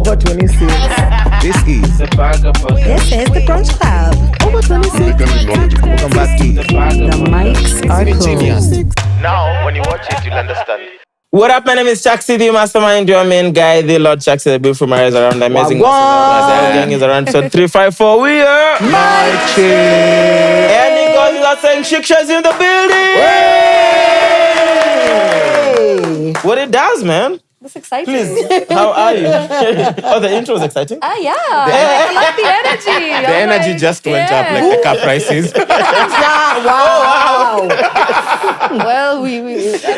Over 26. This is the Brunch Club. Over 26. Welcome back to The mics are closed. Now, when you watch it, you'll understand. What up, my name is Chaxy, the mastermind, your main guy, the Lord Chaxy, the beautiful Mariah is around, the amazing gang is around, so 354, we are Cheque. And he goes without saying SHIKSHA is in the building! What it does, man? That's exciting. Please, how are you? Oh, the intro was exciting? Yeah. I like the energy. The energy just went up like the car prices. Wow. Well,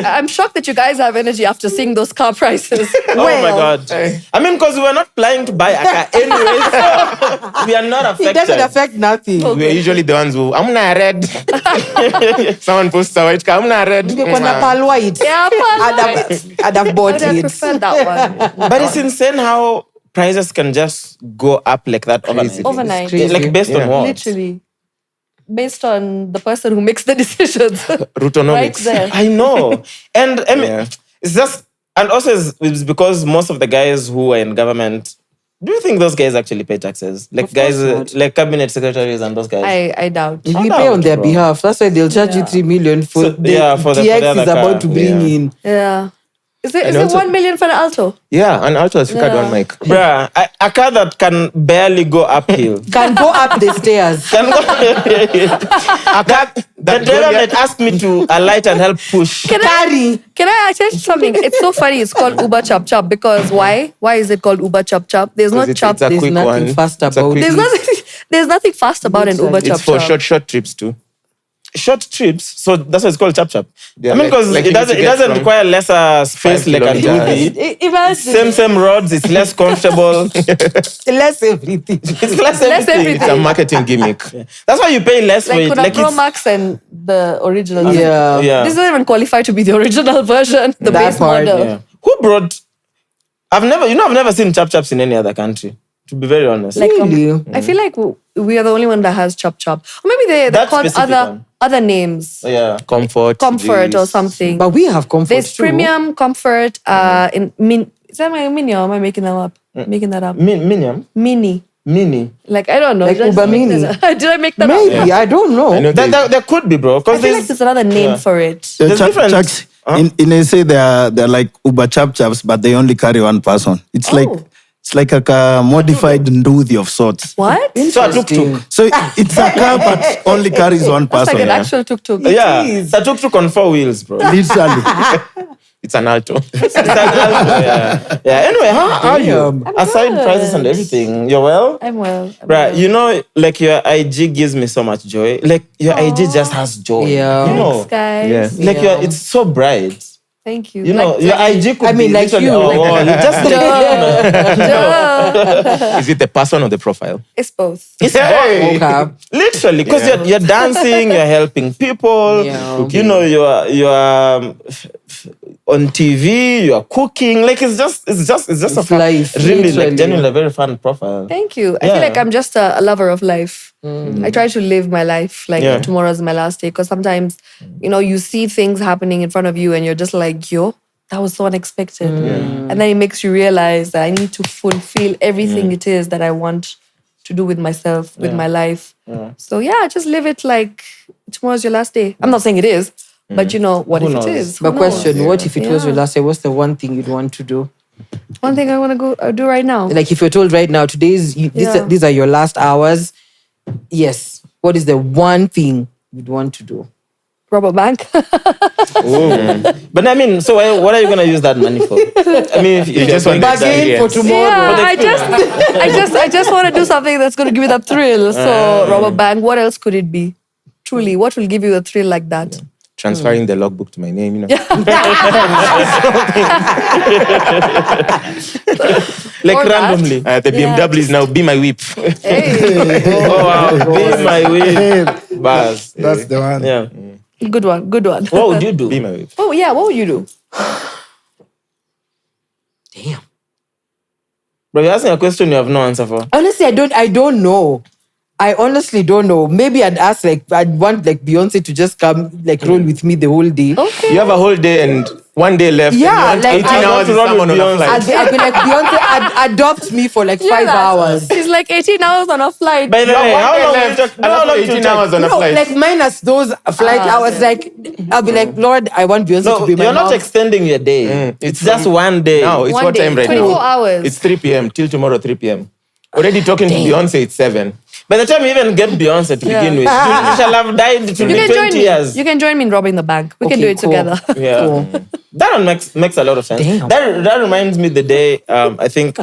I'm shocked that you guys have energy after seeing those car prices. Oh my God. I mean, because we were not planning to buy a car anyway, so we are not affected. It doesn't affect nothing. We're usually the ones who, I'm not red. Someone posts a white car, I'm not red. White. Yeah, I'd have bought I it. prefer that one. But it's insane how prices can just go up like that overnight. Overnight. Like based on what? Literally. Based on the person who makes the decisions. Rutonomics. Right there. I know. And I mean, it's just, and also it's because most of the guys who are in government, do you think those guys actually pay taxes? Like guys, like cabinet secretaries and those guys? I doubt. We pay on their behalf. That's why they'll charge you 3 million for So, for the TX other is about car. to bring in. Yeah. Is it also- 1 million for an Alto? Yeah, and Ultra has figured one mic. Bruh, a car that can barely go uphill. Can go up the stairs. Can go, the driver might ask me to alight and help push. Can I tell you something? It's so funny. It's called Uber Chop Chop because why? Why is it called Uber Chop Chop? There's no chop. It's a There's quick nothing one. fast It's a about quick- it. There's nothing fast about an Uber Chop It's for Chop. short trips too. Short trips, so that's why it's called chap chap. Yeah, I mean, because like it you need to doesn't get from require lesser space 5 like a kilometers. movie. Same roads, it's less comfortable. Less everything. It's less everything. It's a marketing gimmick. That's why you pay less for Like it. Kuna Like Pro it's, Max and the original. Yeah. This doesn't even qualify to be the original version, the That base part, model. yeah. Who brought? I've never seen chap chaps in any other country. To be very honest, Like, Really? I feel like we are the only one that has Chop Chop. Or maybe they're That called specific one. other names. yeah. Comfort Or something. But we have comfort There's too. premium, comfort, is that my mini or am I making that up? Making that up. Minium, Mini. mini. Like, I don't know. Like Did I just Uber make Mini? that up? Did I make that up? Maybe, I don't know. I know There could be, bro. I Because feel like there's another name for it. There's different- Chaxy, in they say they're like Uber chap chaps, but they only carry one person. It's like a modified nduthi of sorts. What? so a tuk-tuk. So it's a car, but only carries one That's person. like an actual tuk-tuk. Yeah, it's a tuk-tuk on 4 wheels, bro. Literally. It's an Alto. Yeah. Anyway, how are you? Aside good. prices and everything, you're well? I'm well. Right, you know, like your IG gives me so much joy. Like your IG just has joy. Yeah. You know, Thanks, guys. Yeah. like it's so bright. Thank you. You know, your IG could I mean, be like literally you, our like- wall. It just Duh. Is it the person or the profile? It's both. it's Okay. literally because you're dancing, you're helping people. Yeah. You know, you're on TV, you're cooking. Like it's just a fun, life, really literally. like genuinely a very fun profile. Thank you. I Yeah. feel like I'm just a lover of life. I try to live my life like tomorrow's my last day. Because sometimes, you see things happening in front of you and you're just like, yo, that was so unexpected. And then it makes you realize that I need to fulfill everything it is that I want to do with myself, with my life. So just live it like tomorrow's your last day. I'm not saying it is, but what Who if knows? it is? But Who question, knows? what if it was your last day? What's the one thing you'd want to do? One thing I want to go do right now. Like if you're told right now, these are your last hours. Yes. What is the one thing you'd want to do? Rob a bank. But I mean, so what are you gonna use that money for? I mean, if you just want Bargain for tomorrow. I just want to do something that's going to give you that thrill. So, rob a bank. What else could it be? Truly, what will give you a thrill like that? Transferring the logbook to my name, like Or that. randomly. The BMW is now Be My Whip. Hey, Oh wow, be my way. Buzz. That's the one. Yeah. good one. What would you do? Be My Whip. Oh yeah, what would you do? Damn. Bro, you're asking a question you have no answer for. Honestly, I don't know. I honestly don't know. Maybe I'd want like Beyonce to just come like roll with me the whole day. Okay. You have a whole day and 1 day left. Yeah, and you want like, 18 I hours want to with run someone with on a Beyonce. flight. I'd be like, Beyonce, adopt me for like 5 hours. It's like 18 hours on a flight. By the way, One how day long will left, it take? and How that's long 18 will it hours take? on a No, flight. like minus those flight hours. Like, I'll be like, Lord, I want Beyonce to No, be my you're not mom. extending your day. It's just from- 1 day. Now, it's One what day, time right 24 now? hours. It's 3 p.m. till tomorrow 3 p.m. Already talking to Beyonce, it's 7. By the time you even get Beyonce to begin with, you shall have died. It will You be can join 20 me. years. You can join me in robbing the bank. We can Okay, do it cool. together. Yeah. Cool. That one makes a lot of sense. Damn. That reminds me the day, I think,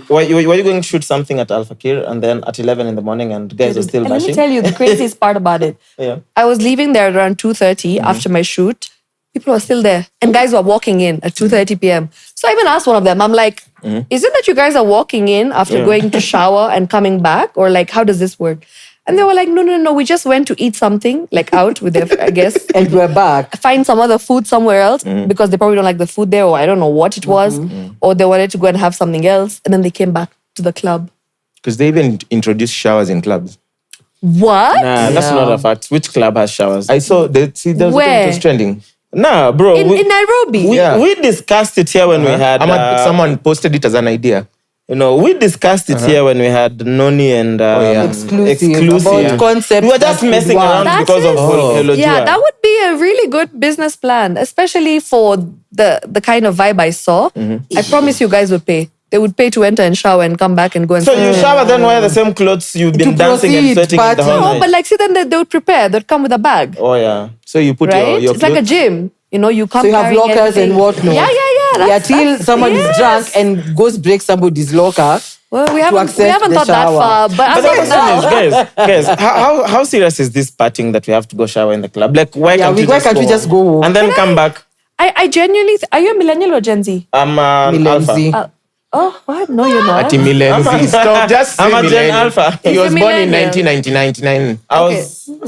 were you going to shoot something at Al Fakir and then at 11 in the morning and guys were still And let me bashing? tell you the craziest part about it. Yeah. I was leaving there around 2:30 after my shoot. People were still there. And guys were walking in at 2:30 p.m. So I even asked one of them, I'm like, is it that you guys are walking in after going to shower and coming back? Or like, how does this work? And they were like, no. We just went to eat something, like out with their, I guess. And we're back. Find some other food somewhere else because they probably don't like the food there, or I don't know what it was. Or they wanted to go and have something else. And then they came back to the club. Because they even introduced showers in clubs. What? Nah, that's not a fact. Which club has showers? I saw that. See, there was Where? it was trending. Nah, bro. In Nairobi? we discussed it here when we had... Someone posted it as an idea. You know, we discussed it here when we had Noni and yeah. Exclusive. About concepts. We were just that would messing work. around That's because of it. Hello Yeah, Jua. that would be a really good business plan, especially for the kind of vibe I saw. I promise you guys would pay. They would pay to enter and shower and come back and go and So you shower, then wear the same clothes you've been To dancing and proceed, sweating in the but- whole No, night. but like, see, then they would prepare. They'd come with a bag, Oh, yeah. So you put right? your It's like a gym. You know, you come So you have carrying lockers everything. and whatnot. Yeah. Yeah, till someone yes. is drunk and goes break somebody's locker. Well, we access haven't the thought that shower. far, but But as the of question now, is, guys, how serious is this partying that we have to go shower in the club? Like, why Yeah, can't we just go home? and then come back? I genuinely, are you a millennial or Gen Z? I'm an alpha. Millennial. Oh, what? No, you're not. Ati millennial. Stop, just say I'm a Gen millennial. Alpha. He He's was a born in millennial. 1999.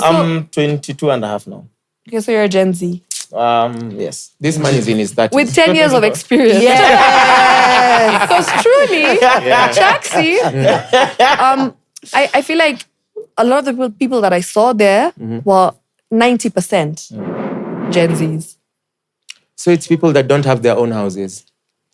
I'm 22 and a half now. Okay, so you're a Gen Z. Yes. This man is in his 30s. With 10 years of experience. Yes. Because truly, Chaxy, I feel like a lot of the people that I saw there were 90% Gen Zs. So it's people that don't have their own houses.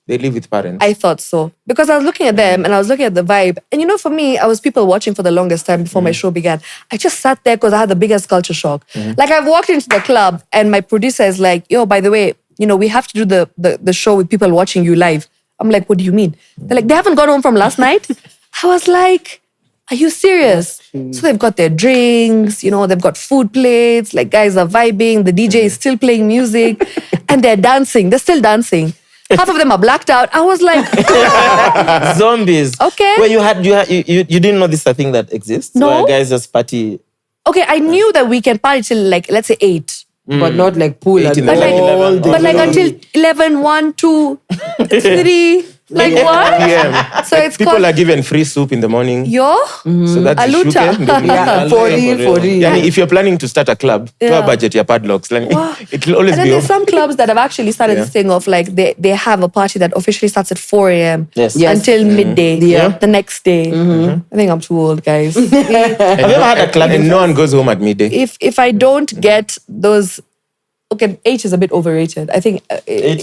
They live with parents. I thought so. Because I was looking at them and I was looking at the vibe. And you know, for me, I was people watching for the longest time before my show began. I just sat there because I had the biggest culture shock. Like, I've walked into the club and my producer is like, yo, by the way, you know, we have to do the show with people watching you live. I'm like, what do you mean? They're like, they haven't gone home from last night? I was like, are you serious? So they've got their drinks, you know, they've got food plates, like guys are vibing, the DJ is still playing music, and they're dancing. They're still dancing. Half of them are blacked out. I was like, Zombies. Okay. Well, you didn't know this is a thing that exists? No. Where guys just party. okay, I knew that we can party till like, let's say 8. But not like pool and 18 But like, all day. but like until 11, 1, 2, 3, like what? Yeah. So it's People called, are given free soup in the morning. yo, So that's the Aluta. shuke. Yeah, for real. Yani, if you're planning to start a club, to Yeah. a budget your padlocks. Like, it will always And then be there's open. some clubs that have actually started this thing of like they have a party that officially starts at 4 a.m. Yes. Yes. until midday the next day. I think I'm too old, guys. Have you ever had a club? And no one goes home at midday. if I don't get those, okay, 8 is a bit overrated. I think 8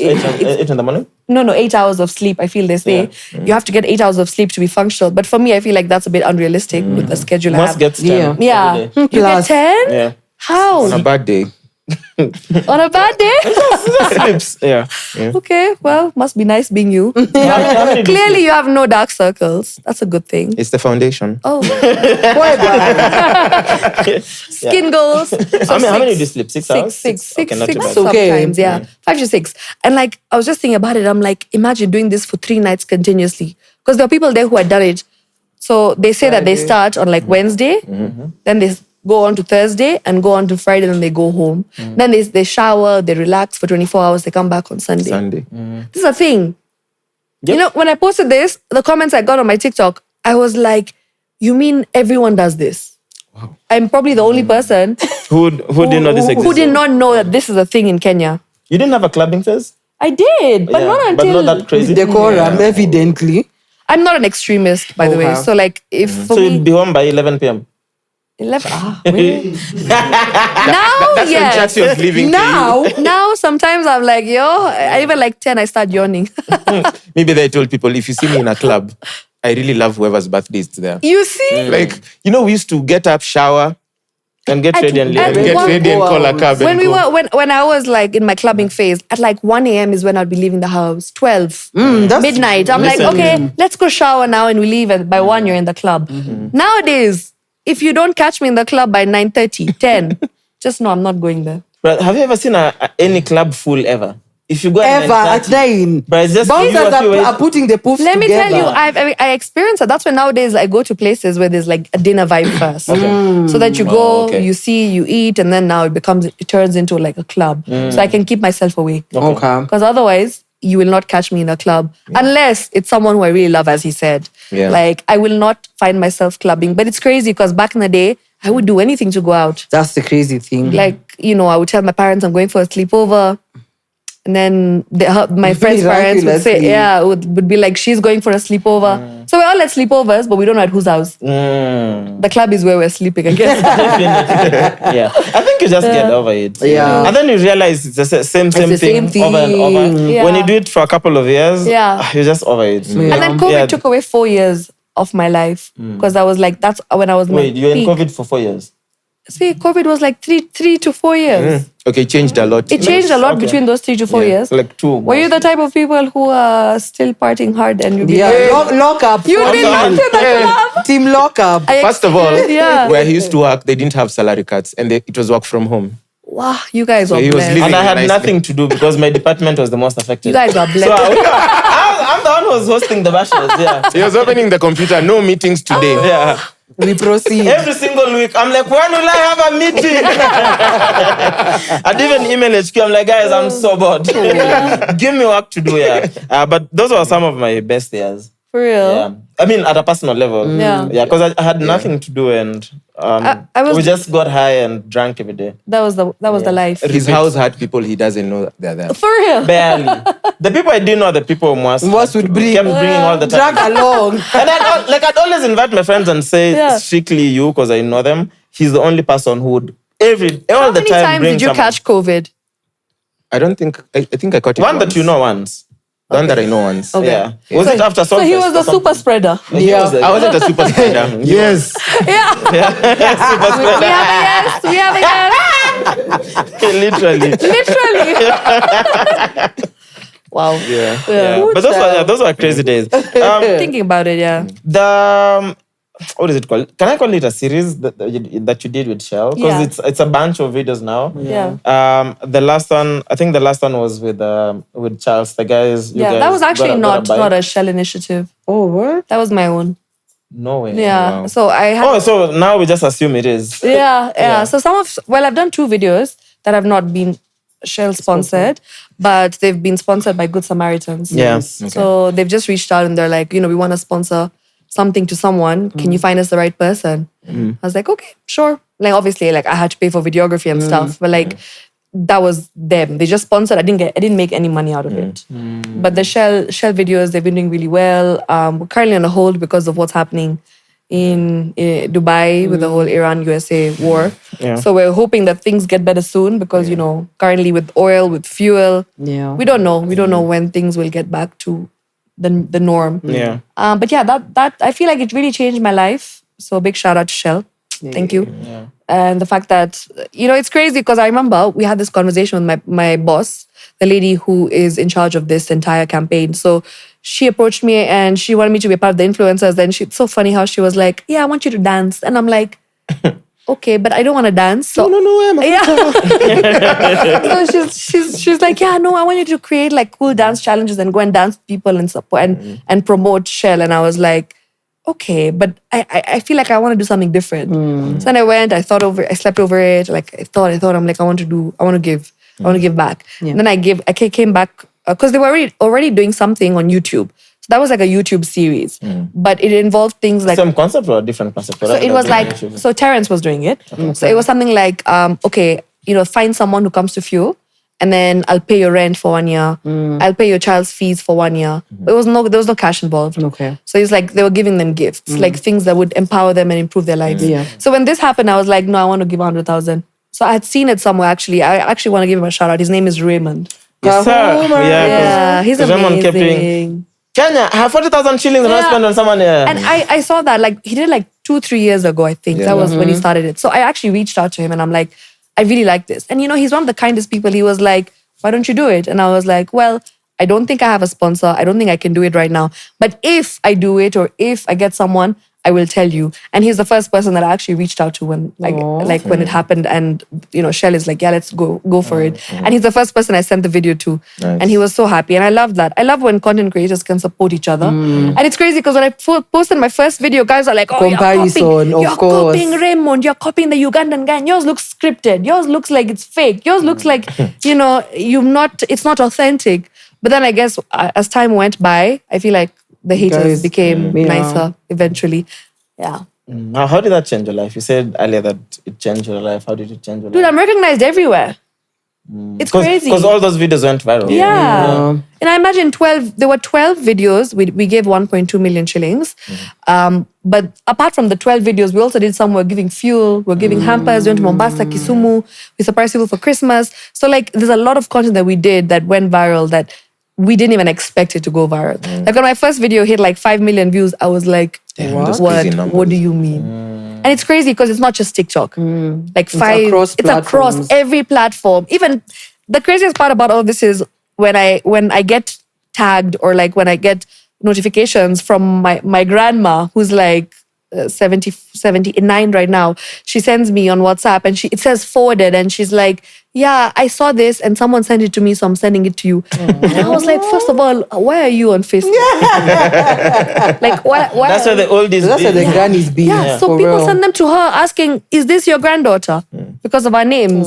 in the morning? no, 8 hours of sleep. I feel they say you have to get 8 hours of sleep to be functional. But for me, I feel like that's a bit unrealistic with the schedule I Must have. get 10 Yeah. every Yeah, day. you get Plus. 10. Yeah. How On a bad day. on a bad day? Sleeps. Yeah. Okay, well, must be nice being you. How many do you Clearly, you have no dark circles. That's a good thing. It's the foundation. Oh, Boy, skin goals. So How many do you six. sleep? 6 hours? Six Okay, not too bad. okay. sometimes, yeah. 5 to 6. And like, I was just thinking about it. I'm like, imagine doing this for 3 nights continuously. Because there are people there who had done it. So they say that they start on like Wednesday, then they go on to Thursday and go on to Friday, then they go home. Then they shower, they relax for 24 hours, they come back on Sunday. Sunday. This is a thing. You know, when I posted this, the comments I got on my TikTok, I was like, you mean everyone does this? Wow. I'm probably the only person Who didn't know this existed? who did not know that this is a thing in Kenya. You didn't have a clubbing phase? I did, but Yeah, not until... But not that crazy. decorum, evidently. I'm not an extremist, by the way. wow. So like, if for So me... you'd be home by 11 p.m. 11. Now, That's when yes. Chaxy was leaving. Now, sometimes I'm like, I even like 10, I start yawning. Maybe they told people, if you see me in a club, I really love whoever's birthday is there. You see? Like, we used to get up, shower, and get ready and at leave. get ready and call a cab. When when I was like in my clubbing phase, at like 1 a.m. is when I'd be leaving the house. 12, midnight. I'm like, okay, let's go shower now and we leave. And by 1, you're in the club. Nowadays, if you don't catch me in the club by 9:30, 10, just know I'm not going there. But have you ever seen any club full ever? If you go at 9, but it's just bouncers are putting the poofs Let me together. tell you, I experienced it. That's when nowadays I go to places where there's like a dinner vibe first. So that you go, you see, you eat, and then now it turns into like a club. So I can keep myself awake. Okay. Because otherwise, you will not catch me in a club unless it's someone who I really love, as he said. Yeah. Like, I will not find myself clubbing. But it's crazy because back in the day, I would do anything to go out. That's the crazy thing. Like, I would tell my parents I'm going for a sleepover. And then my friends' parents would say, would be like, she's going for a sleepover. So we're all at sleepovers, but we don't know at whose house. The club is where we're sleeping, I guess. Yeah. I think you just get over it. Yeah. And then you realize it's the same the thing, same thing. over and over. Yeah. When you do it for a couple of years, you're just over it. And then COVID took away 4 years of my life. Because I was like, that's when I was Wait, you were in peak. COVID for 4 years? See, COVID was like three to 4 years. Okay, it changed a lot. It changed a lot between those 3 to 4 years. Like 2. Were you the type of people who are still partying hard and you'll be Lock up. You'll be locked in the club? Team lock up. First of all, Yeah. where he used to work, they didn't have salary cuts and it was work from home. Wow, you guys are he was blessed. living- And I had Nicely. nothing to do because my department was the most affected. You guys are blessed. So I'm the one who was hosting the bashes, yeah. He was opening the computer, no meetings today. Yeah. We proceed. Every single week, I'm like, when will I have a meeting? I'd even email HQ, I'm like, guys, I'm so bored. Give me work to do, yeah. But those were some of my best years. For real. Yeah. I mean, at a personal level. Yeah. Yeah, because I had nothing to do and we just got high and drank every day. That was the life. His house had people he doesn't know they're there. For real. Barely. The people I didn't know are the people Mwass would bring. kept bringing all the time. Drag along. And I'd always invite my friends and say, strictly you, because I know them. He's the only person who would all How the many time times bring did you someone. catch COVID? I think I caught it One once. that you know once. The one that I know once. Okay. Yeah. Was it after So Solfest he was the or something? super spreader. Yeah. I wasn't a super spreader. Yes. Yeah. Super spreader. We have a yes. Literally. Literally. Wow. Yeah. But those were crazy days. Thinking about it, yeah. What is it called? Can I call it a series that you did with Shell? Because it's a bunch of videos now. Yeah. The last one, I think the last one was with Charles. The guys. That was actually got not a Shell initiative. Oh, what? That was my own. No way. Yeah. Wow. So I had. Oh, so now we just assume it is. Yeah. So I've done 2 videos that have not been Shell sponsored, but they've been sponsored by Good Samaritans. Yeah. So they've just reached out and they're like, we want to sponsor something to someone. Can you find us the right person? I was like, okay, sure. Like, obviously, like I had to pay for videography and stuff, but like that was them. They just sponsored. I didn't make any money out of it. But the Shell videos, they've been doing really well. We're currently on a hold because of what's happening in Dubai with the whole Iran-USA war. Yeah. So we're hoping that things get better soon because, currently with oil, with fuel, we don't know. We don't know when things will get back to the norm. Yeah. But yeah, that I feel like it really changed my life. So big shout out to Shell. Thank you. Yeah. And the fact that, it's crazy because I remember we had this conversation with my boss, the lady who is in charge of this entire campaign. So she approached me and she wanted me to be a part of the influencers. And it's so funny how she was like, yeah, I want you to dance. And I'm like, okay, but I don't want to dance. So, No, yeah. So she's like, yeah, no, I want you to create like cool dance challenges and go and dance with people and support and promote Shell. And I was like, okay, but I feel like I want to do something different. So then I went, I slept over it. Like I thought, I'm like, I want to give back. And then I came back because they were already doing something on YouTube. So that was like a YouTube series, but it involved things like Same concept or a different concept? so it was like, so Terrence was doing it. So it was something like, okay, find someone who comes to fuel and then I'll pay your rent for 1 year. I'll pay your child's fees for 1 year. There was no cash involved. Okay. So it's like they were giving them gifts, like things that would empower them and improve their lives. Yeah. So when this happened, I was like, no, I want to give 100,000. So I had seen it somewhere actually. I actually want to give him a shout out. His name is Raymond. Yes, sir. Yeah, he's Raymond kept doing, amazing. Kenya, I have 40,000 shillings and I Yeah. spend on someone here. And I saw that, like, he did like 2-3 years ago, I think. That was when he started it. So I actually reached out to him and I'm like, I really like this. And he's one of the kindest people. He was like, why don't you do it? And I was like, well, I don't think I have a sponsor. I don't think I can do it right now. But if I do it or if I get someone, I will tell you. And he's the first person that I actually reached out to when when it happened. And Shell is like, yeah, let's go for it. And he's the first person I sent the video to. Nice. And he was so happy. And I love that. I love when content creators can support each other. And it's crazy because when I posted my first video, guys are like, oh, Comparison, you're copying Raymond, you're copying the Ugandan guy. And yours looks scripted. Yours looks like it's fake. Yours looks like, it's not authentic. But then I guess as time went by, I feel like the haters Guys, became nicer eventually. Yeah. Now, how did that change your life? You said earlier that it changed your life. How did it change your Dude, life? I'm recognized everywhere. It's crazy. Because all those videos went viral. Yeah. And I imagine there were 12 videos. We gave 1.2 million shillings. But apart from the 12 videos, we also did some. We're giving fuel, we're giving hampers, we went to Mombasa, Kisumu. We surprised people for Christmas. So like there's a lot of content that we did that went viral that we didn't even expect it to go viral. Like when my first video hit like 5 million views, I was like, what do you mean? And it's crazy because it's not just TikTok. Like it's across every platform. Even the craziest part about all this is when I get tagged or like when I get notifications from my grandma who's like 79 right now. She sends me on WhatsApp and it says forwarded and she's like, yeah, I saw this and someone sent it to me, so I'm sending it to you. And I was like, first of all, why are you on Facebook? Like, why? That's where the oldies That's where the grannies be. Yeah, so people send them to her asking, is this your granddaughter? Because of our names.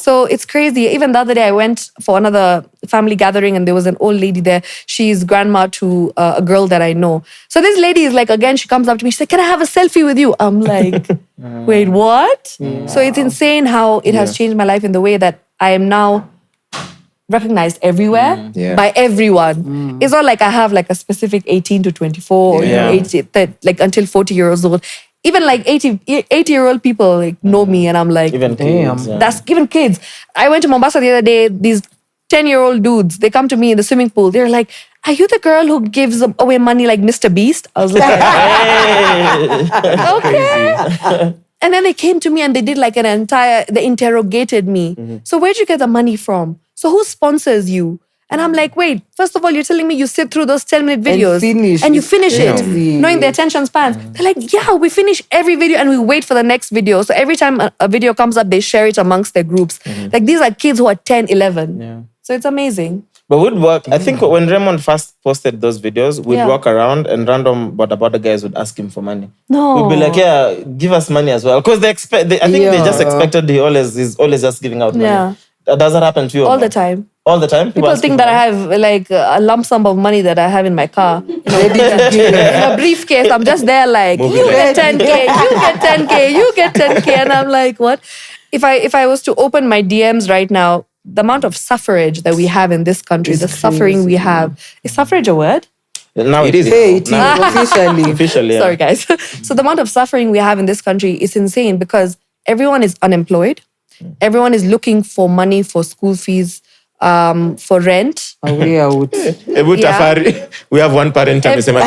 So it's crazy. Even the other day, I went for another family gathering and there was an old lady there. She's grandma to a girl that I know. So this lady is like, again, she comes up to me. She's like, can I have a selfie with you? I'm like, wait, what? So it's insane how it has changed my life in the way that I am now recognized everywhere by everyone. It's not like I have like a specific 18 to 24 or 80, like until 40 years old. Even like 80-year-old people like know me and I'm like, even kids. that's even kids. I went to Mombasa the other day, these 10-year-old dudes, they come to me in the swimming pool. They're like, are you the girl who gives away money like Mr. Beast? I was like, okay. And then they came to me and they did like they interrogated me. So where'd you get the money from? So who sponsors you? And I'm like, wait, first of all, you're telling me you sit through those 10-minute videos and you finish it, knowing the attention spans. They're like, yeah, we finish every video and we wait for the next video. So every time a video comes up, they share it amongst their groups. Like these are kids who are 10, 11. Yeah. So it's amazing. But we'd work. I think when Raymond first posted those videos, we'd walk around and random the guys would ask him for money. No. We'd be like, yeah, give us money as well. Because I think they just expected he's always just giving out money. Yeah. Does that happen to you? All the time. All the time? People think that I have like a lump sum of money that I have in my car. In a briefcase. I'm just there like, you get 10K, you get 10K, you get 10K. And I'm like, what? If I was to open my DMs right now, the amount of suffrage that we have in this country, suffering we have. Is suffrage a word? Now it is. Hey, it is officially. Officially, yeah. Sorry, guys. So the amount of suffering we have in this country is insane because everyone is unemployed. Everyone is looking for money for school fees, for rent. Away out. Tafari, we have one parent amesema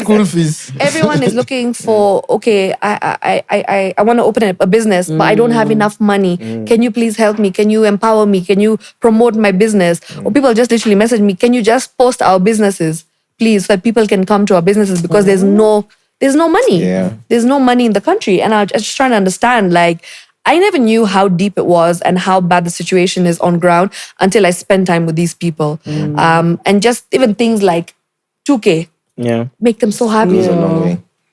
School fees. Everyone is looking for, okay, I want to open a business, but I don't have enough money. Can you please help me? Can you empower me? Can you promote my business? Or people just literally message me, can you just post our businesses, please, so that people can come to our businesses because there's no money. Yeah. There's no money in the country. And I'm just trying to understand, like, I never knew how deep it was and how bad the situation is on ground until I spent time with these people. And just even things like 2K make them so happy.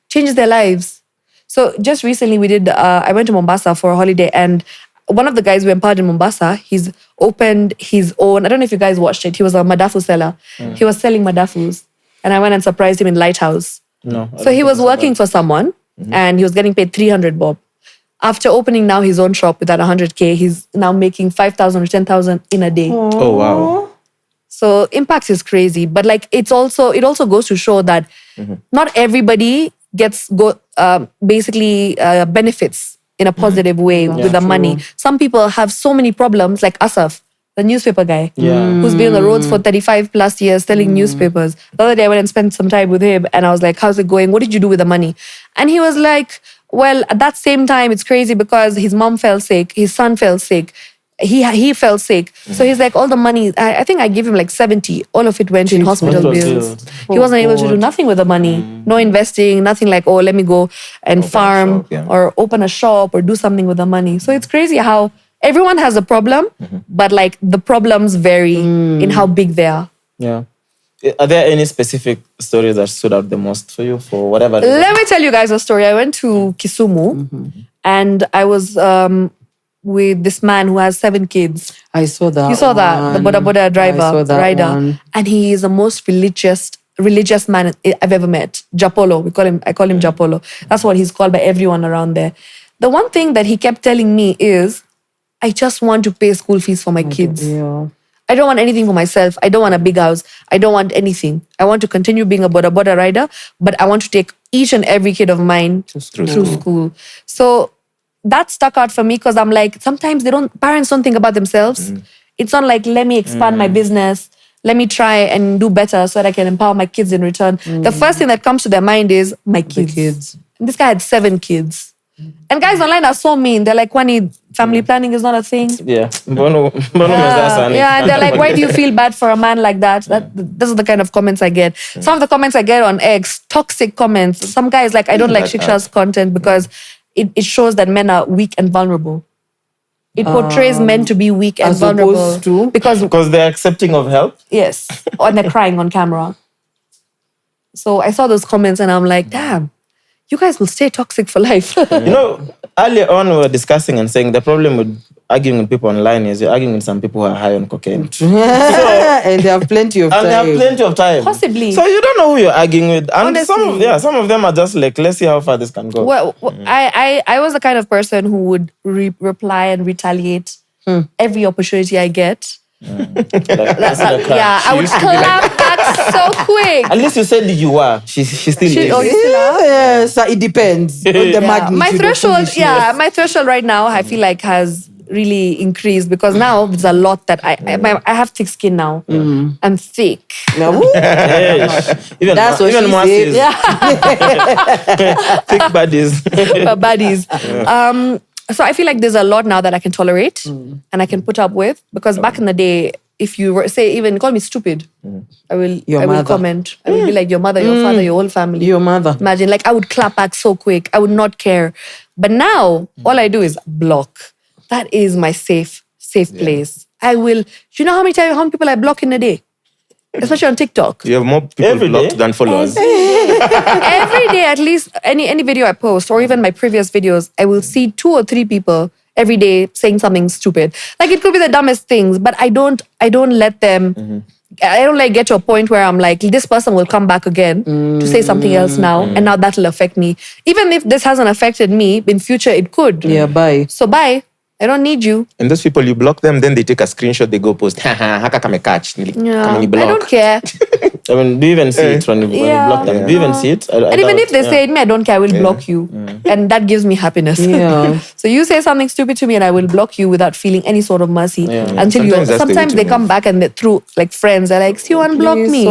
Changes their lives. So just recently I went to Mombasa for a holiday and one of the guys we empowered in Mombasa, he's opened his own, I don't know if you guys watched it, he was a madafu seller. He was selling madafus. And I went and surprised him in Lighthouse. No. So he was working for someone and he was getting paid 300 bob. After opening now his own shop with that 100K, he's now making 5,000 or 10,000 in a day. Oh wow. So impact is crazy, but like it also goes to show that not everybody gets benefits in a positive way with the money. Some people have so many problems, like Asaf, the newspaper guy, who's been on the roads for 35 plus years selling newspapers. The other day I went and spent some time with him and I was like, how's it going? What did you do with the money? And he was like, well, at that same time, it's crazy because his mom fell sick, his son fell sick, he fell sick. So he's like, all the money, I think I gave him like 70. All of it went in hospital bills. He wasn't able to do nothing with the money. No investing, nothing like, oh, let me go and farm or open a shop or do something with the money. So it's crazy how everyone has a problem, but like the problems vary in how big they are. Yeah. Are there any specific stories that stood out the most for you for whatever reason? Let me tell you guys a story. I went to Kisumu and I was with this man who has 7 kids. I saw that. You saw that? The Boda Boda driver, rider. One. And he is the most religious man I've ever met. Japolo. I call him Japolo. That's what he's called by everyone around there. The one thing that he kept telling me is, I just want to pay school fees for my kids. Yeah. I don't want anything for myself. I don't want a big house. I don't want anything. I want to continue being a Boda Boda rider, but I want to take each and every kid of mine through school. So that stuck out for me because I'm like, sometimes parents don't think about themselves. It's not like, let me expand my business. Let me try and do better so that I can empower my kids in return. The first thing that comes to their mind is my kids. And this guy had 7 kids. And guys online are so mean. They're like, Kwani, family planning is not a thing. Yeah. Yeah, and they're like, why do you feel bad for a man like that? Those are the kind of comments I get. Some of the comments I get on X, toxic comments. Some guys like, I don't like Shiksha's content because it shows that men are weak and vulnerable. It portrays men to be weak and vulnerable. Because they're accepting of help? Yes. Or they're crying on camera. So I saw those comments and I'm like, damn. You guys will stay toxic for life. Earlier on we were discussing and saying the problem with arguing with people online is you're arguing with some people who are high on cocaine. And they have plenty of time. Possibly. So you don't know who you're arguing with. And Honestly. some of them are just like, let's see how far this can go. Well, I was the kind of person who would reply and retaliate every opportunity I get. I would clap back so quick. At least you said you were. She still is. Yes, it depends on the magnitude. My threshold right now, I feel like has really increased because now there's a lot that I have thick skin now. I'm thick. No. Even That's what even she said. thick bodies. Bodies. So I feel like there's a lot now that I can tolerate and I can put up with because back in the day, if you were even call me stupid, I will comment. I will be like your mother, your father, your whole family. Your mother. Imagine, like I would clap back so quick. I would not care. But now all I do is block. That is my safe place. I will. You know how many people I block in a day? Especially on TikTok. You have more people blocked than followers. Every day, at least any video I post or even my previous videos, I will see 2 or 3 people every day saying something stupid. Like it could be the dumbest things, but I don't let them. I don't like get to a point where I'm like, this person will come back again to say something else now, and now that'll affect me. Even if this hasn't affected me, in future it could. Yeah, bye. So bye. I don't need you. And those people, you block them, then they take a screenshot, they go post, haka kame catch. Yeah. I don't care. I mean, do you even see it when you block them? Do you even see it? And even if they say it, me, I don't care, I will block you. And that gives me happiness. Yeah. So you say something stupid to me and I will block you without feeling any sort of mercy. Until sometimes they come back and through like friends, they're like, you unblock me.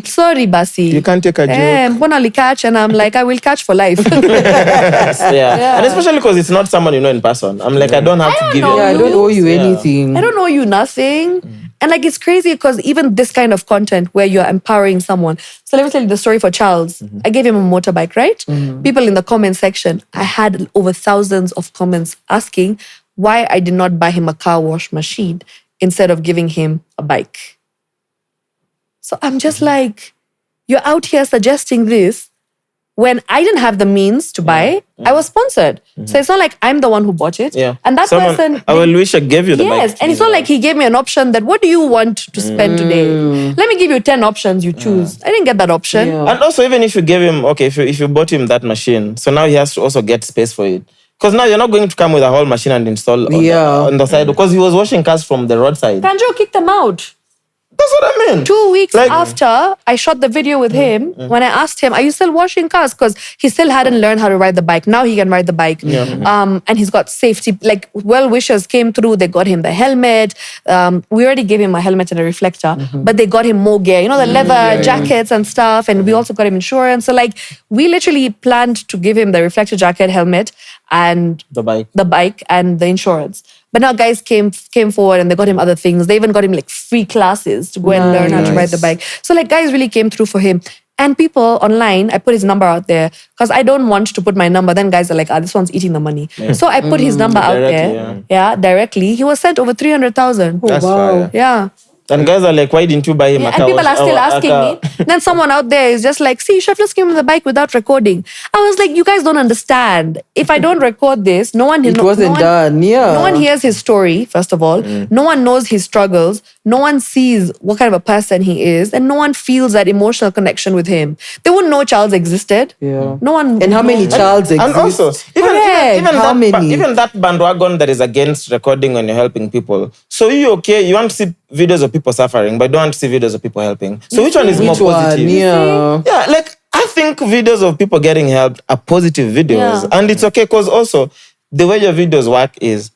Sorry, Basi. You can't take a joke. Mbona catch? And I'm like, I will catch for life. And especially because it's not someone you know in person. I'm like, I don't have to give you. I don't owe you anything. I don't owe you nothing. And like, it's crazy because even this kind of content where you're empowering someone. So let me tell you the story for Charles. I gave him a motorbike, right? People in the comment section, I had over thousands of comments asking why I did not buy him a car wash machine instead of giving him a bike. So I'm just like, you're out here suggesting this when I didn't have the means to buy. I was sponsored. So it's not like I'm the one who bought it. And that person... I will wish I gave you the bike. Yes, and it's not like he gave me an option that, what do you want to spend today? Let me give you 10 options, you choose. I didn't get that option. And also, even if you gave him, if you bought him that machine, so now he has to also get space for it. Because now you're not going to come with a whole machine and install on the side. Because he was washing cars from the roadside. Kanjo kicked them out. That's what I mean. 2 weeks after I shot the video with him, when I asked him, are you still washing cars? Because he still hadn't learned how to ride the bike. Now he can ride the bike. And he's got safety, like well-wishers came through. They got him the helmet. We already gave him a helmet and a reflector, but they got him more gear. You know, the leather jackets and stuff. And we also got him insurance. So like, we literally planned to give him the reflector jacket, helmet, and the bike and the insurance. But now guys came forward and they got him other things. They even got him like free classes to go and learn how to ride the bike. So like guys really came through for him. And people online, I put his number out there because I don't want to put my number. Then guys are like, this one's eating the money. So I put his number out there. Directly. He was sent over 300,000. That's fire. Yeah. And guys are like, why didn't you buy him a car? And people are still asking me. Then someone out there is just like, see, you should have just given him the bike without recording. I was like, you guys don't understand. If I don't record this, no one... It wasn't done, No one hears his story, first of all. No one knows his struggles. No one sees what kind of a person he is. And no one feels that emotional connection with him. They wouldn't know Charles existed. Yeah. No one... And how many Charles exist? And also, even that bandwagon that is against recording when you're helping people. So you you want to see videos of people suffering, but don't want to see videos of people helping. So which one is more positive? Yeah. Yeah, like I think videos of people getting helped are positive videos. And it's okay because also the way your videos work is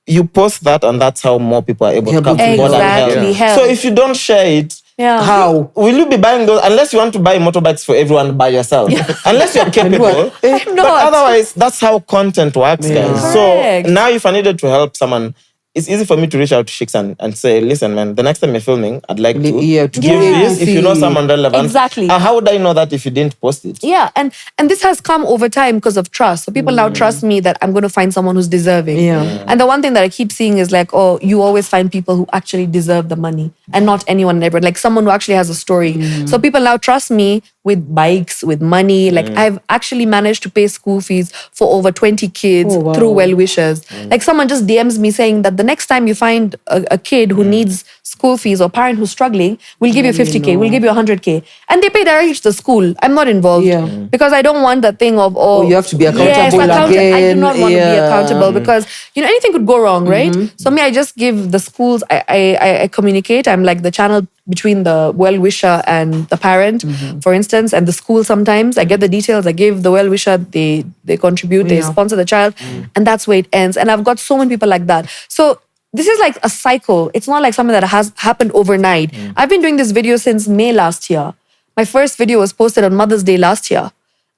you post that and that's how more people are able to come to board and help. So if you don't share it, how will you be buying those unless you want to buy motorbikes for everyone by yourself? Unless you're capable. But otherwise, that's how content works, guys. So now if I needed to help someone, it's easy for me to reach out to Shiks and say, listen, man, the next time you're filming, I'd like to give this. If you know someone relevant. Exactly. How would I know that if you didn't post it? Yeah, and this has come over time because of trust. So people now trust me that I'm going to find someone who's deserving. And the one thing that I keep seeing is like, oh, you always find people who actually deserve the money and not anyone in everyone. Like someone who actually has a story. So people now trust me with bikes, with money. Like I've actually managed to pay school fees for over 20 kids through well-wishers. Like someone just DMs me saying that the next time you find a kid who needs school fees or parent who's struggling, we'll give you 50K, we'll give you 100K. And they pay directly to the school. I'm not involved. Because I don't want that thing of, you have to be accountable again. I do not want to be accountable because, anything could go wrong, right? So me, I just give the schools, I communicate. I'm like the channel between the well-wisher and the parent, for instance, and the school sometimes. I get the details, I give the well-wisher, they contribute, they sponsor the child, and that's where it ends. And I've got so many people like that. So this is like a cycle. It's not like something that has happened overnight. I've been doing this video since May last year. My first video was posted on Mother's Day last year.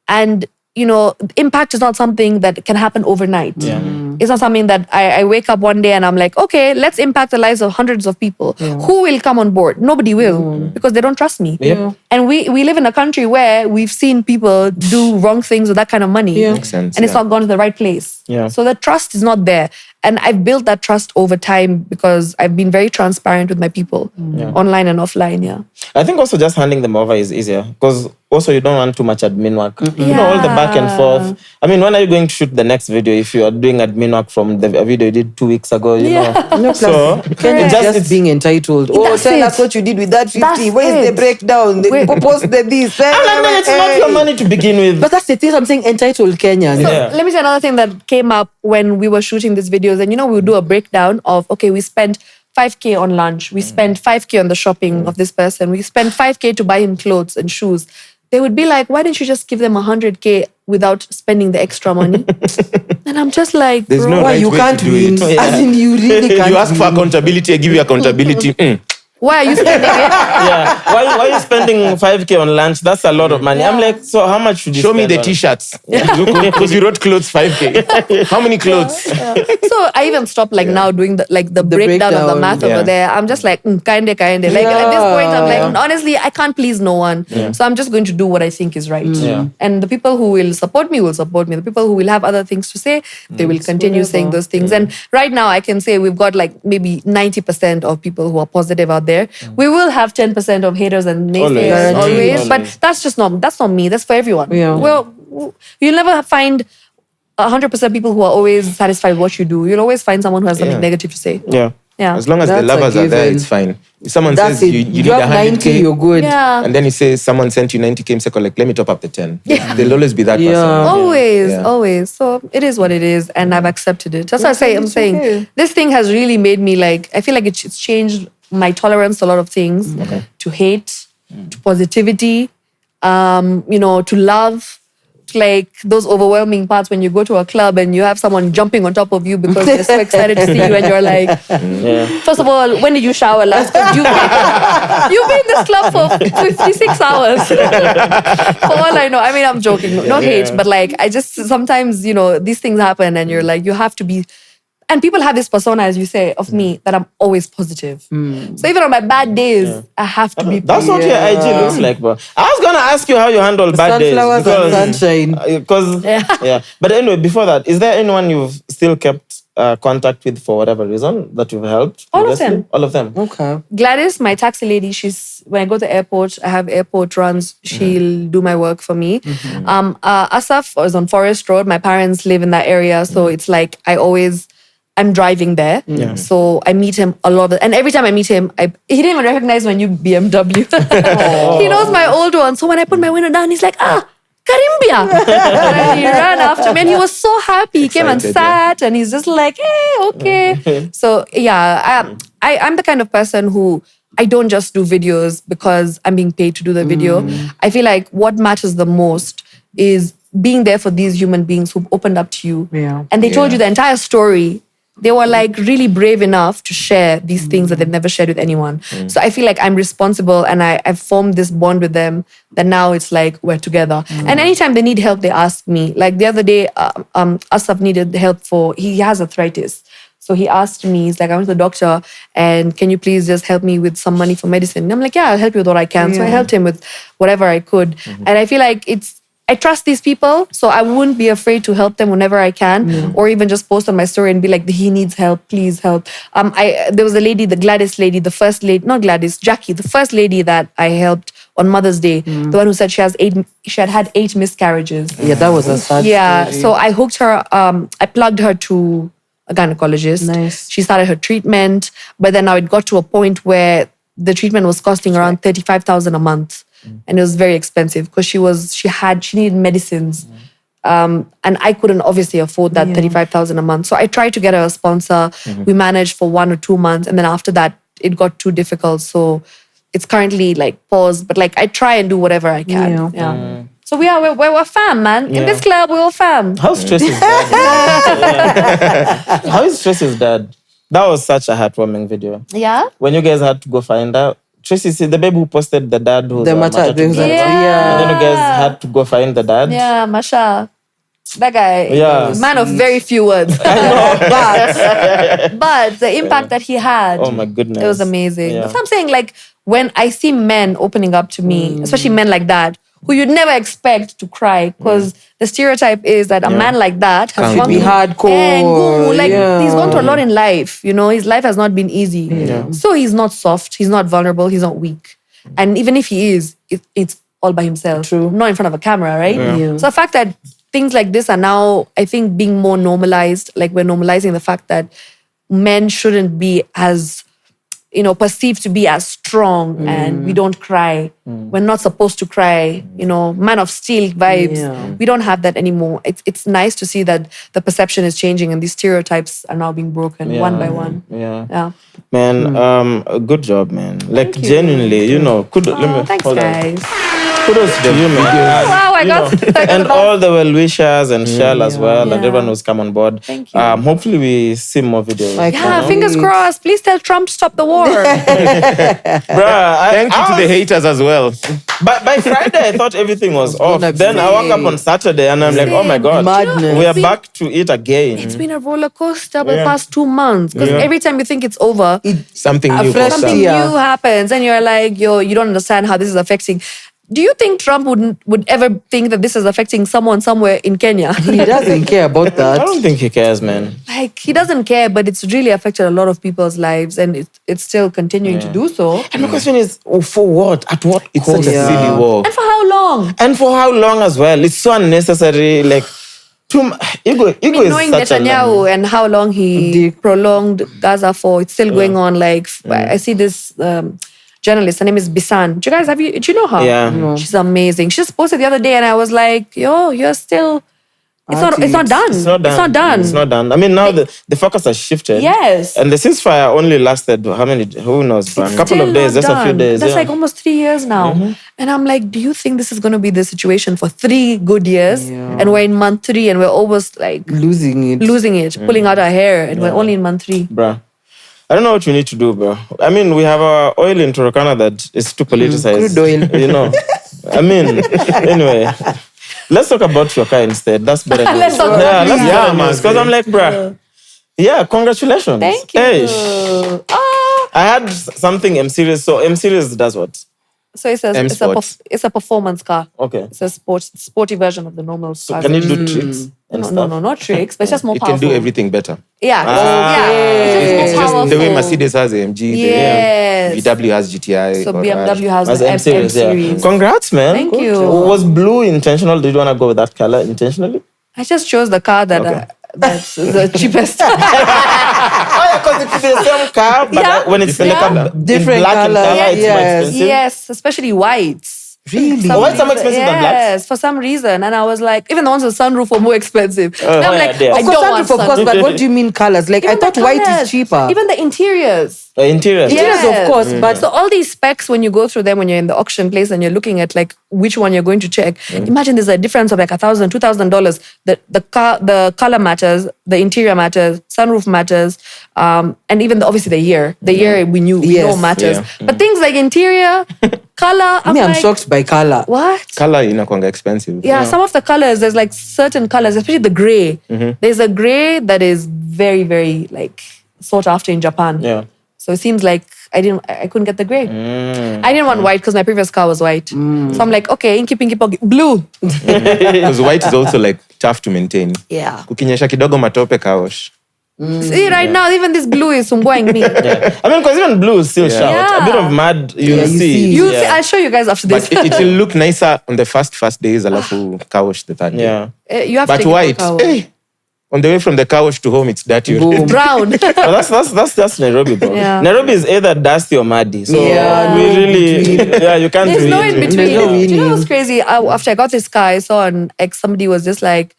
And impact is not something that can happen overnight. It's not something that I wake up one day and I'm like, okay, let's impact the lives of hundreds of people. Who will come on board? Nobody will because they don't trust me. And we live in a country where we've seen people do wrong things with that kind of money. Makes sense, and it's not gone to the right place. So the trust is not there. And I've built that trust over time because I've been very transparent with my people, online and offline, I think also just handing them over is easier because also you don't want too much admin work. All the back and forth. I mean, when are you going to shoot the next video if you are doing admin work from the video you did 2 weeks ago, No, so just being entitled. Tell us what you did with that 50. Where's the breakdown? Post the this. It's not your money to begin with. But that's the thing I'm saying, entitled Kenyans. So let me say another thing that came up when we were shooting these videos. And we would do a breakdown of, okay, we spent 5K on lunch. We spent 5K on the shopping of this person. We spent 5K to buy him clothes and shoes. They would be like, why didn't you just give them 100K without spending the extra money? And I'm just like, there's bro, no right you way can't to do win. it. As in, you really can't You ask for win. accountability, I give you accountability. why are you spending it? Why are you spending 5K on lunch? That's a lot of money. I'm like, so how much should you Show me spend the on t-shirts. Because you wrote clothes 5K. How many clothes? So I even stopped now doing the breakdown of the math over there. I'm just like, kinda. Like at this point, I'm like, honestly, I can't please no one. So I'm just going to do what I think is right. And the people who will support me will support me. The people who will have other things to say, they will continue saying those things. And right now I can say we've got maybe 90% of people who are positive out there. We will have 10% of haters and naysayers always. But that's not me. That's for everyone. Well, you'll never find 100% people who are always satisfied with what you do. You'll always find someone who has something negative to say. Yeah. As long as the That's a lovers are there, given. it's fine. If someone That's says it. you need You have 90, 100K, you're good. Yeah. and then he says someone sent you 90K, I'm like, let me top up the 10. There'll always be that person. Always, Yeah. always. So it is what it is, and I've accepted it. That's what I'm saying. okay. This thing has really made me like, I feel like it's changed my tolerance to a lot of things. To hate, to positivity, to love. Like those overwhelming parts when you go to a club and you have someone jumping on top of you because they're so excited to see you, and you're like, first of all, when did you shower last? You've been in this club for 56 hours. For all I know. I mean, I'm joking. Not hate, but like, I just sometimes, these things happen and you're like, you have to be. And people have this persona, as you say, of me that I'm always positive. So even on my bad days, I have to be That's what your IG looks like, bro. I was gonna ask you how you handle bad days. Sunflowers and sunshine. Because But anyway, before that, is there anyone you've still kept contact with for whatever reason that you've helped? All of them. All of them. Okay. Gladys, my taxi lady, when I go to the airport, I have airport runs. She'll do my work for me. Asaf is on Forest Road. My parents live in that area, so it's like I'm driving there. So I meet him a lot. And every time I meet him, he didn't even recognize my new BMW. He knows my old one. So when I put my window down, he's like, Karimbia. And he ran after me and he was so happy. He came and sat and he's just like, hey, okay. So I'm the kind of person who I don't just do videos because I'm being paid to do the video. I feel like what matters the most is being there for these human beings who've opened up to you. Yeah. And they told you the entire story. They were like really brave enough to share these things that they've never shared with anyone. So I feel like I'm responsible and I've formed this bond with them that now it's like we're together. And anytime they need help, they ask me. Like the other day, Asaf needed help he has arthritis. So he asked me, he's like, I went to the doctor and can you please just help me with some money for medicine? And I'm like, yeah, I'll help you with what I can. So I helped him with whatever I could. And I feel like I trust these people, so I wouldn't be afraid to help them whenever I can, or even just post on my story and be like, he needs help, please help. There was a lady, the Gladys lady, the first lady, not Gladys, Jackie, the first lady that I helped on Mother's Day, the one who said she had 8 miscarriages. Yeah, that was a sad story. So I hooked her, I plugged her to a gynecologist. Nice. She started her treatment, but then now it got to a point where the treatment was costing around 35,000 a month. And it was very expensive because she needed medicines. And I couldn't obviously afford that 35,000 a month. So I tried to get her a sponsor. We managed for 1 or 2 months. And then after that, it got too difficult. So it's currently like paused. But like I try and do whatever I can. Yeah. So we're fam, man. In this club, we're all fam. How stressed is dad? How is stressed dad? That was such a heartwarming video. Yeah? When you guys had to go find out. Tracy, see the baby who posted the dad who's The matcha driver. Yeah. And then you guys had to go find the dad. Yeah, Masha. That guy, man of very few words. I know, but the impact that he had, oh my goodness, it was amazing. Yeah. That's what I'm saying. Like when I see men opening up to me, especially men like that, who you'd never expect to cry, because the stereotype is that a man like that has gone be through hardcore. he's gone through a lot in life. His life has not been easy. So he's not soft, he's not vulnerable, he's not weak. And even if he is, it's all by himself. True. Not in front of a camera, right? Yeah. So the fact that things like this are now, I think, being more normalized, like we're normalizing the fact that men shouldn't be as, perceived to be as strong and we don't cry. We're not supposed to cry, man of steel vibes. Yeah. We don't have that anymore. It's nice to see that the perception is changing and these stereotypes are now being broken one by one. Yeah. Man, good job, man. Like genuinely, Thanks, guys. Kudos to you, man. Wow, I got and all the well-wishers and Shell as well, and everyone who's come on board. Thank you. Hopefully we see more videos. Fingers crossed. Please tell Trump to stop the war. Bruh, Thank you to the haters as well. By Friday, I thought everything was off. Then I woke up on Saturday and I'm like, oh my God, Madness. we are back to it again. It's been a roller coaster for the past 2 months. Because every time you think it's over, Something new. fresh pops up. something Yeah. new happens and you're like, you don't understand how this is affecting. Do you think Trump would ever think that this is affecting someone somewhere in Kenya? He doesn't care about I that. don't think he cares, man. Like, he doesn't care, but it's really affected a lot of people's lives and it's still continuing to do so. And the question is, for what? At what cost? Such a silly war. And for how long? And for how long as well? It's so unnecessary. Like, Ego is knowing such Netanyahu and how long he prolonged Gaza for, it's still going on. Like, I see this journalist, her name is Bisan. Do you know her? Yeah. No. She's amazing. She just posted the other day and I was like, yo, you're still... It's not done. It's not done. I mean, now the focus has shifted. Yes. And the ceasefire only lasted, who knows, a couple of days, just a few days. That's like almost 3 years now. And I'm like, do you think this is going to be the situation for 3 good years? Yeah. And we're in month 3 and we're almost like... Losing it, pulling out our hair. And we're only in month 3. Bruh. I don't know what we need to do, bro. I mean, we have our oil in Turkana that is too politicized. Crude oil. You know. I mean, anyway... Let's talk about your car instead. That's better. Let's talk about because I'm like, bruh. Yeah, congratulations. Thank you. I had something M Series. So M Series does what? So it's a performance car. Okay. It's a sporty version of the normal car. Can you do tricks? No, not tricks, but it's just more It powerful. can do everything better. Yeah. It's just more powerful. The way Mercedes has AMG, Yes. the VW has GTI. So or BMW Rush. has the M Series. Yeah. Congrats, man. Thank you. Was blue intentional? Did you want to go with that color intentionally? I just chose the car that's the cheapest. Because it's the same car, but when it's like a different black color, it's more expensive. Yes, especially whites. Really? Whites are more expensive than blacks? Yes, for some reason. And I was like, even the ones with sunroof were more expensive. And I'm like, yeah. I Of don't course, want of course, but sunroof. what do you mean colors? Like, I Even thought the white colours, is cheaper. Even the interiors. Interiors. Yes. Of course, but So all these specs, when you go through them, when you're in the auction place and you're looking at like which one you're going to check, imagine there's a difference of like $1,000, $2,000. The color matters, the interior matters, sunroof matters, and even obviously the year. The year we know matters. Yeah. But things like interior, color, I'm shocked by color. What? Color inakwanga expensive. Yeah, some of the colors, there's like certain colors, especially the gray. There's a gray that is very, very like sought after in Japan. Yeah. So it seems like I couldn't get the gray. I didn't want white because my previous car was white. So I'm like, okay, inki blue. Because white is also like tough to maintain. Yeah. Kukinyesha kidogo matope kaosh. See, right now, even this blue is sumbuaing me. I mean, because even blue is still shout. Yeah. A bit of mud, you'll see. You'll see. I'll show you guys after this. But it will look nicer on the first days, alafu kaosh the third day. Yeah. You have But to take white, it for cover. on the way from the car wash to home, it's dirty. Brown. Well, that's Nairobi, bro. Yeah. Nairobi is either dusty or muddy. So Yeah, we really, you can't There's do no it. in between. no Do you know winning. what's crazy? After I got this car, I saw on X, somebody was just like,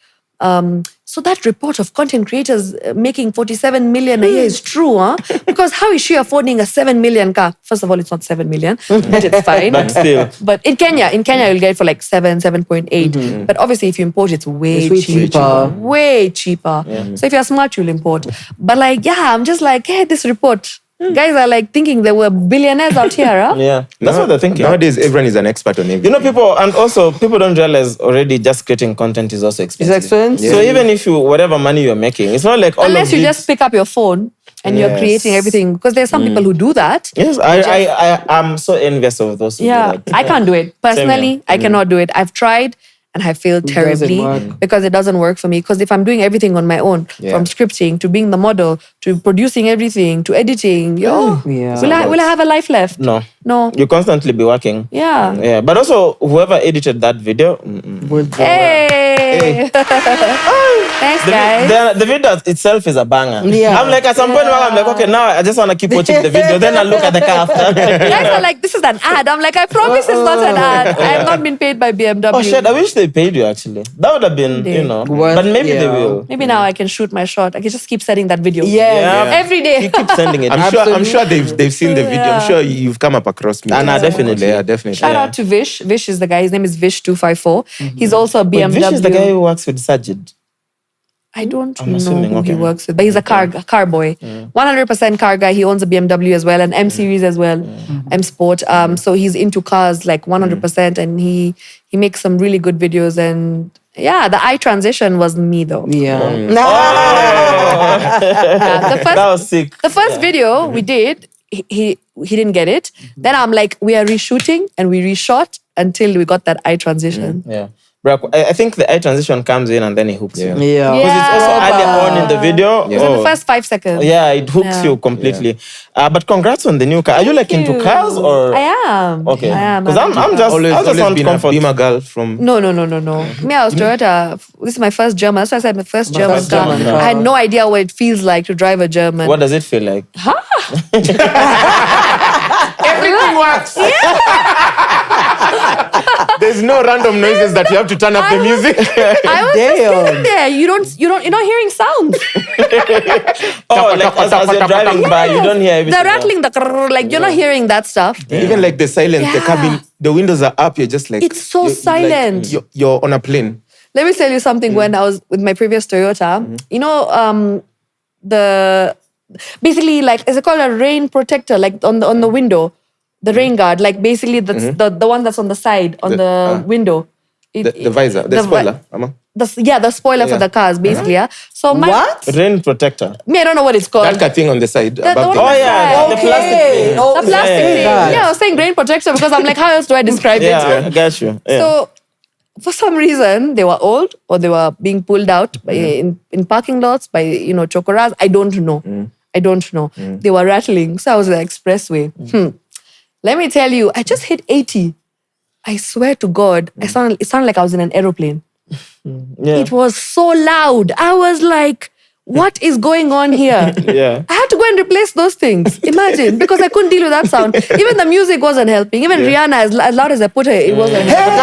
so that report of content creators making 47 million a year is true, huh? Because how is she affording a 7 million car? First of all, it's not 7 million, but it's fine. But still. But in Kenya, you'll get it for like 7.8. But obviously, if you import, it's way way cheaper. cheaper. Way cheaper. So if you're smart, you'll import. But like, yeah, I'm just like, hey, this report. Guys are like thinking they were billionaires out here, huh? Yeah, that's what they're thinking. Nowadays, everyone is an expert on everything. You know, people don't realize already just creating content is also expensive. It's expensive. So even if whatever money you're making, it's not like all Unless of you it- just pick up your phone and you're creating everything. Because there's some people who do that. Yes, I'm so envious of those who Yeah, do that. I can't do it. Personally, I cannot do it. I've tried and I failed terribly work. because it doesn't work for me. Because if I'm doing everything on my own, from scripting to being the model to producing everything to editing, Yeah. will I have a life left? No. No. You constantly be working. Yeah. Yeah, but also whoever edited that video, Hey. Thanks, guys. the video itself is a banger. Yeah. I'm like, at some point, I'm like, okay, now I just want to keep watching the video. Then I look at the car after. Guys are like, this is an ad. I'm like, I promise it's not an ad. I have not been paid by BMW. Oh shit, I wish they paid you actually. That would have been, but maybe they will. Maybe now I can shoot my shot. I can just keep setting that video. Yeah. Every day. You keep sending it. I'm sure they've seen the video. I'm sure you've come up across me. Definitely. Yeah, definitely. Shout out to Vish. Vish is the guy. His name is Vish254. He's also a BMW. Vish is the guy who works with Sajid. I don't know assuming, who he okay. works with, but he's a car boy. 100% car guy. He owns a BMW as well, an M Series as well, M Sport. So he's into cars like 100%, and he makes some really good videos. And yeah, the eye transition was me though. Yeah. That was sick. The first video we did, he didn't get it. Then I'm like, we are reshooting and we reshot until we got that eye transition. Yeah. Bro, I think the eye transition comes in and then it hooks you. Yeah. Because it's also earlier on in the video. It's in the first 5 seconds. Yeah, it hooks you completely. But congrats on the new car. Are you like into cars or? I am. Okay. I am. Because I'm just Always want been comfort. a Beamer girl from... No. Me, I was Toyota. This is my first German. That's why I said my first German first car. German car. I had no idea what it feels like to drive a German. What does it feel like? Everything works. There's no random noises that you have to turn up the music. I was just sitting there. You're not hearing sounds. Like as you're driving by, you don't hear everything. The rattling, the grrr, like you're not hearing that stuff. Even like the silence, the Yeah. cabin, the windows are up. You're just like... It's so you're silent. Like, you're on a plane. Let me tell you something. When I was with my previous Toyota, you know, basically like, is it called a rain protector? Like on the window, the rain guard. Like basically that's the one that's on the side on the window. The visor, the spoiler. Ama. The spoiler for the cars, basically. Yeah. So What? Rain protector. I don't know what it's called. That kind of thing on the side. The above one the- on Oh yeah, the Okay. plastic thing. The plastic thing. that. Yeah, I was saying grain protector because I'm like, how else do I describe Yeah, it? I got you. Yeah. So for some reason, they were old or they were being pulled out in parking lots by, chokoras. I don't know. They were rattling. So I was on the expressway. Let me tell you, I just hit 80. I swear to God, it sounded like I was in an aeroplane. It was so loud. I was like, what is going on here? Yeah. I had to go and replace those things. Imagine, because I couldn't deal with that sound. Even the music wasn't helping. Even Rihanna, as loud as I put her, it wasn't helping.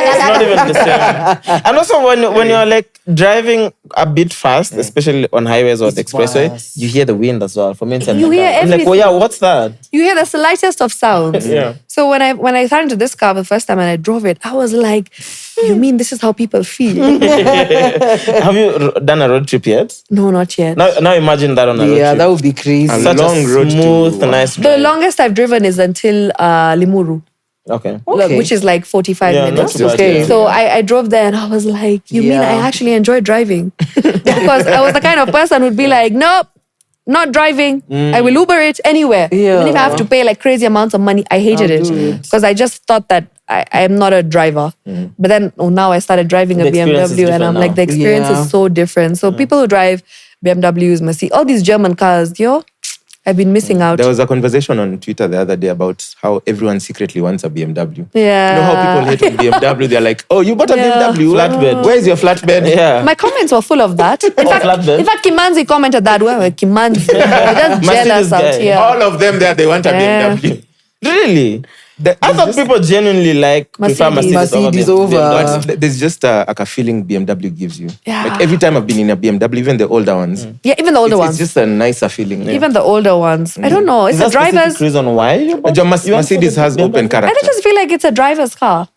It's not even the same. And also when you're like driving a bit fast, especially on highways or the expressway, worse. you hear the wind as well. For me, it's You hear I'm like, oh everything. yeah, what's that? You hear the slightest of sounds. Yeah. So when I sat into this car the first time and I drove it, I was like, you mean this is how people feel? Have you done a road trip yet? No, not yet. Now imagine that on a road Yeah, trip. that would be crazy. Such long a road to- smooth, nice The drive. longest I've driven is until Limuru, Okay. Okay. which is like 45 Yeah, minutes. not too bad, Okay. yeah. So I drove there and I was like, you mean I Yeah. actually enjoy driving? Because I was the kind of person who'd be like, nope, not driving. I will Uber it anywhere. Yeah. Even if I have to pay like crazy amounts of money, I hated I'll do it. it. Because I just thought that I am not a driver. But then now I started driving a The experience is BMW and I'm different like, now. the experience Yeah. is so different. So people who drive BMWs, Mercedes, all these German cars, I've been missing out. There was a conversation on Twitter the other day about how everyone secretly wants a BMW. Yeah. You know how people hate on BMW? They're like, oh, you bought a Yeah. BMW? Flatbed. Where's your flatbed? Yeah. My comments were full of that. In flatbed. fact, Kimanzi commented that. Well, Kimanzi. They're just jealous Mercedes out guy. here. All of them there, they want a Yeah. BMW. Really? I thought people genuinely prefer Mercedes over. But there's just a feeling BMW gives you. Yeah. Like every time I've been in a BMW, even the older ones, Yeah, even the older it's ones. just a nicer feeling. Even the older ones. I don't know. It's Is a that specific driver's. reason why you bought- Your you went for Mercedes the has BMW? open I character. just feel like it's a driver's car.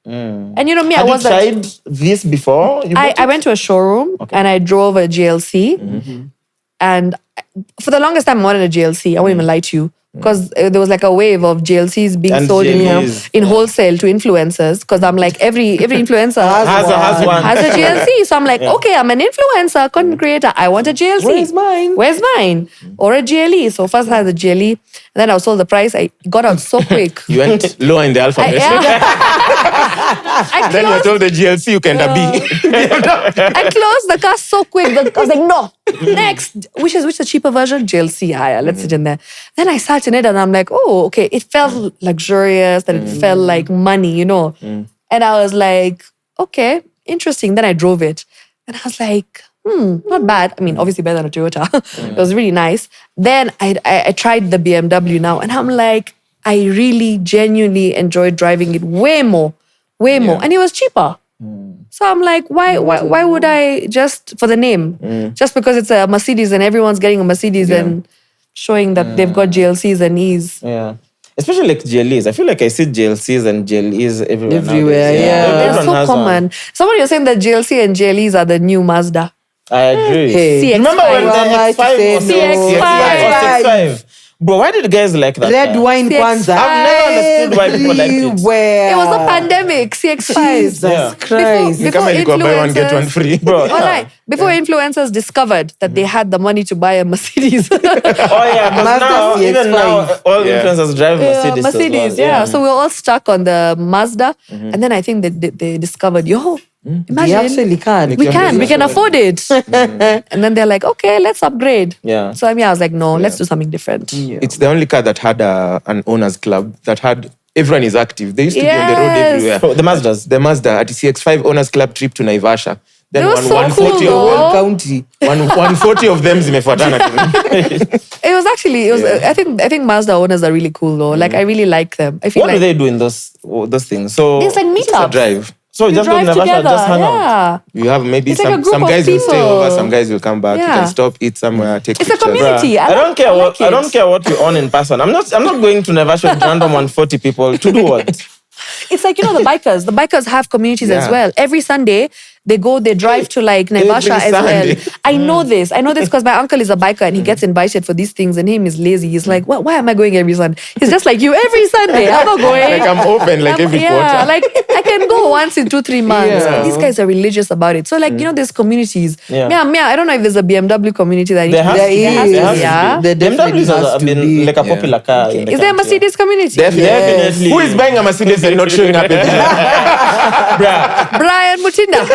And you know me, I Had you was that. tried this before? You bought I it? went to a showroom and I drove a GLC. And for the longest time, I wanted a GLC. I won't even lie to you. Because there was like a wave of GLCs being And sold GLEs. in wholesale to influencers. Because I'm like, every influencer Has one. has a GLC. So I'm like, okay, I'm an influencer, content creator. I want a GLC. Where's mine? Where's mine? Or a GLE. So first I had the GLE. And then I was told the price. I got out so quick. You went lower in the alphabet. I Then you were closed, told the GLC you can be. I closed the car so quick. I was like, no. Next. Which is the cheaper version? GLC. Let's sit in there. Then I sat in it and I'm like, oh, okay. It felt luxurious and it felt like money, And I was like, okay, interesting. Then I drove it. And I was like, not bad. I mean, obviously better than a Toyota. It was really nice. Then I tried the BMW now and I'm like, I really genuinely enjoyed driving it way more. And it was cheaper. So I'm like, why would I just for the name? Just because it's a Mercedes and everyone's getting a Mercedes and showing that they've got GLCs and E's. Yeah. Especially like GLEs. I feel like I see GLCs and GLEs everywhere. Everywhere, nowadays. yeah. They're Everyone so has one. common. Somebody was saying that GLC and GLEs are the new Mazda. I agree. Hey. CX-5. Remember when Who am I the to X5 say or no? CX5 or CX-5. 65 Bro, why did guys like that? Red car? wine kwanza. I've never understood why people liked it. Everywhere. It was a pandemic, CX5. Jesus Yeah. Christ. Before Kama ilikuwa buy one get one influencers- free. Bro, Alright, before influencers discovered that they had the money to buy a Mercedes. Oh yeah, because Mazda now, even CX-5. now, all Yeah. influencers drive Mercedes. as Mercedes, well. yeah. So we were all stuck on the Mazda. And then I think they discovered, We imagine. actually can. We can afford it. And then they're like, okay, let's upgrade. Yeah. So I was like, no, let's do something different. It's the only car that had an owners club that had everyone is active. They used to be on the road Yes. everywhere. Oh, the Mazdas. The Mazda at the CX5 owners club trip to Naivasha. Then They were so 140 cool, though. Whole county. 140 of them zimefuatana. It was actually, I think Mazda owners are really cool though. Like I really like them. I feel What like do they do in those things? So it's like It's a meetups. drive. So You just go to drive Naivasha, together. just hang out. Yeah. You have maybe It's like a group some of guys will stay people. over, some guys will come back. You Yeah. can stop, eat somewhere, take It's a pictures. community. I don't care what like I don't care what we own in person. I'm not going to Naivasha with random 140 people to do what? It's like, the bikers. The bikers have communities as Yeah. well. Every Sunday, they drive to like Naivasha Every as well. Sunday. I know this because my uncle is a biker and he gets invited for these things and him is lazy. He's like, why am I going every Sunday? He's just like you every Sunday. I'm not going. Like I'm open like every quarter. Like I can go once in 2-3 months. Yeah. But these guys are religious about it. So like, there's communities. Yeah. I don't know if there's a BMW community that There has to be. There has to is. be, has to yeah. There definitely BMWs has have to been be. like a popular car. in the Is there a country. Mercedes community? Definitely. Who is buying a Mercedes and not showing up at Brian Mutinda.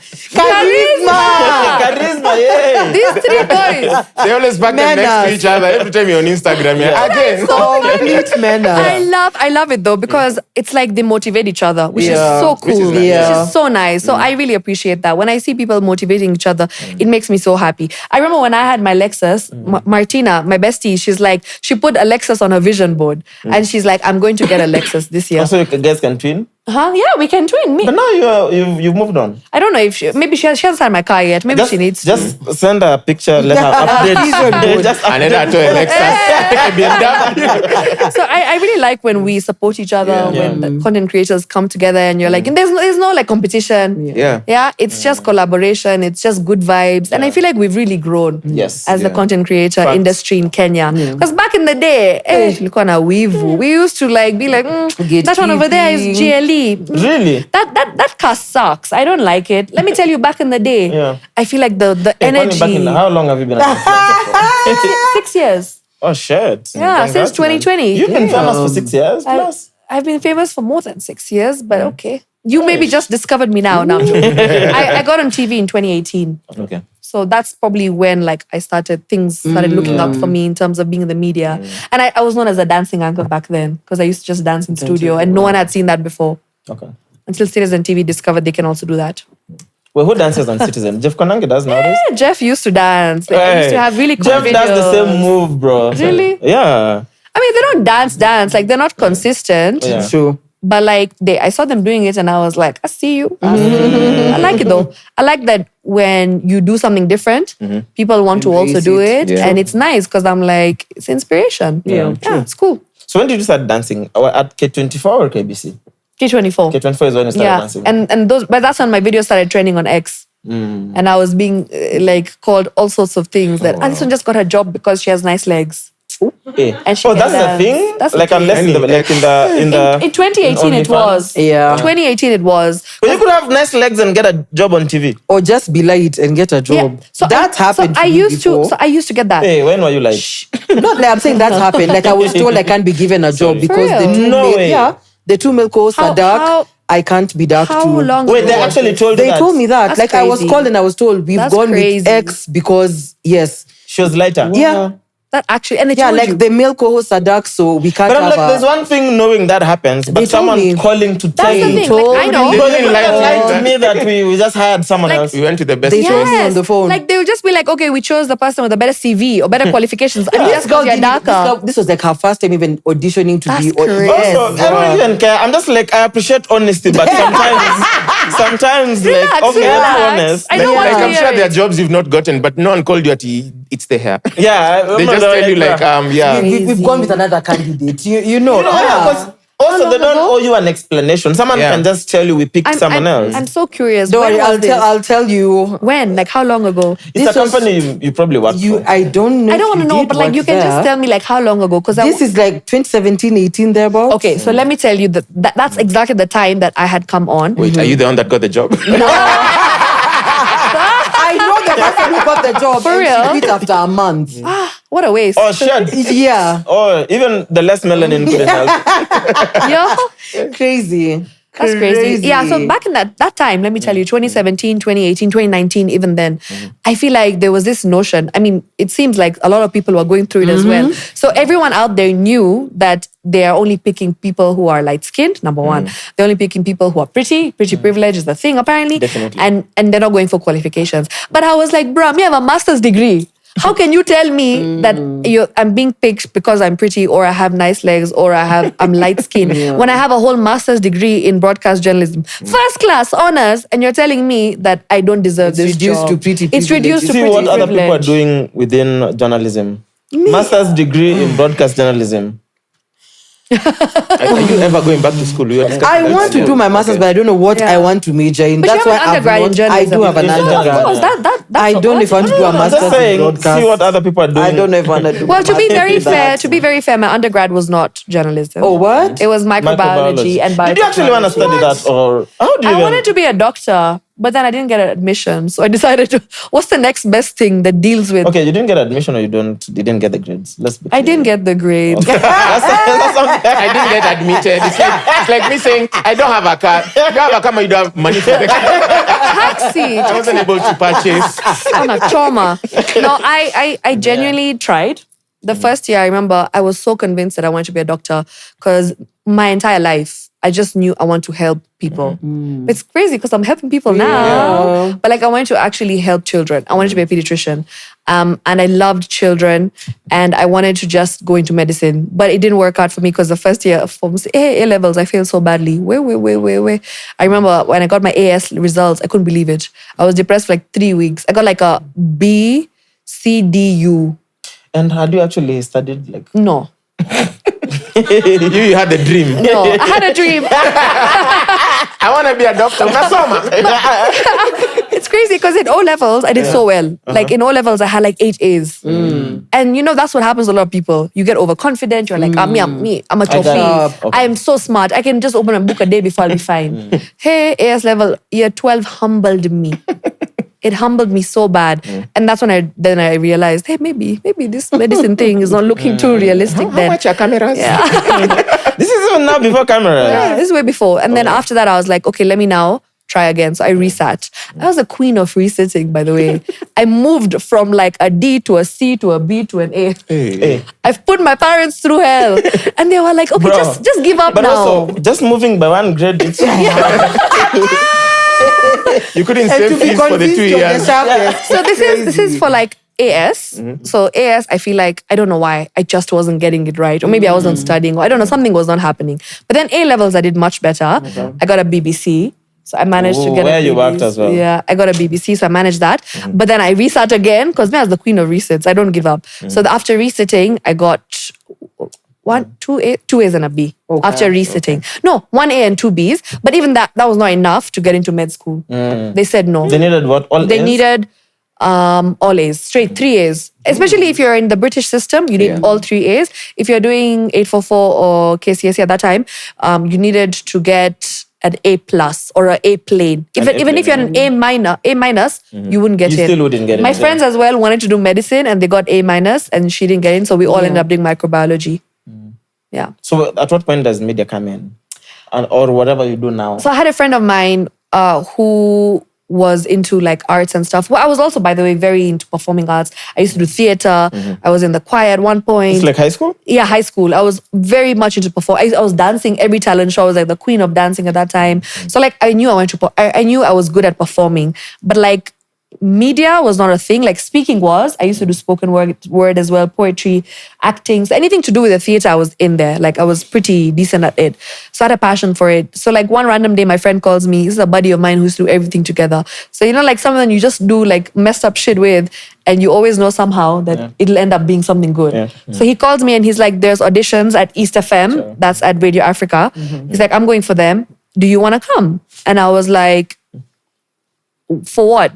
Charisma. Charisma, yeah. These 3 boys. They always back them next to Manners. each other. Every time you're on Instagram, you're again. Complete manners. I love it though because it's like they motivate each other, which is Yeah. so Which is cool, nice. Yeah. which is so nice. So I really appreciate that. When I see people motivating each other, it makes me so happy. I remember when I had my Lexus, Martina, my bestie, she's like, she put a Lexus on her vision board, and she's like, I'm going to get a Lexus this year. Also, you guys can twin. Huh? Yeah, we can twin. Me, But now you've moved on. I don't know if maybe she hasn't had my car yet. Maybe she needs. Just send her a picture, let her update. Just And then I told Lexus, BMW. So I really like when we support each other, Yeah. when the content creators come together and you're like, and there's no like competition. Yeah. Yeah, it's just collaboration. It's just good vibes. And I feel like we've really grown Yes. as the content creator Facts. industry in Kenya. Because back in the day, tulikuwa na wivu. We used to like be like, that one over there is GLE. Really? That car sucks. I don't like it. Let me tell you, back in the day, Yeah. I feel like the Hey, energy. how long have you been at this? 6 years. Oh, shit. Yeah, since 2020. You've been famous for 6 years plus. I've been famous for more than 6 years, but okay. You maybe just discovered me now. I got on TV in 2018. Okay. So that's probably when things started looking up for me in terms of being in the media. And I was known as a dancing anchor back then because I used to just dance in studio and no one had seen that before. Okay. Until Citizen TV discovered they can also do that. Well, who dances on Citizen? Jeff Konange does nowadays. Yeah, Jeff used to dance. Like, he used to have really cool Jeff does the videos. same move, bro. Really? Yeah. I mean, they don't dance. Like, they're not consistent. Yeah. True. But like I saw them doing it and I was like, I see you. I like it though. I like that when you do something different, people want to also Embrace do it. it. Yeah. And it's nice because I'm like, it's inspiration. Yeah, Yeah, it's cool. So when did you start dancing? At K24 or KBC? K24. K24 is when you started Yeah. dancing. But that's when my videos started trending on X. And I was being called all sorts of things that this one just got her job because she has nice legs. Hey. And she Oh, can that's the dance. thing? That's the Like thing. unless in the In 2018 it OnlyFans? was. Yeah. 2018 it was. But you could have nice legs and get a job on TV. Or just be light and get a job. That happened So to I me used before. to get that. Hey, when were you like? Not like I'm saying that happened. Like I was told I can't be given a job because real? the way. two male co-hosts How- are dark. how- I can't be dark How too. long Wait, ago they was actually this? told you They that? told me that. That's like I was crazy. called and I was told we've That's gone crazy. with X because yes. She was lighter. Yeah. That actually, and they Yeah, told like you. the male co-hosts are dark, so we can't But I'm have like, there's one thing knowing that happens, They but told someone me. calling to That's tell the you. thing. Like, I know. They Calling didn't like, lie to that. me that we just hired someone else. We went to the best They choice. told me on the phone. Like they would just be like, okay, we chose the person with the better CV or better qualifications. And This just girl because you're didn't- darker. this was like her first time even auditioning to That's be. crazy. Also, I don't even care. I'm just like, I appreciate honesty, but sometimes Relax, like, okay, relax. I'm honest. I don't want Like to I'm hear sure it. there are jobs you've not gotten, but no one called you at it's the hair. Yeah, They just tell you like, yeah. We've gone with another candidate. You know. Yeah, because Also, they don't owe you an explanation. Someone can just tell you we picked someone else. I'm so curious. Don't worry, I'll tell you. When? Like how long ago? It's a company you probably worked for. I don't know. I don't want to know, but like you can just tell me like how long ago? Because this is like 2017, 18 thereabouts. Okay, so let me tell you that's exactly the time that I had come on. Wait, are you the one that got the job? I know the person who got the job. For and real? she quit after a month. What a waste. Oh, shit. Yeah. Oh, even the less melanin couldn't help. Yo, Crazy. that's crazy. Yeah, so back in that time, let me tell you, 2017, 2018, 2019, even then, I feel like there was this notion. I mean, it seems like a lot of people were going through it as well. So everyone out there knew that they are only picking people who are light-skinned, number one. They're only picking people who are pretty. Pretty privilege is the thing, apparently. Definitely. And they're not going for qualifications. But I was like, bro, me have a master's degree. How can you tell me that I'm being picked because I'm pretty or I have nice legs or I'm light skinned when I have a whole master's degree in broadcast journalism, first class honors, and you're telling me that I don't deserve this reduced job? to pretty It's reduced to See pretty what other people are privilege. doing within journalism. Master's degree in broadcast journalism. Are you ever going back to school? We were discussing I that want to before. do my master's, but I don't know what Yeah. I want to major in. But That's you why have an I've undergrad in not, I journalism. do have an Yeah, undergrad. Of course, that's I don't know if I want to do a I'm master's just in saying, broadcast. see what other people are doing. I don't know if I want to do. Well, to be very that. fair, my undergrad was not journalism. Oh, what? It was microbiology and biotechnology. Did you actually want to study that, or how do you? I wanted to be a doctor, but then I didn't get an admission. So I decided to, what's the next best thing that deals with... Okay, you didn't get admission, or you didn't get the grades. Let's be I clear. didn't get the grade. I didn't get admitted. It's like me saying, I don't have a car. You have a car, but you don't have money for the car. Taxi. I wasn't able to purchase. On a trauma. No, I genuinely tried. The first year, I remember I was so convinced that I wanted to be a doctor because my entire life, I just knew I want to help people. It's crazy because I'm helping people now. But like I wanted to actually help children. I wanted to be a pediatrician. And I loved children and I wanted to just go into medicine. But it didn't work out for me because the first year of A levels, I failed so badly. Way. I remember when I got my AS results, I couldn't believe it. I was depressed for like 3 weeks. I got like a B, C, D, U. And had you actually studied like? No. You had a dream. No, I had a dream. I want to be a doctor. It's crazy because in O levels, I did so well. Like in O levels, I had like 8 A's. And you know, that's what happens to a lot of people. You get overconfident. You're like, I'm a trophy. Okay. I am so smart. I can just open a book a day before I'll be fine. Hey, AS level, year 12 humbled me. It humbled me so bad. And that's when I realized, hey, maybe this medicine thing is not looking too realistic How then. much are cameras? This is even now before camera. Yeah, this is way before. And then after that, I was like, okay, let me now try again. So I resat. I was a queen of resitting, by the way. I moved from like a D to a C to a B to an A. Hey. I've put my parents through hell. And they were like, okay, Bro. just give up But now. also, just moving by 1 grade, it's You couldn't And save to be fees for the 2 convinced you're the years. sharpest. So this is for like AS. So AS, I feel like, I don't know why, I just wasn't getting it right. Or maybe I wasn't studying, or I don't know, something was not happening. But then A levels, I did much better. I got a BBC. So I managed to get where a BBC. you worked as well. Yeah, I got a BBC, so I managed that. But then I resat again, because me as the queen of resits, I don't give up. So after resitting, I got 2 A's and a B after resitting. No, 1 A and 2 B's. But even that was not enough to get into med school. They said no. They needed what? All They A's? needed all A's, straight 3 A's. Especially if you're in the British system, you need all 3 A's. If you're doing 844 or KCSE at that time, you needed to get an A plus or an A plane. Even if you're an A minus, you wouldn't get You in. still wouldn't get in, My yeah. friends as well wanted to do medicine and they got A minus and she didn't get in. So we all ended up doing microbiology. Yeah. So at what point does media come in? Or whatever you do now? So I had a friend of mine who was into like arts and stuff. Well, I was also, by the way, very into performing arts. I used to do theater. I was in the choir at one point. It's like high school? Yeah, high school. I was very much into performing. I was dancing every talent show. I was like the queen of dancing at that time. So like I knew I knew I was good at performing. But like media was not a thing. Like speaking was. I used to do spoken word as well, poetry, acting. So anything to do with the theater, I was in there. Like I was pretty decent at it. So I had a passion for it. So like one random day, my friend calls me. This is a buddy of mine who used to do everything together. So you know, like someone you just do like messed up shit with. and you always know somehow that it'll end up being something good. Yeah. So he calls me and he's like, there's auditions at East FM, that's at Radio Africa. He's like, I'm going for them. Do you want to come? And I was like, for what?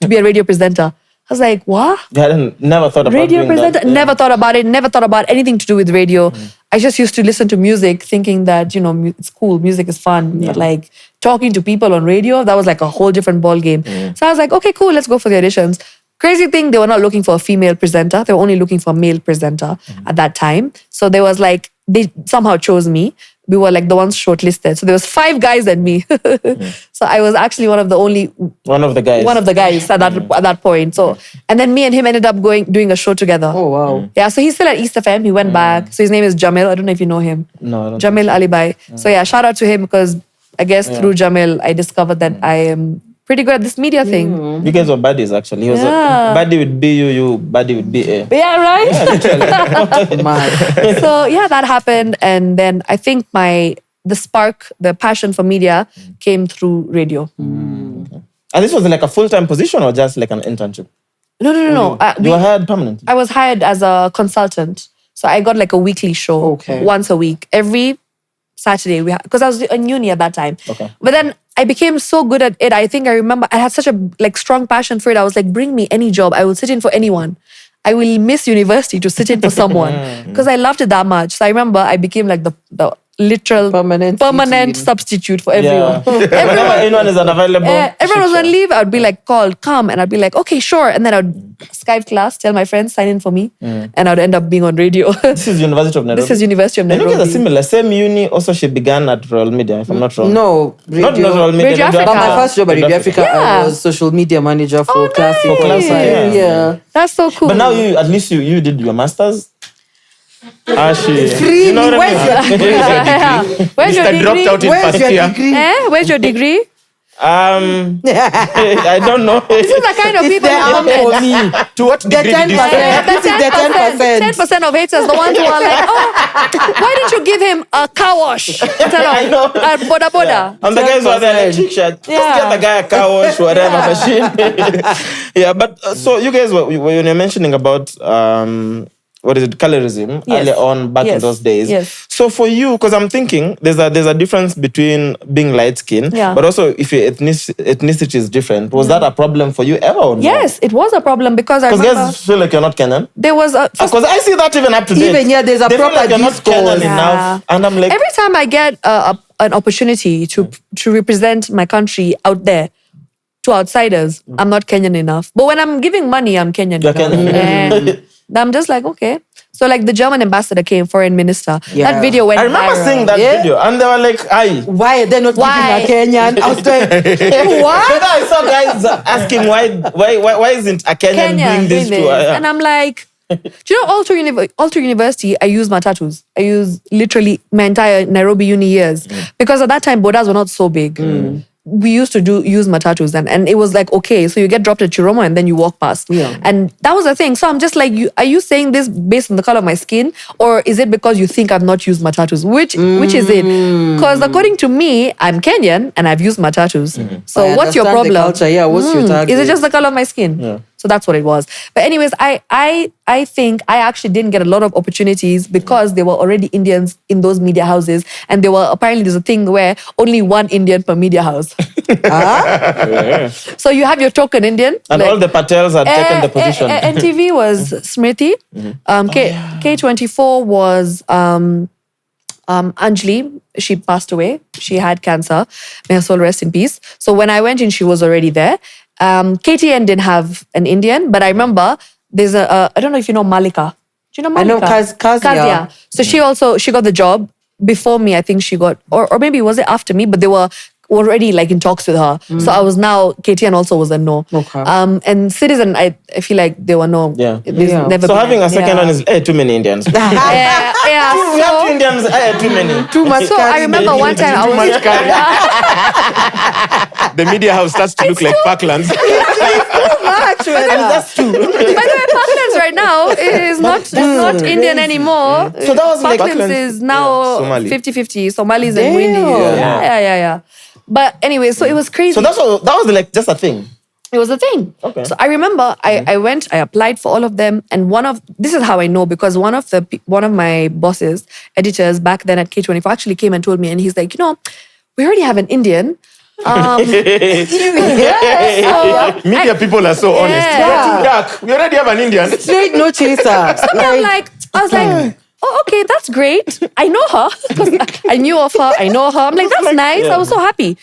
To be a radio presenter. I was like, what? Never thought about Radio doing presenter? that. Yeah. Never thought about it. Never thought about anything to do with radio. I just used to listen to music thinking that, it's cool. Music is fun. But like talking to people on radio, that was like a whole different ball game. So I was like, okay, cool. Let's go for the auditions. Crazy thing, they were not looking for a female presenter. They were only looking for a male presenter at that time. So there was like, they somehow chose me. We were like the ones shortlisted. So there was 5 guys and me. So I was actually one of the guys at that point. So, and then me and him ended up doing a show together. Oh, wow. Yeah, so he's still at East FM. He went back. So his name is Jamil. I don't know if you know him. No, I don't. Jamil Alibai. So yeah, shout out to him because I guess through Jamil, I discovered that I am pretty good at this media thing. You guys were buddies, actually. He was a buddy with BU, you buddy with BA. Yeah, right? Mad. So yeah, that happened. And then I think the spark, the passion for media came through radio. And this was like a full-time position or just like an internship? No. You were hired permanently? I was hired as a consultant. So I got like a weekly show once a week. Every Saturday, because I was in uni at that time. Okay. But then I became so good at it. I think I remember I had such a strong passion for it. I was like, bring me any job. I will sit in for anyone. I will miss university to sit in for someone because I loved it that much. So I remember I became like the literal permanent substitute for everyone. Anyone is unavailable. Everyone was on leave. I would be like, called, come. And I'd be like, okay, sure. And then I would Skype class, tell my friends, sign in for me. And I would end up being on radio. This is University of Nairobi. This is University of Nairobi. And you guys are similar. Same uni. Also, she began at Royal Media, if I'm not wrong. No, Not Royal Media. Radio Africa. But my first job at Radio Africa, Yeah. I was social media manager for Classic. nice. Classic, Yeah. That's so cool. But now at least you did your masters. Free. You know what Where's I mean? your Where's your Mr. dropped degree? out in Where's first your year. degree? Where's your degree? I don't know. This is the kind of people There who are comment. for me. To what The degree did you 10%. say? This is the 10%. 10% of haters, the ones who are like, why didn't you give him a car wash instead I know. of a boda boda? And the guys were there like, just get the guy a car wash, whatever machine. Yeah, but so you guys were when you're mentioning about what is it, colorism earlier on back in those days. Yes. So for you, because I'm thinking there's a difference between being light skinned, but also if your ethnicity is different. Was that a problem for you ever? Or no? Yes, it was a problem because I Because remember guys feel like you're not Kenyan. there was a... Because I see that even up to date. Even here, there's a They feel proper like you're not discourse. Kenyan Yeah. enough, and I'm like, Every time I get an opportunity to represent my country out there to outsiders, I'm not Kenyan enough. But when I'm giving money, I'm Kenyan You're enough. Kenyan. And I'm just like, okay. So like the German ambassador came, foreign minister. Yeah. That video went I remember viral. seeing that video, and they were like, "Aye." Why they're not Why? giving a Kenyan? I was like, what? Then I saw guys asking why isn't a Kenyan doing this to her? And I'm like, do you know Alto University, I use matatus. I use literally my entire Nairobi uni years. Because at that time, bodas were not so big. We used to use matatus and it was like, okay, so you get dropped at Chiromo and then you walk past. Yeah. And that was the thing. So I'm just like, are you saying this based on the color of my skin? Or is it because you think I've not used matatus? Which is it? Because according to me, I'm Kenyan and I've used matatus. So I what's your understand the problem? culture. Yeah, what's your target? Is it just the color of my skin? Yeah. So that's what it was. But anyways, I think I actually didn't get a lot of opportunities because there were already Indians in those media houses. And there's a thing where only one Indian per media house. So you have your token Indian. And all the Patels had taken the position. NTV was Smriti. K24 was Anjali. She passed away. She had cancer. May her soul rest in peace. So when I went in, she was already there. KTN didn't have an Indian, but I remember there's I don't know if you know Malika. Do you know Malika? I know Kazia. So she got the job before me. I think she got, or maybe was it after me? But they were already like in talks with her. So I was now, KTN also was a no. Okay. And Citizen, I feel like they were no. Yeah. There's never So been having a second one is too many Indians. We yeah. have two Indians, too many. Too much So I remember one time I was... The media house starts to look like Parklands. That's true. By the way, Parklands right now is not Indian anymore. So that was like Parklands is now Somali. 50-50. Somalis and Windies. Damn. Yeah. But anyway, so it was crazy. So that was like just a thing. It was a thing. Okay. So I remember I went, I applied for all of them. And this is how I know, because one of my bosses, editors back then at K24 actually came and told me, and he's like, we already have an Indian. Media people are so honest. You're too dark. We already have an Indian. Straight no chaser. I was like, oh, okay, that's great. I know her. I knew of her. I know her. I'm like, that's nice. I was so happy.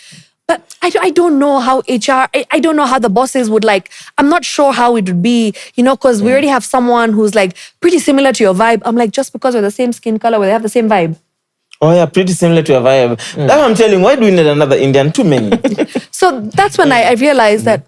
But I don't know how HR, I don't know how the bosses would I'm not sure how it would be, because we already have someone who's pretty similar to your vibe. I'm like, just because we're the same skin color, we have the same vibe. Oh yeah, pretty similar to your vibe. That's what I'm telling you. Why do we need another Indian? Too many. So that's when I realized that,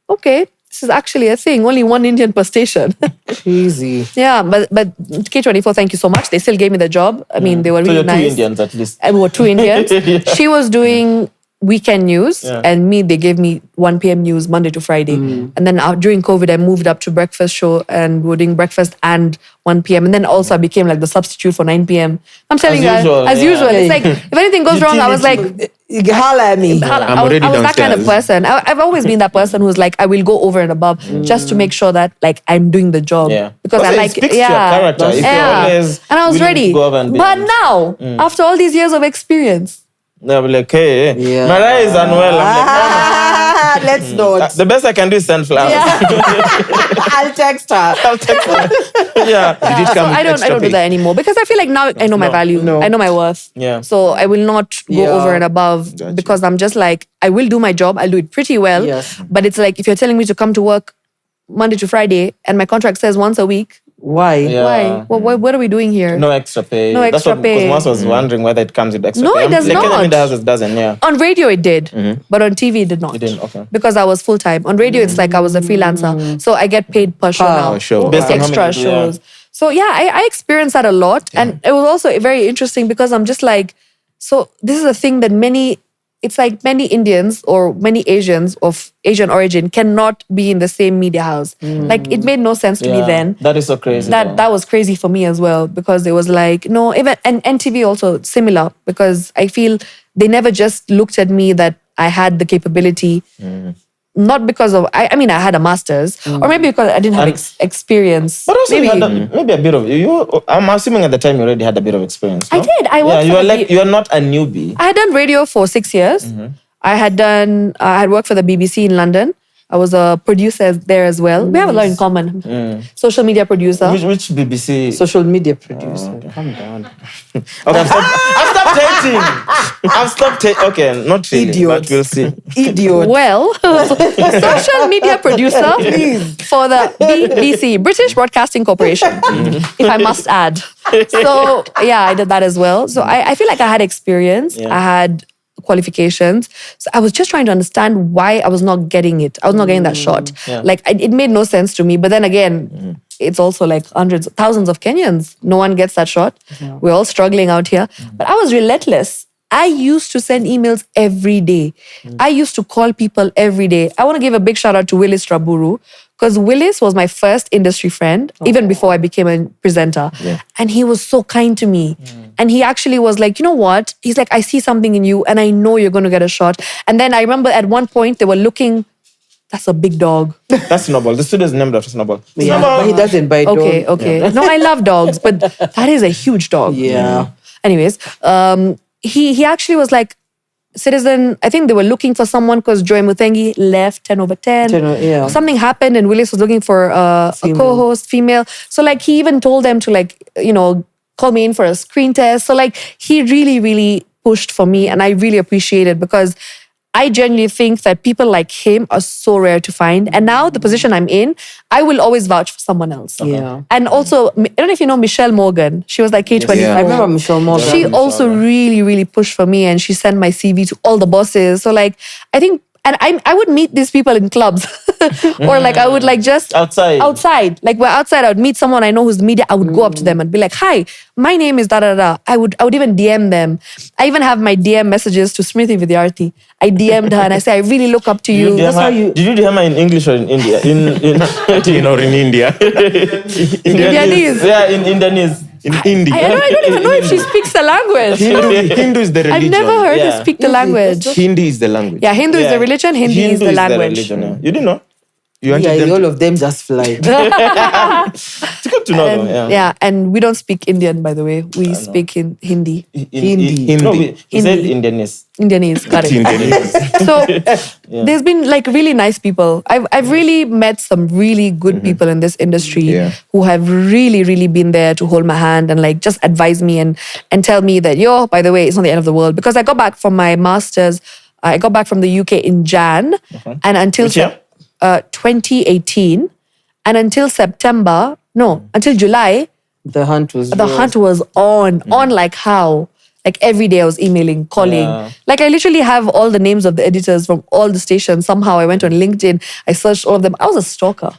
okay, this is actually a thing. Only one Indian per station. Crazy. Yeah, but K24, thank you so much. They still gave me the job. I mean, they were really So you're nice. 2 Indians at least. We were 2 Indians. She was doing weekend news, and they gave me 1 p.m. news Monday to Friday. And then during COVID, I moved up to breakfast show, and we were doing breakfast and 1 p.m. And then also I became the substitute for 9 p.m. I'm telling As you, usual, as usual. It's like, if anything goes wrong, I was like, holla at me. I was that kind of person. I've always been that person who's like, I will go over and above just to make sure that I'm doing the job. Yeah. Because Also, I it speaks to your character. If you're always and I was willing ready. to go over and be But honest. now, after all these years of experience, They'll be like, hey, Mariah is unwell. I'm Let's not. the best I can do is send flowers. I'll text her. Yeah. Did it come with I extra don't do pay? that anymore, because I feel like now I know my value. No. I know my worth. Yeah. So I will not go over and above because I'm just like, I will do my job. I'll do it pretty well. Yes. But it's like, if you're telling me to come to work Monday to Friday and my contract says once a week, Why? Yeah. why? What are we doing here? No extra pay. No That's extra what, pay. Because Mwass was wondering whether it comes with extra No, pay. it does Like not. It doesn't, yeah. On radio it did, but on TV it did not. It didn't, okay. Because I was full time. On radio it's like I was a freelancer, so I get paid per show now. show. Based on how Extra many you do, yeah. shows. So yeah, I experienced that a lot, and it was also very interesting because I'm just like, so this is a thing that many Indians or many Asians of Asian origin cannot be in the same media house. Like, it made no sense to me then. That is so crazy. That was crazy for me as well, because it was like, no, even, and NTV also similar, because I feel they never just looked at me that I had the capability, not because of, I mean, I had a master's, or maybe because I didn't have experience. But also, maybe, you had maybe a bit of, I'm assuming at the time you already had a bit of experience. No? I did. I worked you are not a newbie. I had done radio for 6 years. I had worked for the BBC in London. I was a producer there as well. We have a lot in common. Social media producer. Which BBC? Social media producer. Calm down. Okay, I've stopped hating. I've stopped hating. Okay, not really, Idiot. but we'll see. Idiot. Well, social media producer for the BBC, British Broadcasting Corporation, if I must add. So yeah, I did that as well. So I feel like I had experience. I had qualifications. So I was just trying to understand why I was not getting it. I was not getting that shot. Like, it made no sense to me. But then again, it's also like hundreds, thousands of Kenyans. No one gets that shot. We're all struggling out here. But I was relentless. I used to send emails every day. I used to call people every day. I want to give a big shout out to Willis Traburu, because Willis was my first industry friend, even before I became a presenter. And he was so kind to me. And he actually was like, you know what? He's like, I see something in you and I know you're going to get a shot. And then I remember at one point they were looking, that's a big dog. That's Snowball. The studio is named after Snowball. Yeah, but he doesn't bite Okay, dogs. okay. No, I love dogs, but that is a huge dog. Yeah. Anyways, he actually was like, Citizen, I think they were looking for someone because Joy Mutengi left 10 over 10. Yeah. Something happened and Willis was looking for a co-host, female. So like, he even told them to like, call me in for a screen test. So like, he really, really pushed for me, and I really appreciate it, because I genuinely think that people like him are so rare to find. And now the position I'm in, I will always vouch for someone else. Yeah. And also, I don't know if you know Michelle Morgan. She was like K24. I remember Michelle Morgan. She also really, really pushed for me, and she sent my CV to all the bosses. So like, I think, and I would meet these people in clubs or like I would like just outside. Like we're outside, I would meet someone I know who's media. I would go up to them and be like, hi, my name is da-da-da. I would even DM them. I even have my DM messages to Smriti Vidyarthi. I DM'd her and I say, I really look up to you. Did you DM her in English or in India? Or in India. Indianese. Yeah, in Indianese. In Hindi. I don't even know if she speaks the language. Hindu is the religion. I've never heard her speak the language. Hindi is the language. Yeah, Hindu is the religion, Hindi is the language. religion, yeah. You didn't know? You wanted Yeah, them all of them just fly. It's good to know, And, though. yeah, and we don't speak Indian, by the way. We speak in Hindi. Hindi. No, we said Indianese. Indianese, got it. So there's been like really nice people. I've really met some really good people in this industry who have really, really been there to hold my hand and like just advise me and tell me that, by the way, it's not the end of the world. Because I got back from my master's, I got back from the UK in Jan. And until Which year? 2018. And until until July, The hunt was on like how? Like every day I was emailing, calling. Yeah. Like I literally have all the names of the editors from all the stations. Somehow I went on LinkedIn, I searched all of them. I was a stalker.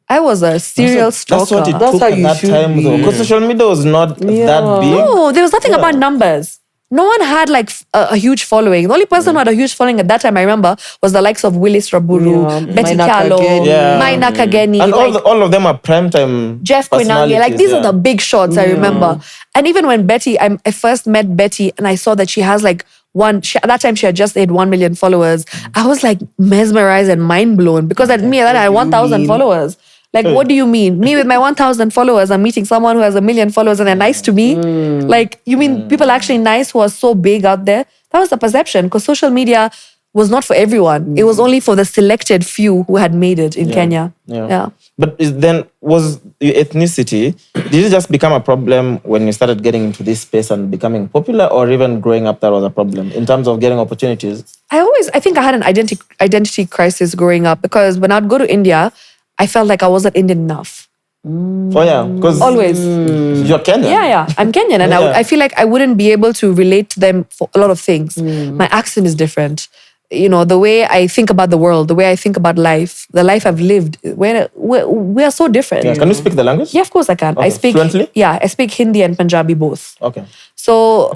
I was a serial stalker. That's what it That's took how at you that should time, be. though. Because social media was not that big. No, there was nothing about numbers. No one had like a huge following. The only person who had a huge following at that time, I remember, was the likes of Willis Raburu, Betty Maina Kyalo, Kageni. Maina Kageni. And like, all of them are primetime Jeff Koinange, like these are the big shots I remember. And even when Betty, I first met Betty and I saw that she has like at that time she had just hit 1 million followers. I was like mesmerized and mind blown because at that I had 1,000 followers. Like, what do you mean? Me with my 1,000 followers, I'm meeting someone who has 1 million followers and they're nice to me? Like, you mean people actually nice who are so big out there? That was the perception because social media was not for everyone. It was only for the selected few who had made it in Kenya. Yeah. But then was your ethnicity, did it just become a problem when you started getting into this space and becoming popular, or even growing up that was a problem in terms of getting opportunities? I think I had an identity crisis growing up because when I'd go to India, I felt like I wasn't Indian enough. Oh yeah, because Always. you're Kenyan. Yeah, I'm Kenyan and I feel like I wouldn't be able to relate to them for a lot of things. My accent is different. You know, the way I think about the world, the way I think about life, the life I've lived, we are so different. Yeah. Can you speak the language? Yeah, of course I can. Okay. I speak Fluently? Yeah, I speak Hindi and Punjabi both. Okay. So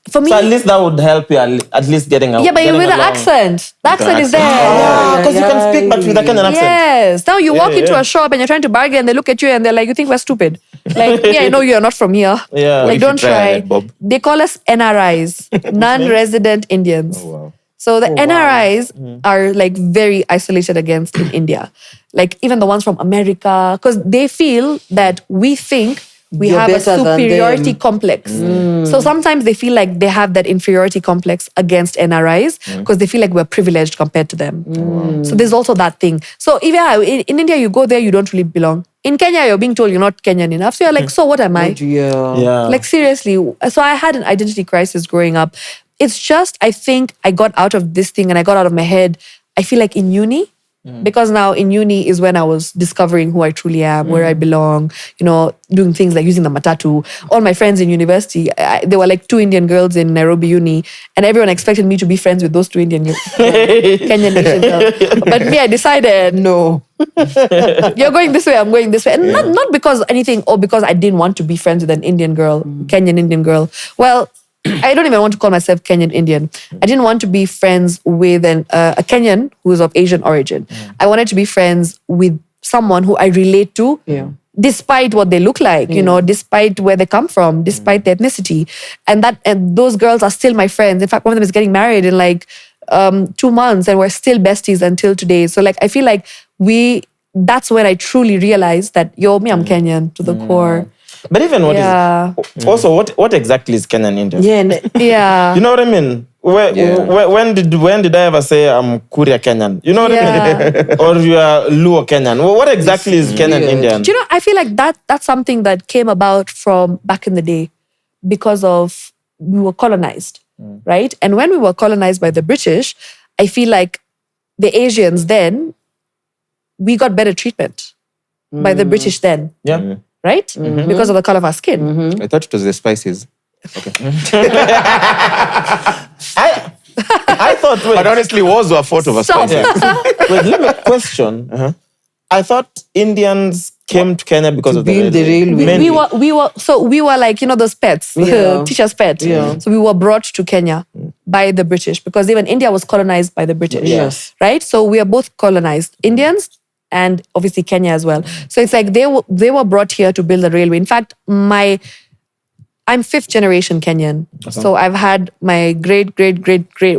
for me, So at least that would help you at least getting out. yeah, but with the accent. The accent is there. Because you can speak but with a Kenyan accent. Yes. Now you walk into a shop and you're trying to bargain, they look at you and they're like, you think we're stupid. Like, yeah, I know you're not from here. Yeah. Like, if you don't try try. ahead, Bob? They call us NRIs, non-resident Indians. Oh, wow. So the NRIs are like very isolated against in India. Like even the ones from America, because they feel that we think we You're have a better than superiority them. complex. So sometimes they feel like they have that inferiority complex against NRIs because they feel like we're privileged compared to them. So there's also that thing. So if in India, you go there, you don't really belong. In Kenya, you're being told you're not Kenyan enough. So you're like, so what am I? Yeah. Like seriously. So I had an identity crisis growing up. It's just, I think I got out of this thing and I got out of my head. I feel like in uni, because now in uni is when I was discovering who I truly am, where I belong, you know, doing things like using the matatu. All my friends in university, there were like 2 Indian girls in Nairobi uni and everyone expected me to be friends with those 2 Indian Kenyan Asian girls. But me, I decided, no. You're going this way, I'm going this way. And not because anything or because I didn't want to be friends with an Indian girl, Kenyan Indian girl. Well, I don't even want to call myself Kenyan Indian. I didn't want to be friends with a Kenyan who is of Asian origin. I wanted to be friends with someone who I relate to, despite what they look like, you know, despite where they come from, despite their ethnicity. And those girls are still my friends. In fact, one of them is getting married in like 2 months and we're still besties until today. So like, I feel like that's when I truly realized that, I'm Kenyan to the core. But even also what exactly is Kenyan Indian? Yeah. You know what I mean? When did I ever say I'm Kuria Kenyan? You know what I mean? Or you are Luo Kenyan? What exactly is Kenyan Indian? Do you know, I feel like that's something that came about from back in the day because of we were colonized, right? And when we were colonized by the British, I feel like the Asians then, we got better treatment by the British then. Yeah. Right? Because of the color of our skin. I thought it was the spices. Okay. I thought, But honestly, wars were fought over Stop. spices. wait, let me question. I thought Indians came to Kenya because of the build the railway. Mainly. We were like, you know, those pets, teacher's pet. Yeah. So we were brought to Kenya by the British because even India was colonized by the British. Yes. Right? So we are both colonized. Indians and obviously Kenya as well. So it's like they were brought here to build the railway. In fact, I'm 5th generation Kenyan. So I've had my great,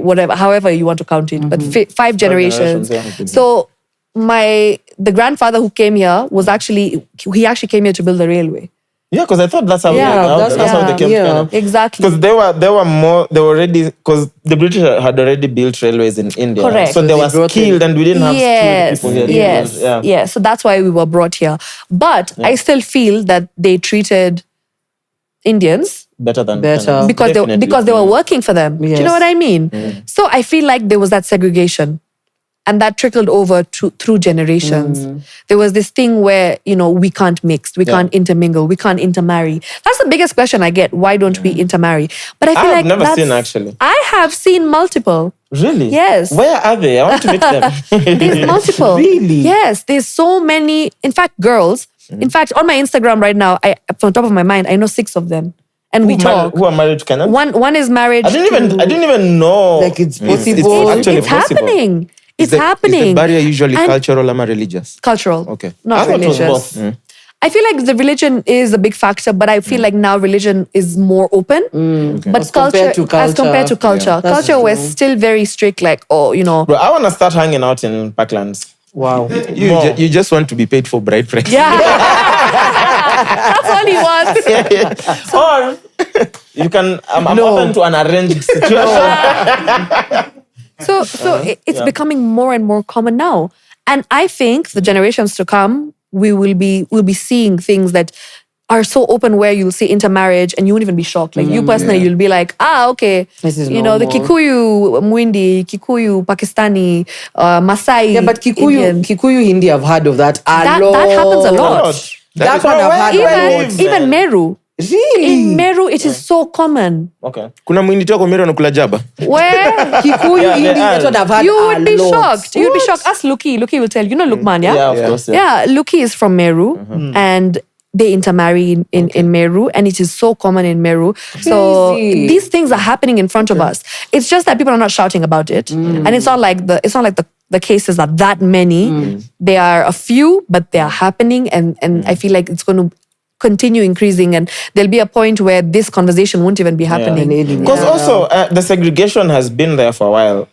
whatever, however you want to count it, but 5 generations. So the grandfather who came here he actually came here to build the railway. Yeah, because I thought that's how they came to Kenya. Exactly. Because they were already, because the British had already built railways in India. Correct. So they were skilled and we didn't have skilled people here. Yes. So that's why we were brought here. But I still feel that they treated Indians better. because they were working for them. Yes. Do you know what I mean? So I feel like there was that segregation. And that trickled over through generations. There was this thing where, we can't mix, we can't intermingle, we can't intermarry. That's the biggest question I get. Why don't we intermarry? But I feel I've never seen actually. I have seen multiple. Really? Yes. Where are they? I want to meet them. There's multiple. Really? Yes. There's so many. In fact, girls. In fact, on my Instagram right now, from the top of my mind, I know 6 of them. And we talk. Who are married to Kenya? One is married. I didn't even know. Like it's possible. It's happening. It's happening. Is the barrier usually cultural or religious? Cultural. Okay. Not religious. I feel like the religion is a big factor, but I feel like now religion is more open. But As compared to as compared to culture. Yeah. Culture was still very strict, like, Bro, I want to start hanging out in Parklands. Wow. You just want to be paid for bride price. Yeah. That's all he wants. Or you can, I'm open to an arranged situation. So it's becoming more and more common now. And I think the generations to come, we'll be seeing things that are so open where you'll see intermarriage and you won't even be shocked. Like you personally, you'll be like, okay, This is the normal. Kikuyu Mwindi, Kikuyu Pakistani, Masai. Yeah, but Indian. Kikuyu Hindi, I've heard of that a lot. That happens a lot. That one I've heard. Even Meru. Really? In Meru, it is so common. Okay. Kuna mwindi toko Meru anakula jaba. Where Kikuyu Hindi, that's what I've heard. you would be a lot. shocked. You'd be shocked. Ask Luki. Luki will tell you. You know Lukman, yeah? Yeah, of course. Yeah, Luki is from Meru and they intermarry in Meru and it is so common in Meru. So these things are happening in front of us. It's just that people are not shouting about it. And it's not like the cases are that many. There are a few, but they are happening and I feel like it's going to continue increasing and there'll be a point where this conversation won't even be happening. Because also the segregation has been there for a while.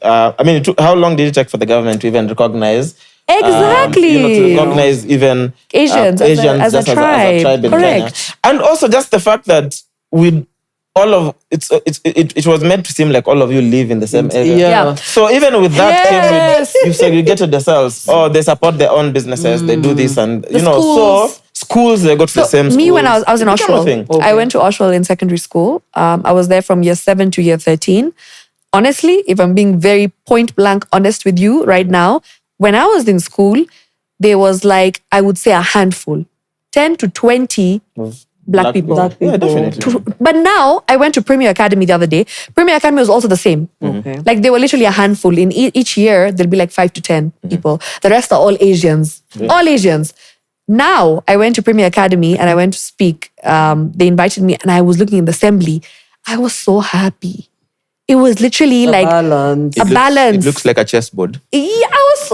How long did it take for the government to even recognize? Exactly. To recognize even Asians as a tribe. in Correct. Kenya. And also just the fact that with all of it was meant to seem like all of you live in the same area. Yeah. So even with that came with you segregated yourselves. Oh, they support their own businesses. They do this and schools. so schools they go to the same schools. Me when I was in It's a normal Oshwell, thing. I went to Oshwell in secondary school. I was there from year 7 to year 13. Honestly, if I'm being very point blank honest with you right now, when I was in school, there was like, I would say a handful, 10 to 20 black people. Yeah, definitely. But now, I went to Premier Academy the other day. Premier Academy was also the same. Okay. Like they were literally a handful. In each year, there'll be like 5 to 10 people. The rest are all Asians. All Asians. Now, I went to Premier Academy and I went to speak. They invited me and I was looking in the assembly. I was so happy. It was literally like balance. a balance. It looks like a chessboard. Yeah, I was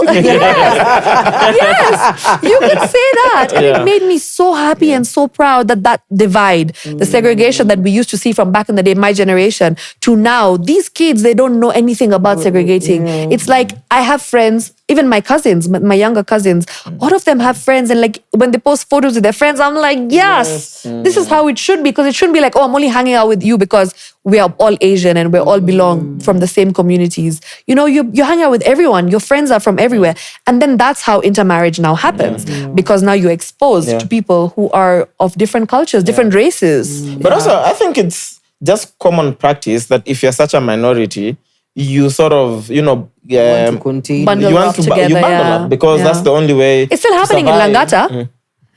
yes, you could say that. And it made me so happy and so proud that divide, the segregation that we used to see from back in the day, my generation, to now, these kids, they don't know anything about segregating. It's like, I have friends, even my cousins, my younger cousins, all of them have friends. And like, when they post photos with their friends, I'm like, yes. This is how it should be. Because it shouldn't be like, oh, I'm only hanging out with you because we are all Asian and we all belong from the same communities. You know, you're hanging out with everyone. Your friends are from everywhere. And then that's how intermarriage now happens. Because now you're exposed to people who are of different cultures, different races. But also, I think it's just common practice that if you're such a minority, you sort of, Want to continue. Bundle you up want to together, you bundle up because that's the only way. It's still happening in Langata.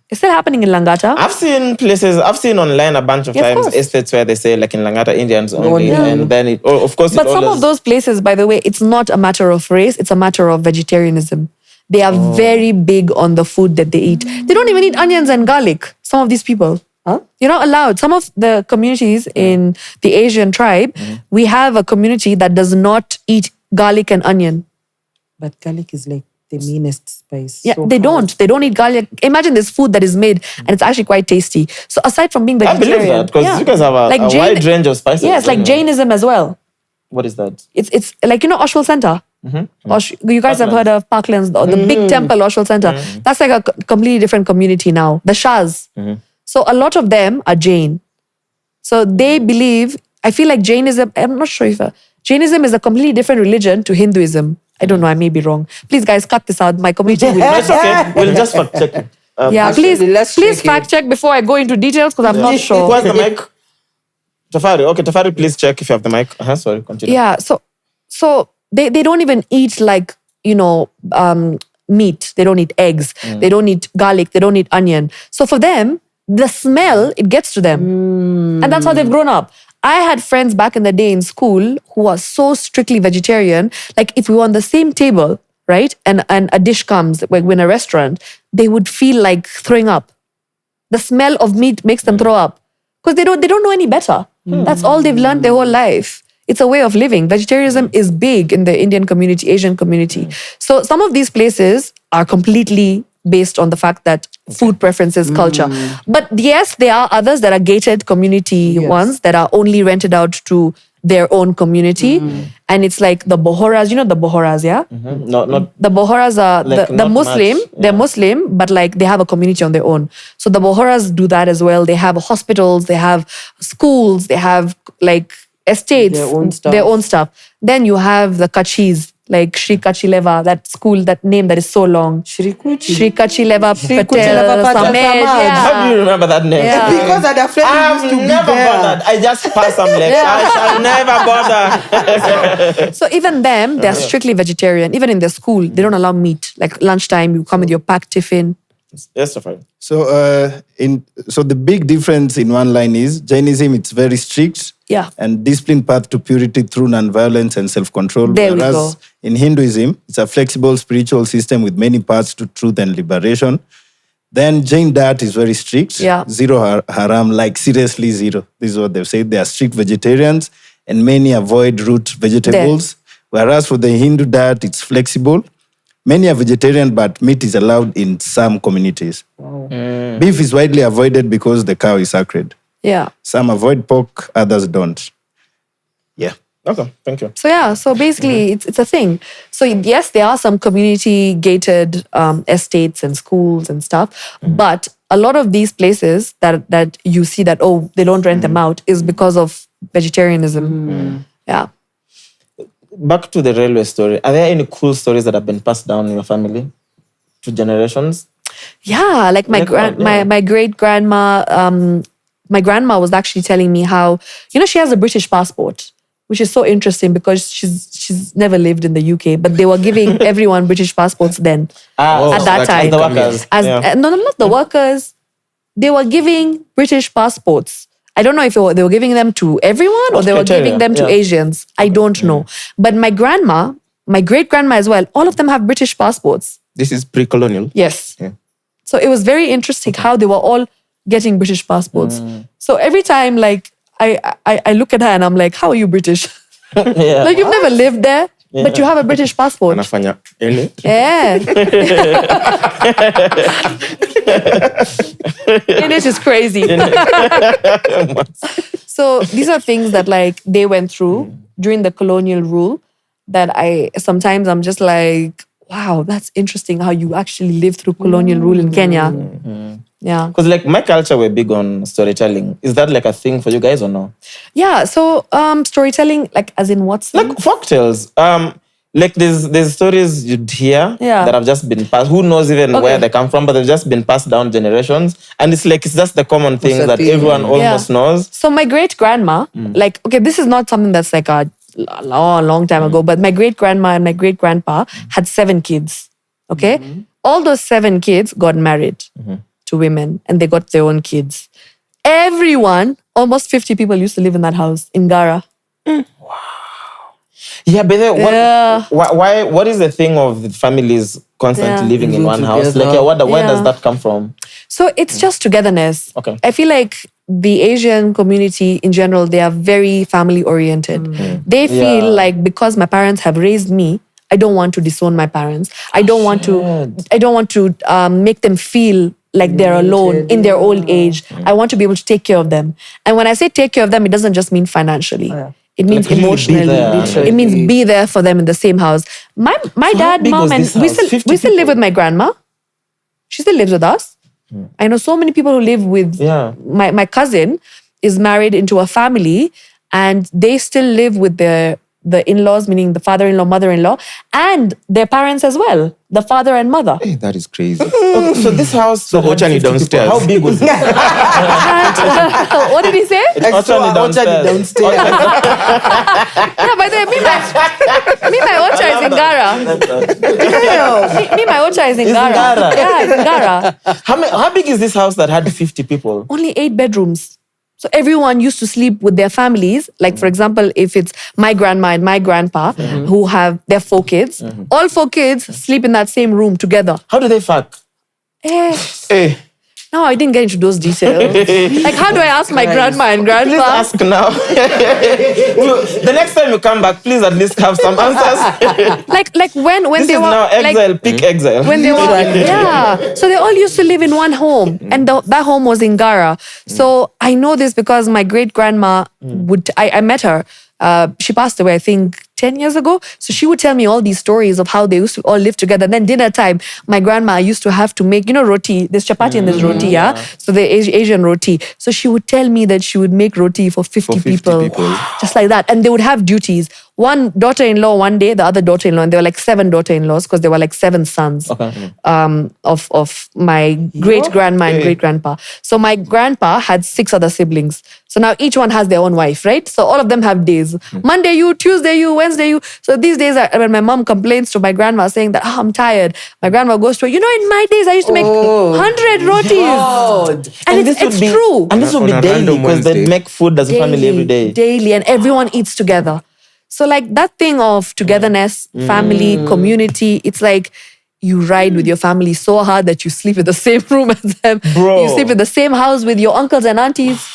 It's still happening in Langata. I've seen online a bunch of times estates where they say like in Langata Indians only, and then of course. But some of those places, by the way, it's not a matter of race; it's a matter of vegetarianism. They are very big on the food that they eat. They don't even eat onions and garlic. Some of these people. You're not allowed. Some of the communities in the Asian tribe, we have a community that does not eat garlic and onion. But garlic is like the meanest spice. Yeah, So they hard. don't. They don't eat garlic. Imagine this food that is made and it's actually quite tasty. So aside from being I vegetarian, believe that because you guys have a wide range of spices. Yes, like Jainism as well. What is that? It's like, Oshwell Center. You guys have heard of Parklands, or the big temple, Oshwell Center. That's like a completely different community now. The Shahs. So a lot of them are Jain. So they believe, I feel like Jainism, I'm not sure if Jainism is a completely different religion to Hinduism. I don't know, I may be wrong. Please guys, cut this out. My community will It's okay. We'll just fact check it. yeah, Actually, let's please check fact check before I go into details because I'm not sure. Where's the mic? Tafari. Okay, Tafari, please check if you have the mic. Sorry, continue. Yeah, so they don't even eat like, meat. They don't eat eggs. They don't eat garlic. They don't eat onion. So for them, the smell, it gets to them. And that's how they've grown up. I had friends back in the day in school who were so strictly vegetarian. Like if we were on the same table, right? And a dish comes, like in a restaurant, they would feel like throwing up. The smell of meat makes them throw up. Because they don't know any better. That's all they've learned their whole life. It's a way of living. Vegetarianism is big in the Indian community, Asian community. So some of these places are completely based on the fact that food preferences, culture. But yes, there are others that are gated community ones that are only rented out to their own community. And it's like the Bohoras, you know the Bohoras, yeah? Not The Bohoras are Like, the not Muslim, much, they're Muslim, but like they have a community on their own. So the Bohoras do that as well. They have hospitals, they have schools, they have like estates, Their own stuff. Then you have the Kachis, like Shri Kachileva, that school, that name that is so long. Shri Kachileva Patel, Kuchileva Patel Samej, Samaj. How do you remember that name? Yeah. Because at the friend I've used to be never there. bothered. I just pass some legs. I shall never bother. So even them, they're strictly vegetarian. Even in their school, they don't allow meat. Like lunchtime, you come with your packed tiffin. Yes, Tafari. So so the big difference in one line is Jainism, it's very strict. Yeah. And disciplined path to purity through non-violence and self-control. There we Whereas go. in Hinduism, it's a flexible spiritual system with many paths to truth and liberation. Then Jain diet is very strict. Yeah. Zero haram, like seriously zero. This is what they've said. They are strict vegetarians and many avoid root vegetables. Whereas for the Hindu diet, it's flexible. Many are vegetarian, but meat is allowed in some communities. Beef is widely avoided because the cow is sacred. Yeah. Some avoid pork, others don't. Yeah. Okay, thank you. So yeah, so basically it's a thing. So yes, there are some community gated estates and schools and stuff, but a lot of these places that you see that, oh, they don't rent them out is because of vegetarianism. Yeah. Back to the railway story. Are there any cool stories that have been passed down in your family to generations? Yeah, like my great grandma, my grandma was actually telling me how, she has a British passport, which is so interesting because she's never lived in the UK, but they were giving everyone British passports then at that time. As the workers. No, not the workers. They were giving British passports. I don't know if they were giving them to everyone or they were giving them to Asians. I don't know. But my grandma, my great grandma as well, all of them have British passports. This is pre-colonial. Yes. Yeah. So it was very interesting how they were all getting British passports. So every time, like, I look at her and I'm like, how are you British? Like, you've never lived there, but you have a British passport. Anafanya any? Yeah. It is crazy. So these are things that, like, they went through during the colonial rule that sometimes I'm just like, wow, that's interesting how you actually lived through colonial rule in Kenya. Yeah. Because like my culture, we're big on storytelling. Is that like a thing for you guys or no? Yeah. So storytelling, like as in what sense? Like folktales. Like there's stories you'd hear that have just been passed. Who knows even where they come from, but they've just been passed down generations. And it's just the common things that everyone almost knows. So my great grandma, like, okay, this is not something that's like a long time ago, but my great grandma and my great grandpa had 7 kids. Okay. All those 7 kids got married to women and they got their own kids. Everyone, almost 50 people used to live in that house in Gara. Yeah, but then what is the thing of the families constantly living in one house? Like, where does that come from? So it's just togetherness. Okay. I feel like the Asian community in general, they are very family oriented. They feel like because my parents have raised me, I don't want to disown my parents. I don't want to make them feel like they're alone in their old age. I want to be able to take care of them. And when I say take care of them, it doesn't just mean financially. It means Like really emotionally. be there. It means be there for them in the same house. My dad, big mom, was and this we house? still 50 live with my grandma. She still lives with us. I know so many people who live with my cousin is married into a family, and they still live with the in-laws, meaning the father-in-law, mother-in-law, and their parents as well, the father and mother. Hey, that is crazy. Okay, so this house, So Ocha ni downstairs. how big was it? What did he say? Ocha ni downstairs. Yeah, by the way, me my Ocha is in Gara. Me my Ocha is in Gara. Gara? Yeah, it's in Gara. How big is this house that had 50 people? Only 8 bedrooms. So everyone used to sleep with their families. Like, for example, if it's my grandma and my grandpa who have their 4 kids, all 4 kids sleep in that same room together. How do they fuck? Hey, No, I didn't get into those details. Like, how do I ask my grandma and Please grandpa? ask now. The next time you come back, please at least have some answers. Like when This they is were now exile, peak exile. when they were so they all used to live in one home, and that home was in Gara. So I know this because my great grandma I met her. She passed away, I think, 10 years ago. So she would tell me all these stories of how they used to all live together. And then dinner time, my grandma used to have to make, roti. There's chapati and there's roti, yeah? So the Asian roti. So she would tell me that she would make roti for 50 people. Just like that. And they would have duties. One daughter-in-law one day, the other daughter-in-law, and there were like 7 daughter-in-laws because there were like 7 sons of my great-grandma and great-grandpa. So my grandpa had 6 other siblings. So now each one has their own wife, right? So all of them have days. Monday you, Tuesday you, Wednesday you. So these days, when my mom complains to my grandma saying that, I'm tired, my grandma goes to her, in my days, I used to make 100 rotis. And it's true. And this would be On a daily random because they Wednesday. make food as a family every day. Daily, and everyone eats together. So like that thing of togetherness, family, community, it's like you ride with your family so hard that you sleep in the same room as them. Bro. You sleep in the same house with your uncles and aunties.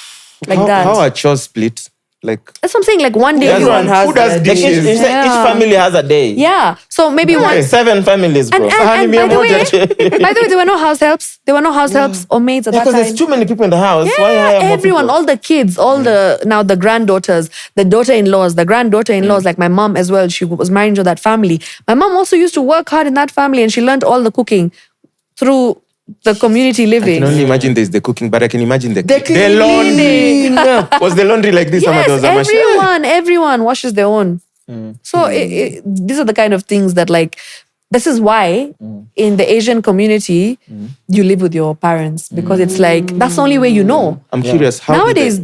Like that. How are chores split? Like, That's what I'm saying. Like one day everyone who does Like dishes? each family has a day. yeah. So maybe one. 7 families, bro. And by the way, there were no house helps. There were no house helps or maids at that Because time. there's too many people in the house. Yeah, Why hire more everyone, people? all the kids, now the granddaughters, the daughter-in-laws, the granddaughter-in-laws, like my mom as well. She was married to that family. My mom also used to work hard in that family, and she learned all the cooking through the community I living. can only imagine there's the cooking, but I can imagine the cleaning. laundry. Was the laundry like this? Yes, everyone washes their own. So these are the kind of things that this is why in the Asian community, you live with your parents because it's like, that's the only way you know. I'm curious. How Nowadays,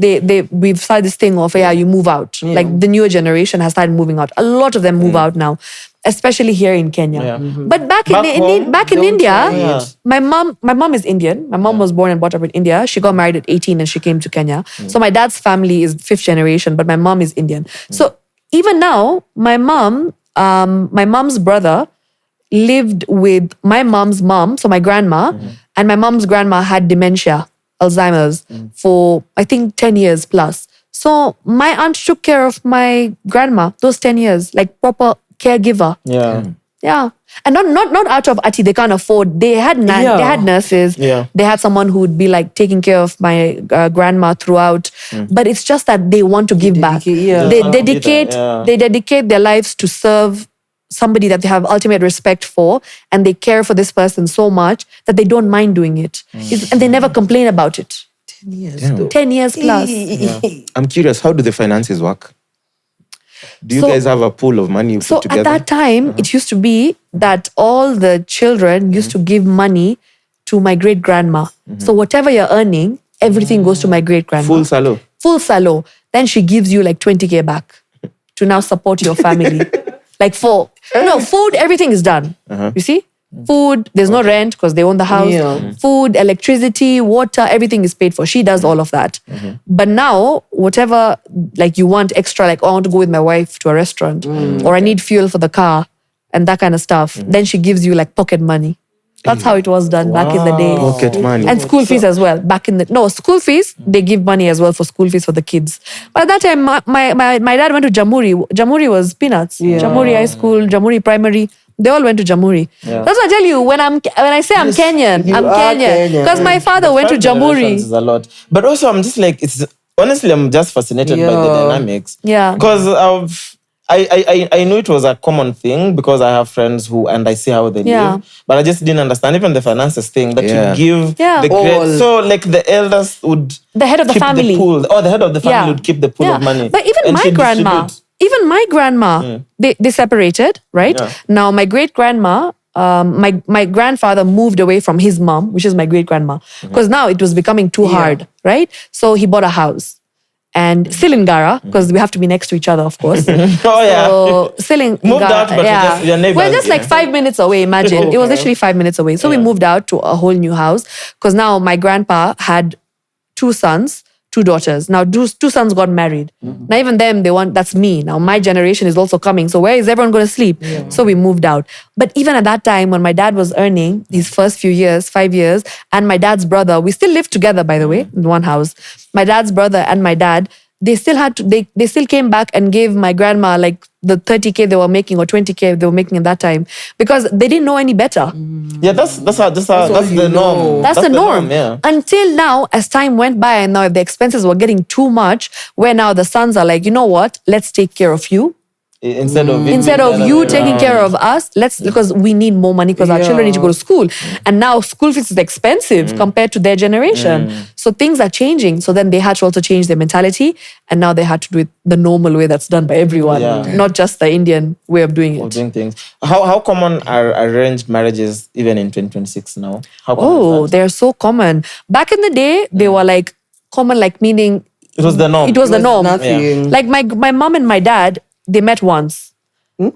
we've started this thing of, you move out. Like the newer generation has started moving out. A lot of them move out now, especially here in Kenya. Yeah. But back in India, my mom is Indian. My mom was born and brought up in India. She got married at 18 and she came to Kenya. So my dad's family is 5th generation, but my mom is Indian. So even now, my mom's brother lived with my mom's mom, so my grandma, and my mom's grandma had dementia, Alzheimer's, for I think 10 years plus. So my aunt took care of my grandma those 10 years, like proper caregiver. Yeah. Yeah. And not out of Ati, they can't afford. They had they had nurses. Yeah. They had someone who would be like taking care of my grandma throughout. But it's just that they want to give back. They dedicate their lives to serve somebody that they have ultimate respect for, and they care for this person so much that they don't mind doing it. And they never complain about it. 10 years. Damn. 10 years plus. I'm curious, how do the finances work? Do you guys have a pool of money you So put together? at that time, it used to be that all the children used to give money to my great grandma. So whatever you're earning, everything goes to my great grandma. Full salo. Full salo. Then she gives you like 20K back to now support your family. Like food, everything is done. You see? Food, there's no rent because they own the house. Food, electricity, water, everything is paid for. She does all of that. But now, whatever like you want extra, like I want to go with my wife to a restaurant or I need fuel for the car and that kind of stuff, then she gives you like pocket money. That's how it was done back in the day. Pocket money. And school fees as well. School fees, they give money as well for school fees for the kids. But at that time, my dad went to Jamhuri. Jamhuri was peanuts. Jamhuri High School, Jamhuri Primary. They all went to Jamhuri. Yeah. That's what I tell you. When I say I'm Kenyan, I'm Kenyan. Because my father went to Jamhuri. Is a lot. But also, I'm just like, honestly, I'm just fascinated by the dynamics. Yeah. Because I knew it was a common thing because I have friends and I see how they live. But I just didn't understand even the finances thing that you give the great. So like the elders would the head of the family. The pool. The head of the family would keep the pool of money. But even my grandma, they separated, right? Yeah. Now my great grandma, my grandfather moved away from his mom, which is my great grandma, because now it was becoming too hard, right? So he bought a house. And still in Gara, because we have to be next to each other, of course. So still in moved Gara, out, but your neighbors. We're just like 5 minutes away, imagine. It was literally 5 minutes away. So we moved out to a whole new house, because now my grandpa had 2 sons, 2 daughters. Now 2 sons got married. Now even them, that's me. Now my generation is also coming. So where is everyone going to sleep? So we moved out. But even at that time, when my dad was earning his first few years, 5 years, and my dad's brother, we still lived together, by the way, in one house. My dad's brother and my dad, they still had to, they still came back and gave my grandma like the 30K they were making or 20K they were making at that time, because they didn't know any better. Yeah, that's the norm. That's the norm. Yeah. Until now, as time went by and now the expenses were getting too much, where now the sons are like, you know what, let's take care of you. Instead of you taking care of us, because we need more money because our children need to go to school. And now school fees is expensive compared to their generation. So things are changing. So then they had to also change their mentality. And now they had to do it the normal way that's done by everyone, not just the Indian way of doing it. Of doing things. How common are arranged marriages even in 2026 now? They're so common. Back in the day, they were like common, like meaning... It was the norm. It was the norm. Nothing. Like my mom and my dad, they met once.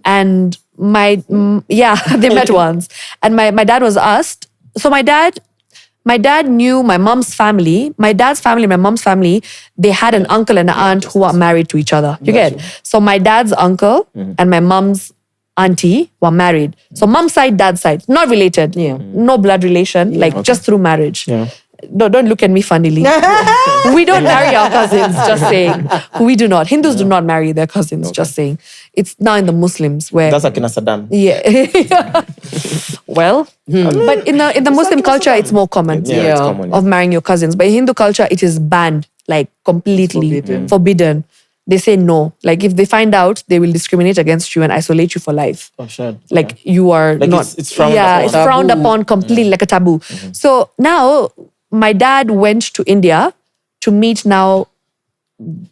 And they met once. And my dad was asked. So my dad knew my mom's family. My dad's family, my mom's family, they had an uncle and an aunt who are married to each other. You get? So my dad's uncle and my mom's auntie were married. So mom's side, dad's side, not related. No blood relation, just through marriage. No, don't look at me funnily. We don't marry our cousins, just saying. We do not. Hindus do not marry their cousins, just saying. It's now in the Muslims where... That's Akina Saddam. Yeah. Well, but in the Muslim culture, it's more common. It's common. Of marrying your cousins. But in Hindu culture, it is banned, like completely forbidden. They say no. Like if they find out, they will discriminate against you and isolate you for life. Oh, sure. Like you are like not... It's frowned upon. Yeah, it's frowned upon completely, like a taboo. So now... My dad went to India to meet now,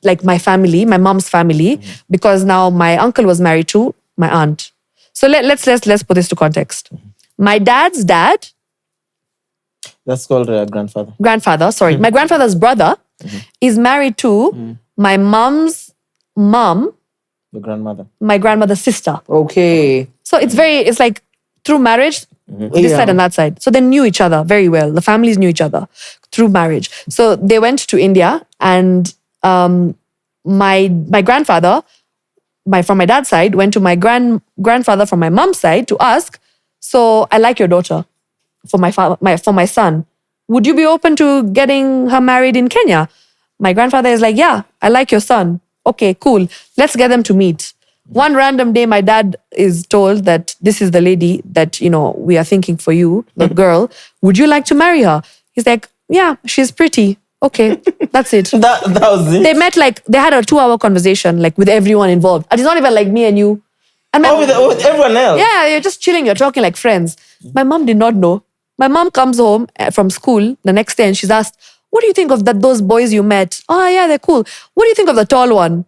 like my family, my mom's family, because now my uncle was married to my aunt. So let's put this to context. My dad's dad. That's called grandfather. Grandfather, sorry. My grandfather's brother is married to my mom's mom. The grandmother. My grandmother's sister. Okay. So it's like through marriage. This side and that side. So they knew each other very well. The families knew each other through marriage. So they went to India and my grandfather, from my dad's side, went to my grandfather from my mom's side to ask, so I like your daughter for my son. Would you be open to getting her married in Kenya? My grandfather is like, yeah, I like your son. Okay, cool. Let's get them to meet. One random day, my dad is told that this is the lady that, we are thinking for you, the girl. Would you like to marry her? He's like, yeah, she's pretty. Okay, that's it. that was it? They met they had a 2-hour conversation, like with everyone involved. And it's not even like me and you. And with everyone else? Yeah, you're just chilling, you're talking like friends. My mom did not know. My mom comes home from school the next day and she's asked, what do you think of those boys you met? Oh, yeah, they're cool. What do you think of the tall one?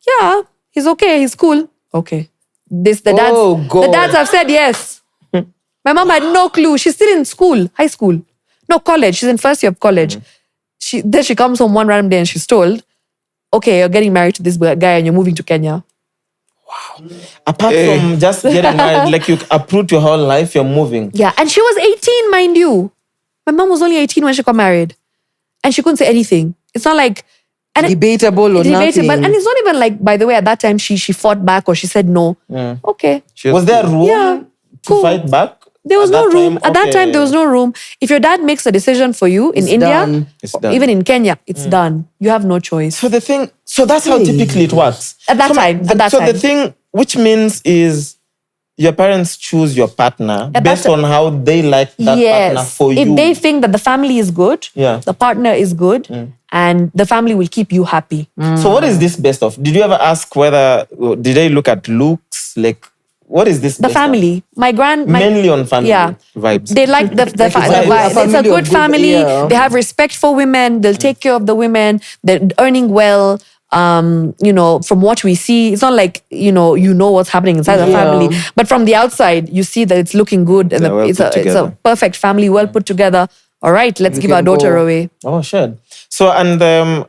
Yeah. He's okay. He's cool. Okay. The dads have said yes. My mom had no clue. She's still in school, high school. No, college. She's in first year of college. Then she comes home one random day and she's told, okay, you're getting married to this guy and you're moving to Kenya. Wow. Apart from just getting married, like you uproot your whole life, you're moving. Yeah. And she was 18, mind you. My mom was only 18 when she got married. And she couldn't say anything. It's not like... debatable or nothing. And it's not even like, by the way, at that time, she fought back or she said no. Yeah. Okay. Was there room to fight back? There was no that room. time? At that Okay. time, there was no room. If your dad makes a decision for you in India, done. It's done. even in Kenya, it's done. You have no choice. So that's how typically it works. At that So time, at that so time. the thing, which means is your parents choose your partner At that based on how they like that partner for if you. they think that the family is good, Yeah. the partner is good, and the family will keep you happy. So what is this based off? Did you ever ask did they look at looks? Like, what is this The based family, my Mainly on family yeah, vibes. They like the Like vibe. It's a family good of family. yeah. They have respect for women. They'll take care of the women. They're earning well. From what we see, it's not like you know what's happening inside the family, but from the outside, you see that it's looking good and They're well it's put a together. perfect family, well put together. All right, let's give our can daughter go. away. Oh, shit. So, and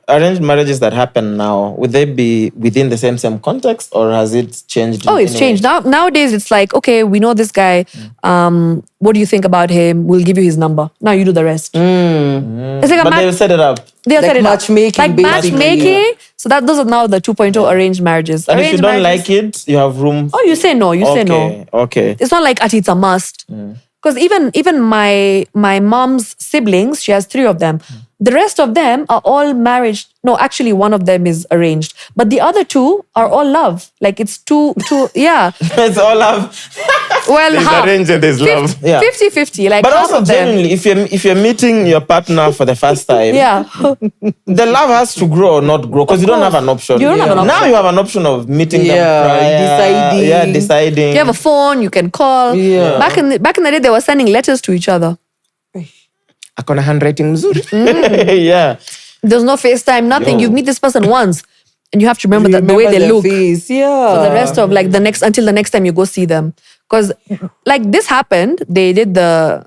arranged marriages that happen now, would they be within the same context, or has it changed? Oh, it's changed. Nowadays, it's like, okay, we know this guy. What do you think about him? We'll give you his number. Now you do the rest. It's like a But they'll set it up. They'll Like set it up. matchmaking, Like basically, matchmaking. So those are now the 2.0 arranged marriages. And if you Arranged don't marriages- like it, you have room. Oh, you say no. You say no. Okay. It's not like it's a must. Because even my mom's siblings, she has 3 of them. The rest of them are all married. No, actually, one of them is arranged. But the other 2 are all love. Like it's two, yeah. It's all love. Well, There's half. arranged and there's love. Yeah. 50-50. Like But half also, of them. genuinely, if you're meeting your partner for the first time, Yeah. the love has to grow or not grow because you don't have an option. You don't have an option. Now you have an option of meeting them Yeah, prior. deciding. Yeah, deciding. You have a phone, you can call. Yeah. Back in the day, they were sending letters to each other. Akona handwriting mzuri. Yeah. There's no FaceTime, nothing. You meet this person once, and you have to remember that the way they their look face, for the rest of until the next time you go see them. Because like this happened, they did the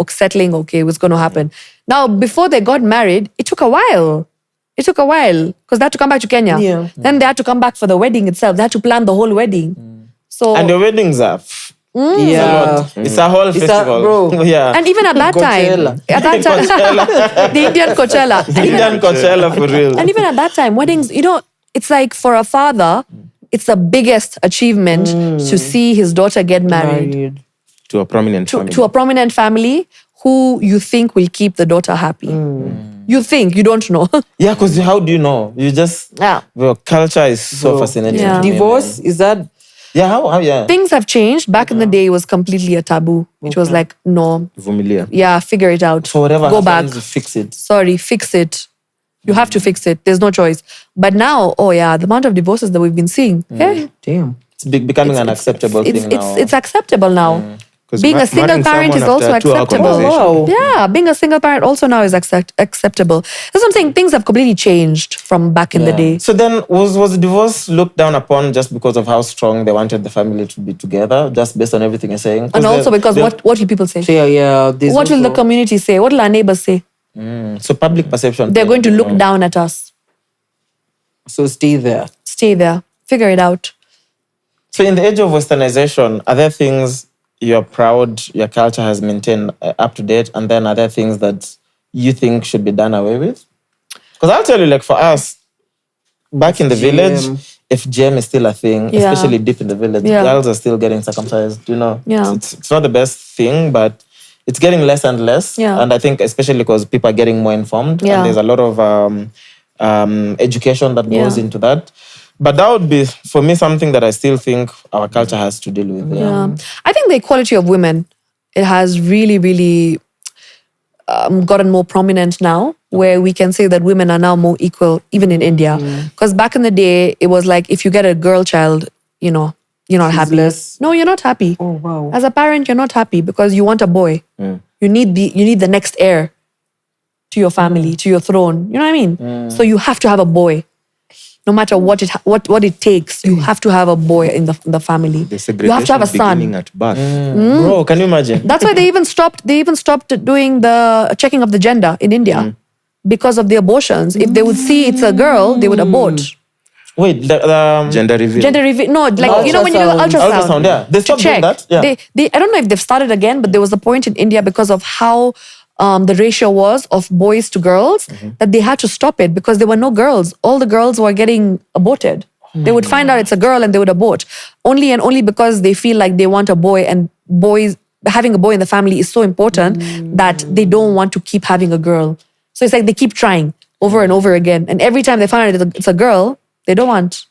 settling. Okay, what's going to happen now? Before they got married, it took a while. Because they had to come back to Kenya. Yeah. Then they had to come back for the wedding itself. They had to plan the whole wedding. So And your weddings are. Yeah. It's a whole festival. bro. Yeah. and even at that time, the Indian Coachella. Indian Coachella for real. And even at that time, weddings, it's like for a father, it's the biggest achievement to see his daughter get married To a prominent family. to a prominent family who you think will keep the daughter happy. You think, you don't know. Yeah, because how do you know? You just, Yeah. your culture is so fascinating. Yeah. to me, Divorce, is that Yeah, how yeah. Things have changed. Back in the day, it was completely a taboo. It was like, no, Vumilia. yeah, figure it out. So whatever Go back. happens, fix it. Sorry, fix it. You have to fix it. There's no choice. But now, oh yeah, the amount of divorces that we've been seeing, damn? It's becoming an acceptable thing now. it's acceptable now. 'Cause Being a single marrying parent is someone also after 2 hour acceptable. conversation. Wow. Yeah, being a single parent also now is acceptable. That's what I'm saying. Things have completely changed from back in the day. So then, was divorce looked down upon just because of how strong they wanted the family to be together, just based on everything you're saying? And also because what will people say? Yeah. What will the community say? What will our neighbors say? So public perception. They're going to look down at us. So stay there. Stay there. Figure it out. So in the age of westernization, are there things you're proud your culture has maintained up to date, and then are there things that you think should be done away with? Because I'll tell you, like for us, back in the village, if GM is still a thing, Yeah. especially deep in the village, Yeah. girls are still getting circumcised, Yeah. It's not the best thing, but it's getting less and less. Yeah. And I think especially because people are getting more informed, Yeah. and there's a lot of education that goes Yeah. into that. But that would be, for me, something that I still think our culture has to deal with. Yeah. I think the equality of women, it has really, really gotten more prominent now, where we can say that women are now more equal, even in India. Because back in the day, it was like if you get a girl child, you're not happy. less. No, you're not happy. Oh wow. As a parent, you're not happy because you want a boy. You need the next heir to your family, to your throne. You know what I mean? So you have to have a boy. No matter what it takes, you have to have a boy in the family. The You have to have a segregation son. beginning at birth. Bro, can you imagine? That's why they even stopped doing the checking of the gender in India because of the abortions. If they would see it's a girl, they would abort. Wait, the Gender reveal. Gender reveal. No, like when you do ultrasound. ultrasound, yeah. They To stopped doing check. that. Yeah. They I don't know if they've started again, but there was a point in India because of how the ratio was of boys to girls that they had to stop it because there were no girls. All the girls were getting aborted. They would find out it's a girl and they would abort. Only and only because they feel like they want a boy, and boys having a boy in the family is so important that they don't want to keep having a girl. So it's like they keep trying over and over again. And every time they find out it's a girl, they don't want.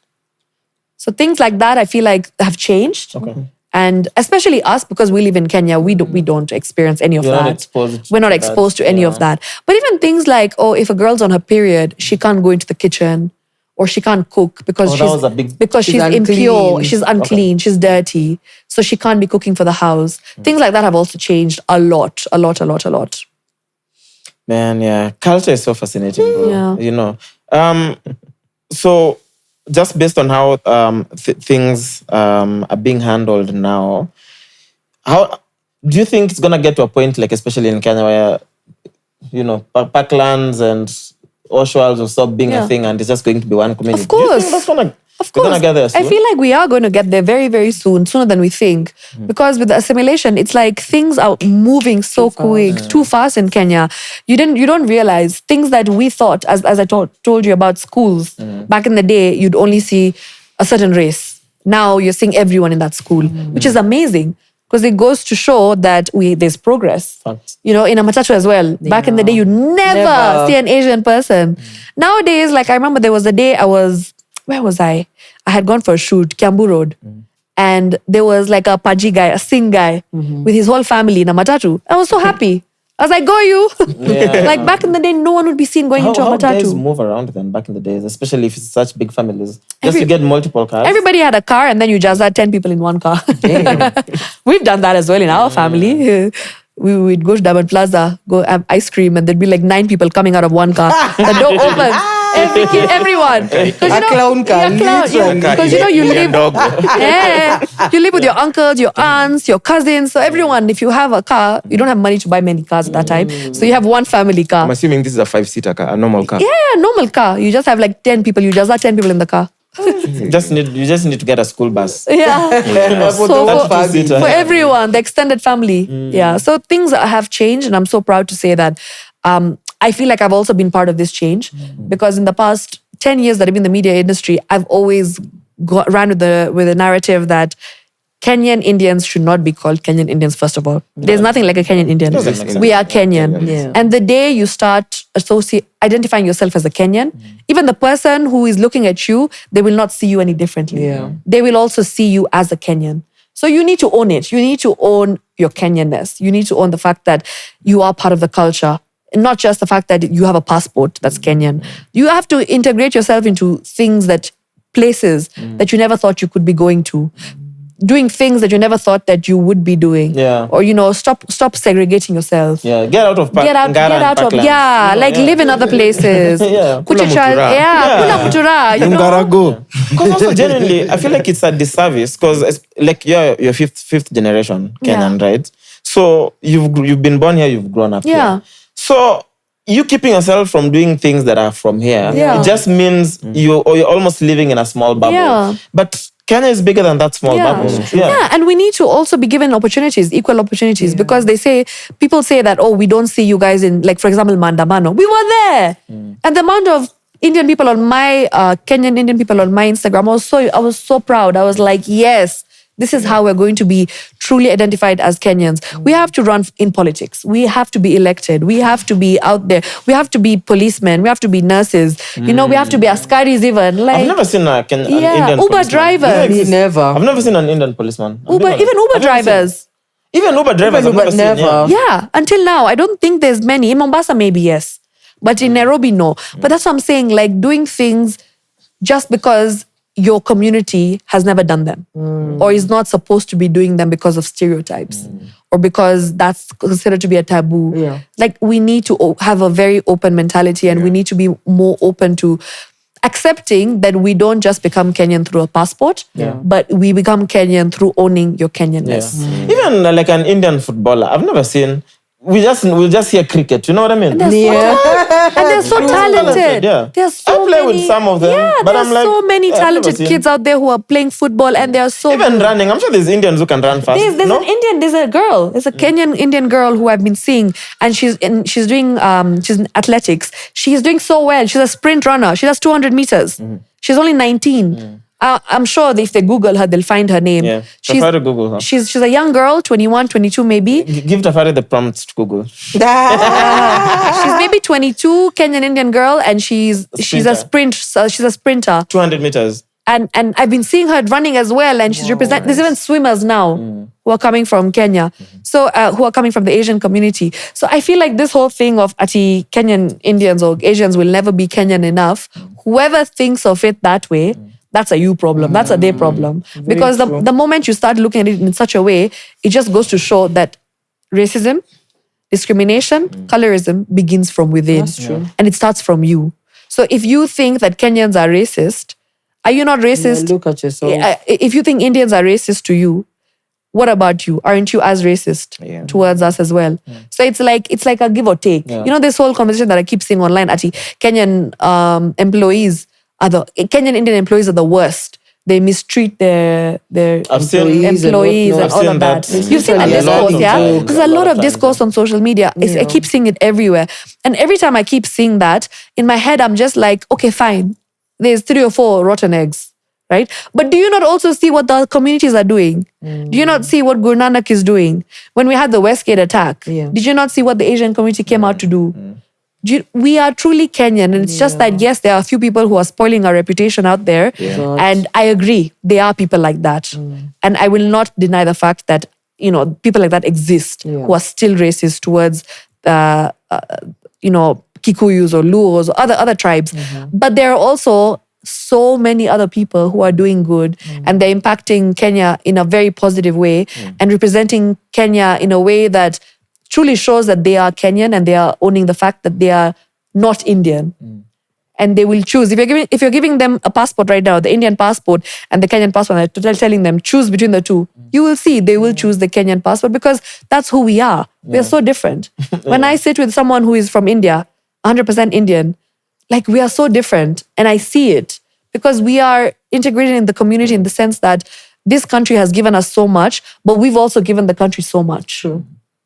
So things like that, I feel like have changed. Okay. And especially us, because we live in Kenya, we don't experience any of that. We're not exposed to any of that. But even things like, if a girl's on her period, she can't go into the kitchen or she can't cook because she's impure, she's unclean, she's dirty. So she can't be cooking for the house. Things like that have also changed a lot. Man, yeah. Culture is so fascinating, bro. Yeah. You know. So just based on how things are being handled now, how do you think it's gonna get to a point, like especially in Kenya, where parklands and Oshaws will stop being a thing and it's just going to be one community? Of course. Do you think that's gonna Of course. We're gonna get there soon. I feel like we are going to get there very, very soon, sooner than we think. Because with the assimilation, it's like things are moving so quick, too fast in Kenya. You don't realize things that we thought, as I told you about schools. Back in the day, you'd only see a certain race. Now you're seeing everyone in that school, which is amazing. Because it goes to show that there's progress. Facts. In a matatu as well. Back in the day, you'd never see an Asian person. Nowadays, like I remember there was a day where was I? I had gone for a shoot, Kiambu Road. And there was like a Paji guy, a Singh guy, with his whole family in a matatu. I was so happy. I was like, go you. Like back in the day, no one would be seen going into a matatu. How guys move around then back in the days, especially if it's such big families? Just to get multiple cars? Everybody had a car and then you just had 10 people in one car. We've done that as well in our family. We would go to Diamond Plaza, go have ice cream, and there'd be like 9 people coming out of one car. The door opens. Everyone. A clown car. Because you live with your uncles, your aunts, your cousins. So everyone, if you have a car, you don't have money to buy many cars at that time. So you have one family car. I'm assuming this is a 5-seater car, a normal car. Yeah, normal car. You just have like 10 people. You just have 10 people in the car. You just need to get a school bus. Yeah. For everyone, the extended family. Yeah. So things have changed, and I'm so proud to say that I feel like I've also been part of this change because in the past 10 years that I've been in the media industry, I've always ran with the narrative that Kenyan Indians should not be called Kenyan Indians, first of all. There's nothing like a Kenyan Indian. We are Kenyan. Yeah. And the day you start identifying yourself as a Kenyan, even the person who is looking at you, they will not see you any differently. Yeah. They will also see you as a Kenyan. So you need to own it. You need to own your Kenyanness. You need to own the fact that you are part of the culture. And not just the fact that you have a passport that's Kenyan. You have to integrate yourself into places that you never thought you could be going to. Doing things that you never thought that you would be doing. Yeah. Or, stop segregating yourself. Yeah, get out of Get out of live in other places. Yeah. Kula Mutura. Ngarago. Because also generally, I feel like it's a disservice because like you're fifth generation Kenyan, right? So you've been born here, you've grown up here. So you keeping yourself from doing things that are from here, it just means you're almost living in a small bubble. Yeah. But Kenya is bigger than that small bubble. Yeah, and we need to also be given opportunities, equal opportunities, because people say that, we don't see you guys in, like, for example, Mandamano. We were there. And the amount of Indian people on my, Kenyan Indian people on my Instagram, I was so proud. I was like, yes, this is how we're going to be truly identified as Kenyans. We have to run in politics. We have to be elected. We have to be out there. We have to be policemen. We have to be nurses. We have to be askaris even. Like, I've never seen an Indian Uber policeman. drivers. Never. I've never seen an Indian policeman. Uber drivers. Even Uber drivers, I've never seen. Yeah, until now. I don't think there's many. In Mombasa, maybe, yes. But in Nairobi, no. But that's what I'm saying. Like, doing things just because your community has never done them or is not supposed to be doing them because of stereotypes or because that's considered to be a taboo. Yeah. Like, we need to have a very open mentality and we need to be more open to accepting that we don't just become Kenyan through a passport, but we become Kenyan through owning your Kenyanness. Even like an Indian footballer, I've never seen. We'll just hear cricket, you know what I mean? And they're so talented. Yeah. There's so I play many, with some of them, but I'm like, so many talented kids out there who are playing football and they're so even good. running. I'm sure there's Indians who can run fast. There's a girl. There's a Kenyan Indian girl who I've been seeing, and she's in athletics. She's doing so well. She's a sprint runner. She does 200 meters. She's only 19. I'm sure that if they Google her, they'll find her name. Yeah. Tafari Google her. She's a young girl, 21, 22 maybe. Give Tafari the prompt to Google. She's maybe 22, Kenyan Indian girl, and she's a sprinter. 200 meters. And I've been seeing her running as well, and she's representing. There's even swimmers now who are coming from Kenya, so who are coming from the Asian community. So I feel like this whole thing of ati Kenyan Indians or Asians will never be Kenyan enough. Whoever thinks of it that way, that's a you problem. That's a they problem. Because the moment you start looking at it in such a way, it just goes to show that racism, discrimination, colorism begins from within, and it starts from you. So if you think that Kenyans are racist, are you not racist? Yeah, look at yourself. If you think Indians are racist to you, what about you? Aren't you as racist towards us as well? So it's like a give or take. You know, this whole conversation that I keep seeing online, ati Kenyan Kenyan Indian employees are the worst. They mistreat their employees and all of that. You've seen that discourse, yeah? There's a lot of discourse on social media. I keep seeing it everywhere. And every time I keep seeing that, in my head, I'm just like, okay, fine. There's 3 or 4 rotten eggs, right? But do you not also see what the communities are doing? Do you not see what Guru Nanak is doing? When we had the Westgate attack, did you not see what the Asian community came out to do? We are truly Kenyan, and it's just that, yes, there are a few people who are spoiling our reputation out there. And I agree, there are people like that. And I will not deny the fact that, you know, people like that exist who are still racist towards, Kikuyus or Luos or other tribes. But there are also so many other people who are doing good and they're impacting Kenya in a very positive way and representing Kenya in a way that truly shows that they are Kenyan and they are owning the fact that they are not Indian. And they will choose. If you're giving them a passport right now, the Indian passport and the Kenyan passport, and telling them choose between the two, you will see they will choose the Kenyan passport because that's who we are. We are so different. When I sit with someone who is from India, 100% Indian, like we are so different, and I see it because we are integrated in the community in the sense that this country has given us so much, but we've also given the country so much.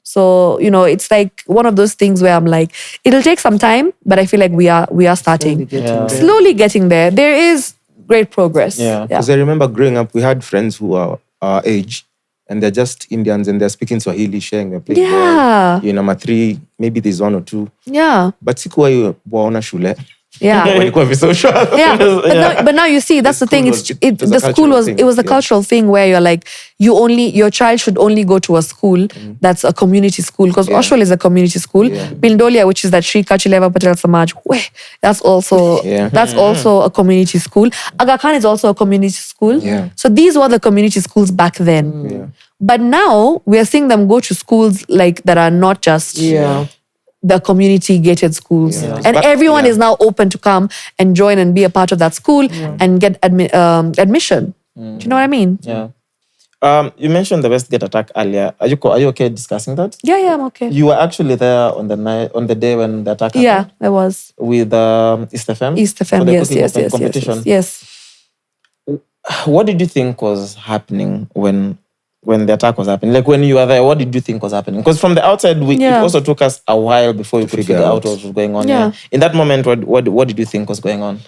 So, you know, it's like one of those things where I'm like, it'll take some time, but I feel like we are starting. Slowly getting there. There is great progress. Because I remember growing up, we had friends who are our age, and they're just Indians and they're speaking Swahili, sharing their place. You're number 3, maybe there's 1 or 2. But sikuwa waona shule. But now you see, that's the thing. It was a cultural thing where you're like, your child should only go to a school that's a community school, because Oshwell is a community school. Pildolia, which is that Sri Kachileva Patel Samaj, that's also a community school. Aga Khan is also a community school. So these were the community schools back then. But now we are seeing them go to schools like that are not just the community gated schools. And everyone is now open to come and join and be a part of that school and get admission. Do you know what I mean? You mentioned the Westgate attack earlier. Are you okay discussing that? Yeah, I'm okay. You were actually there on the day when the attack happened? Yeah, I was. With East FM? East FM, yes. What did you think was happening when the attack was happening? Like when you were there, what did you think was happening? Because from the outside, it also took us a while before we could figure out what was going on. In that moment, what did you think was going on?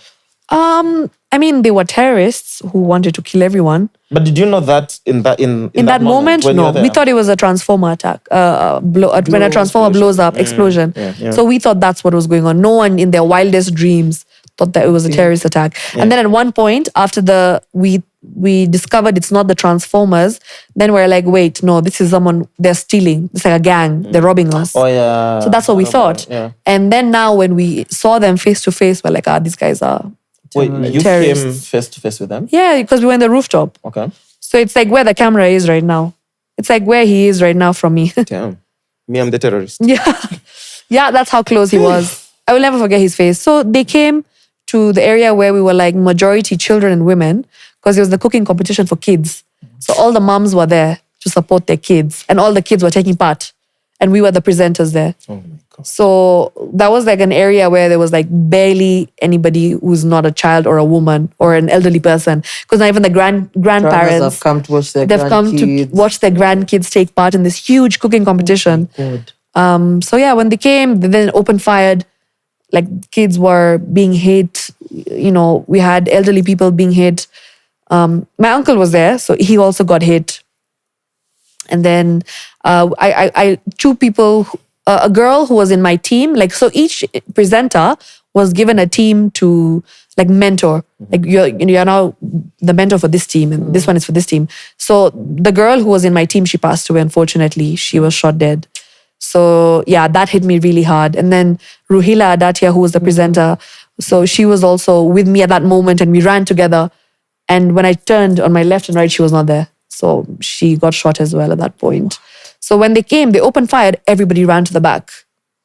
I mean, they were terrorists who wanted to kill everyone. But did you know that in that moment? No, we thought it was a transformer attack. When a transformer blows up, explosion. So we thought that's what was going on. No one in their wildest dreams thought that it was a terrorist attack. And then at one point, after we discovered it's not the transformers, then we're like, wait, no, this is someone, they're stealing. It's like a gang, they're robbing us. So that's what we thought. And then now when we saw them face to face, we're like, these guys are you terrorists. came face to face with them? Yeah, because we were in the rooftop. Okay. So it's like where the camera is right now. It's like where he is right now from me. Damn. Me, I'm the terrorist. Yeah, that's how close he was. I will never forget his face. So they came to the area where we were like majority children and women, because it was the cooking competition for kids. So all the moms were there to support their kids, and all the kids were taking part. And we were the presenters there. Oh my God. So that was like an area where there was like barely anybody who's not a child or a woman or an elderly person. Because not even the grandparents have come to watch their watch their grandkids take part in this huge cooking competition. So yeah, when they came, they then opened fired. Like kids were being hit. You know, we had elderly people being hit. My uncle was there, so he also got hit. And then two people, a girl who was in my team, like, so each presenter was given a team to like mentor. Like you're now the mentor for this team and this one is for this team. So the girl who was in my team, she passed away, unfortunately. She was shot dead. So yeah, that hit me really hard. And then Ruhila Adatia, who was the presenter, so she was also with me at that moment and we ran together. And when I turned on my left and right, she was not there. So she got shot as well at that point. So when they came, they opened fire, everybody ran to the back.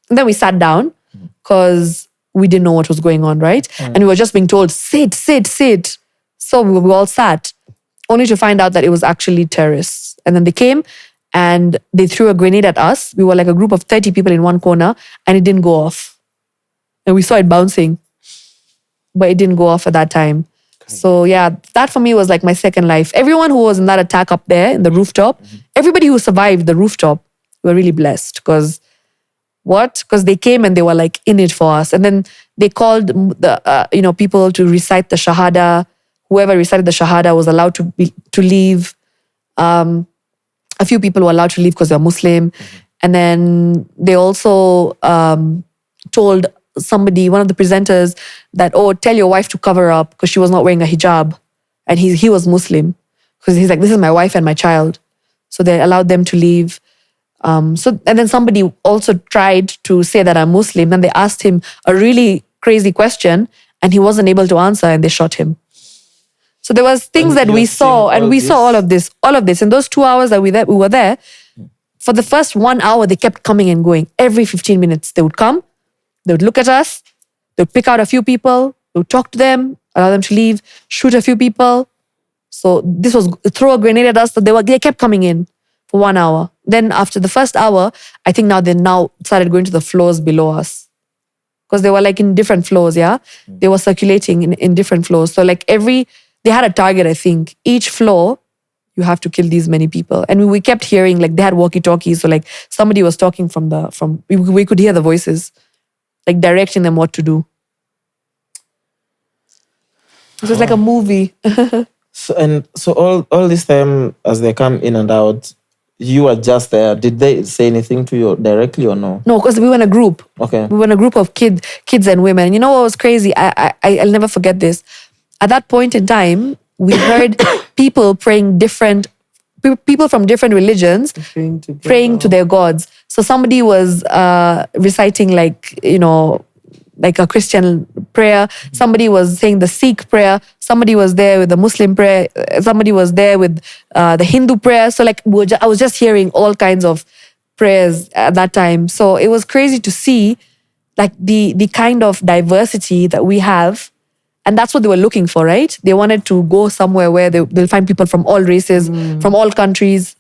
And then we sat down because we didn't know what was going on, right? And we were just being told, sit. So we all sat, only to find out that it was actually terrorists. And then they came and they threw a grenade at us. We were like a group of 30 people in one corner and it didn't go off. And we saw it bouncing, but it didn't go off at that time. So yeah, that for me was like my second life. Everyone who was in that attack up there in the rooftop, everybody who survived the rooftop, were really blessed because they came and they were like in it for us. And then they called the people to recite the Shahada. Whoever recited the Shahada was allowed to leave. A few people were allowed to leave because they're Muslim. And then they also told somebody, one of the presenters, that, tell your wife to cover up because she was not wearing a hijab. And he was Muslim. Because he's like, this is my wife and my child. So they allowed them to leave. And then somebody also tried to say that I'm Muslim. And they asked him a really crazy question and he wasn't able to answer and they shot him. So there was things that we saw and we saw all of this. In those 2 hours that we were there, for the first 1 hour, they kept coming and going. Every 15 minutes, they would come. They would look at us, they would pick out a few people, they would talk to them, allow them to leave, shoot a few people. So this was throw a grenade at us. So they kept coming in for 1 hour. Then after the first hour, I think they started going to the floors below us. Because they were like in different floors, yeah? They were circulating in different floors. So like they had a target, I think. Each floor, you have to kill these many people. And we kept hearing, like they had walkie-talkies. So like somebody was talking we could hear the voices, like directing them what to do. So it's like a movie. So all this time, as they come in and out, you were just there. Did they say anything to you directly or no? No, because we were in a group. Okay. We were in a group of kids and women. You know what was crazy? I'll never forget this. At that point in time, we heard people praying people from different religions praying to their gods. So somebody was reciting like a Christian prayer. Somebody was saying the Sikh prayer. Somebody was there with the Muslim prayer. Somebody was there with the Hindu prayer. So like I was just hearing all kinds of prayers at that time. So it was crazy to see like the kind of diversity that we have. And that's what they were looking for, right? They wanted to go somewhere where they'll find people from all races, from all countries.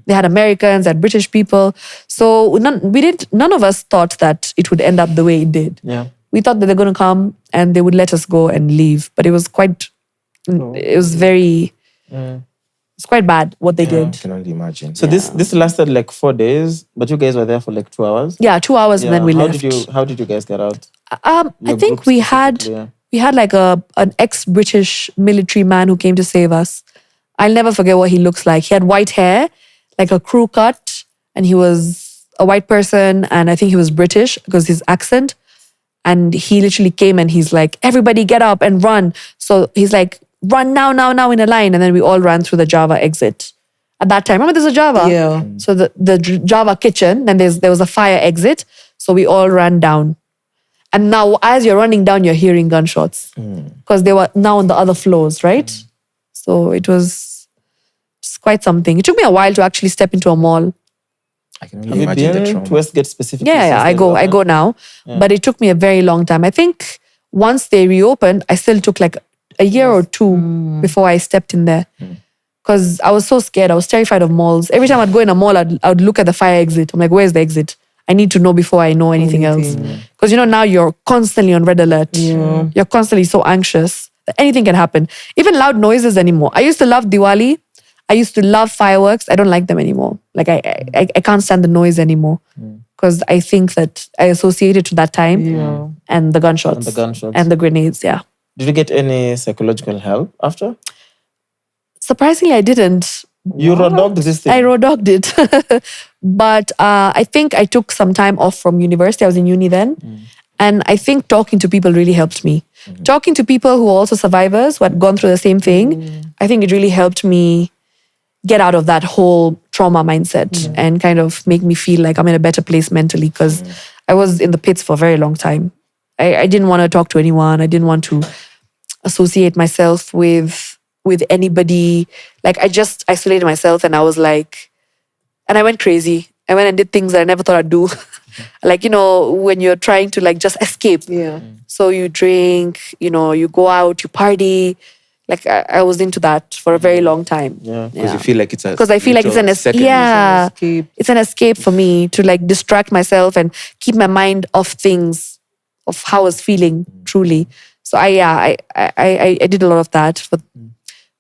They had Americans, they had British people. So none of us thought that it would end up the way it did. Yeah. We thought that they're going to come and they would let us go and leave. But it was it's quite bad what they did. I can only imagine. So this lasted like 4 days, but you guys were there for like 2 hours? Yeah, 2 hours and then we left. How did you guys get out? I think we had like an ex-British military man who came to save us. I'll never forget what he looks like. He had white hair, like a crew cut, and he was a white person, and I think he was British because his accent. And he literally came and he's like, everybody get up and run. So he's like, run now in a line. And then we all ran through the Java exit. At that time, remember there's a Java? Yeah. So the Java kitchen, then there was a fire exit. So we all ran down. And now as you're running down, you're hearing gunshots. Because they were now on the other floors, right? So it was just quite something. It took me a while to actually step into a mall. I can only imagine the Have you been trauma. to Westgate specifically? Yeah, I go now. Yeah. But it took me a very long time. I think once they reopened, I still took like a year or two before I stepped in there. Because I was so scared. I was terrified of malls. Every time I'd go in a mall, I'd look at the fire exit. I'm like, where's the exit? I need to know before I know anything else. Because now you're constantly on red alert. Yeah. You're constantly so anxious that anything can happen. Even loud noises anymore. I used to love Diwali. I used to love fireworks. I don't like them anymore. Like I can't stand the noise anymore. Because I think that I associate it to that time and the gunshots. And the grenades, yeah. Did you get any psychological help after? Surprisingly, I didn't. You road dogged this thing? I road dogged it. But I think I took some time off from university. I was in uni then. And I think talking to people really helped me. Talking to people who are also survivors, who had gone through the same thing, I think it really helped me get out of that whole trauma mindset and kind of make me feel like I'm in a better place mentally, because I was in the pits for a very long time. I didn't want to talk to anyone. I didn't want to associate myself with anybody. Like, I just isolated myself, and I was like, and I went crazy. I went and did things that I never thought I'd do. Like, when you're trying to like just escape. Yeah. So you drink, you go out, you party. Like, I was into that for a very long time. Yeah. Because you feel like it's because I feel like it's an escape. Yeah. It's an escape for me to like distract myself and keep my mind off things, of how I was feeling truly. So I did a lot of that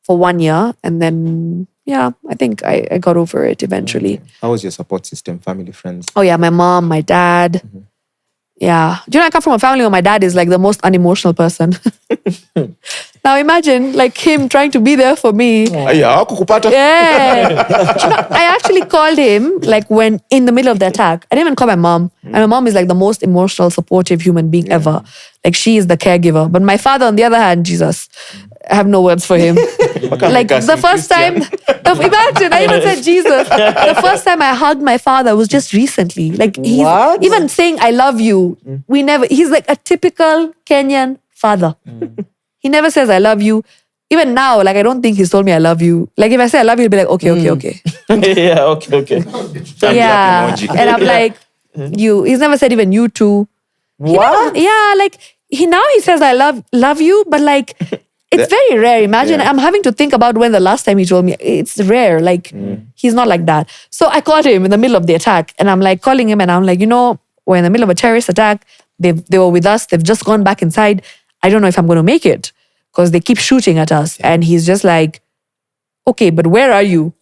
for 1 year, and then I think I got over it eventually. How was your support system, family, friends? Oh yeah, my mom, my dad. Yeah. Do you know, I come from a family where my dad is like the most unemotional person. Now imagine like him trying to be there for me. Yeah. I actually called him like when in the middle of the attack. I didn't even call my mom. And my mom is like the most emotional, supportive human being ever. Like, she is the caregiver. But my father, on the other hand, Jesus, I have no words for him. Like, the first time, imagine, I even said Jesus. The first time I hugged my father was just recently. Like, he's even saying, I love you. He's like a typical Kenyan father. He never says, I love you. Even now, like, I don't think he's told me I love you. Like, if I say I love you, he'll be like, okay. Yeah, okay. Yeah. And I'm like, you. He's never said even you too. What? He says I love you, but like, it's very rare. Imagine, I'm having to think about when the last time he told me. It's rare. Like, he's not like that. So I called him in the middle of the attack, and I'm like calling him, and I'm like, we're in the middle of a terrorist attack. They were with us. They've just gone back inside. I don't know if I'm going to make it because they keep shooting at us. And he's just like, okay, but where are you?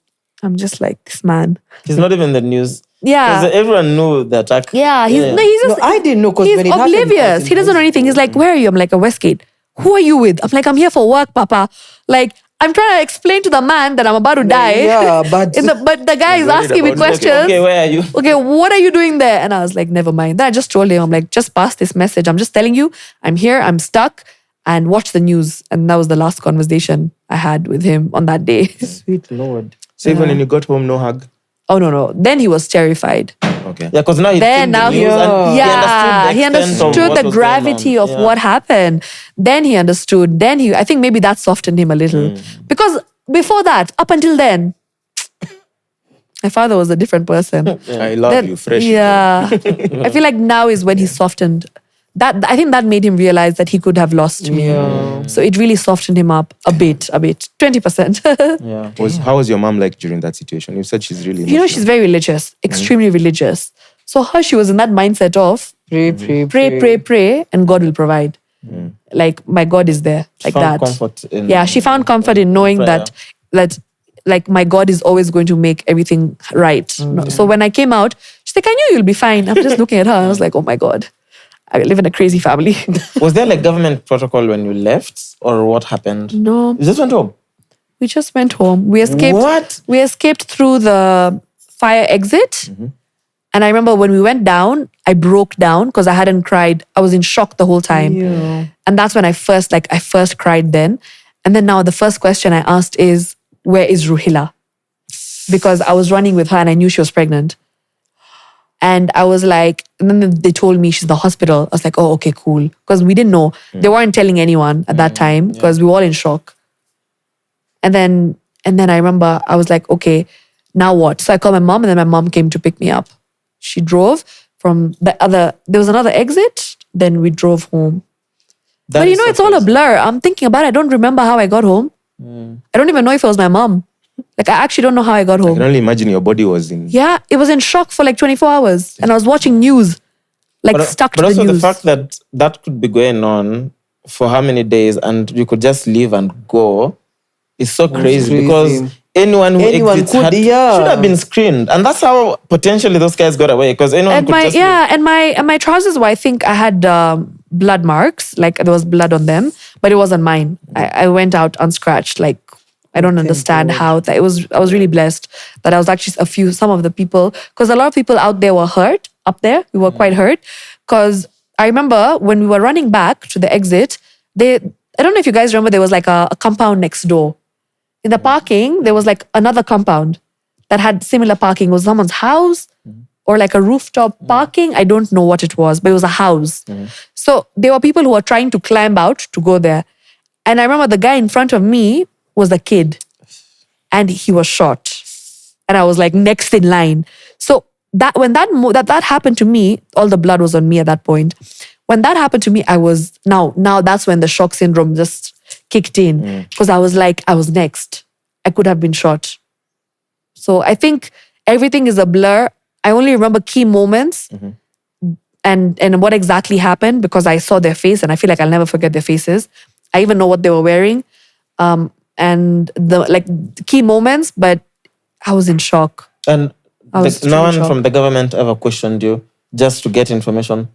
I'm just like, this man. He's not even in the news. Yeah. Because everyone knew the attack. Yeah. I didn't know because he's oblivious. He doesn't know anything. He's like, where are you? I'm like, a Westgate. Who are you with? I'm like, I'm here for work, Papa. Like, I'm trying to explain to the man that I'm about to die. Yeah, but but the guy is asking me questions. Okay, where are you? Okay, what are you doing there? And I was like, never mind. Then I just told him, I'm like, just pass this message. I'm just telling you, I'm here, I'm stuck, and watch the news. And that was the last conversation I had with him on that day. Sweet Lord. So even when you got home, no hug? Oh, no. Then he was terrified. Okay. Yeah, because now he understood the gravity of what happened. Then he understood. I think maybe that softened him a little. Because before that, up until then, my father was a different person. I love you, fresh. Yeah. I feel like now is when he softened. I think that made him realize that he could have lost me. Yeah. So it really softened him up a bit, 20%. Yeah. How was your mom like during that situation? You said she's really emotional. She's very religious, extremely religious. So she was in that mindset of pray, and God will provide. Like, my God is there, like that. She found comfort in knowing that like my God is always going to make everything right. So when I came out, she's like, I knew you'll be fine. I'm just looking at her. I was like, oh my God. I live in a crazy family. Was there like government protocol when you left, or what happened? No. You just went home? We just went home. We escaped. What? We escaped through the fire exit. And I remember when we went down, I broke down because I hadn't cried. I was in shock the whole time. Yeah. And that's when I first cried then. And then now the first question I asked is, where is Ruhila? Because I was running with her and I knew she was pregnant. And I was like, and then they told me she's in the hospital. I was like, oh, okay, cool. Because we didn't know. They weren't telling anyone at that time because we were all in shock. And then I remember I was like, okay, now what? So I called my mom, and then my mom came to pick me up. She drove from there was another exit. Then we drove home. But it's all a blur. I'm thinking about it. I don't remember how I got home. I don't even know if it was my mom. Like, I actually don't know how I got home. I can only imagine your body was in... Yeah, it was in shock for like 24 hours. And I was watching news, stuck to the news. But also the fact that could be going on for how many days and you could just leave and go is so crazy. Because anyone who exits should have been screened. And that's how potentially those guys got away. Because anyone could just... Yeah, and my trousers were, I think I had blood marks. Like, there was blood on them. But it wasn't mine. I went out unscratched. Like, I don't understand how that I was really blessed that I was actually some of the people, because a lot of people out there were hurt up there. We were quite hurt because I remember when we were running back to the exit, I don't know if you guys remember, there was like a compound next door. In the parking, there was like another compound that had similar parking. It was someone's house or like a rooftop parking. I don't know what it was, but it was a house. So there were people who were trying to climb out to go there. And I remember the guy in front of me was a kid and he was shot. And I was like next in line. So when that happened to me, all the blood was on me at that point. When that happened to me, I was, now that's when the shock syndrome just kicked in. Because I was like, I was next. I could have been shot. So I think everything is a blur. I only remember key moments and what exactly happened because I saw their face and I feel like I'll never forget their faces. I even know what they were wearing. And the key moments, but I was in shock. And no one from the government ever questioned you just to get information?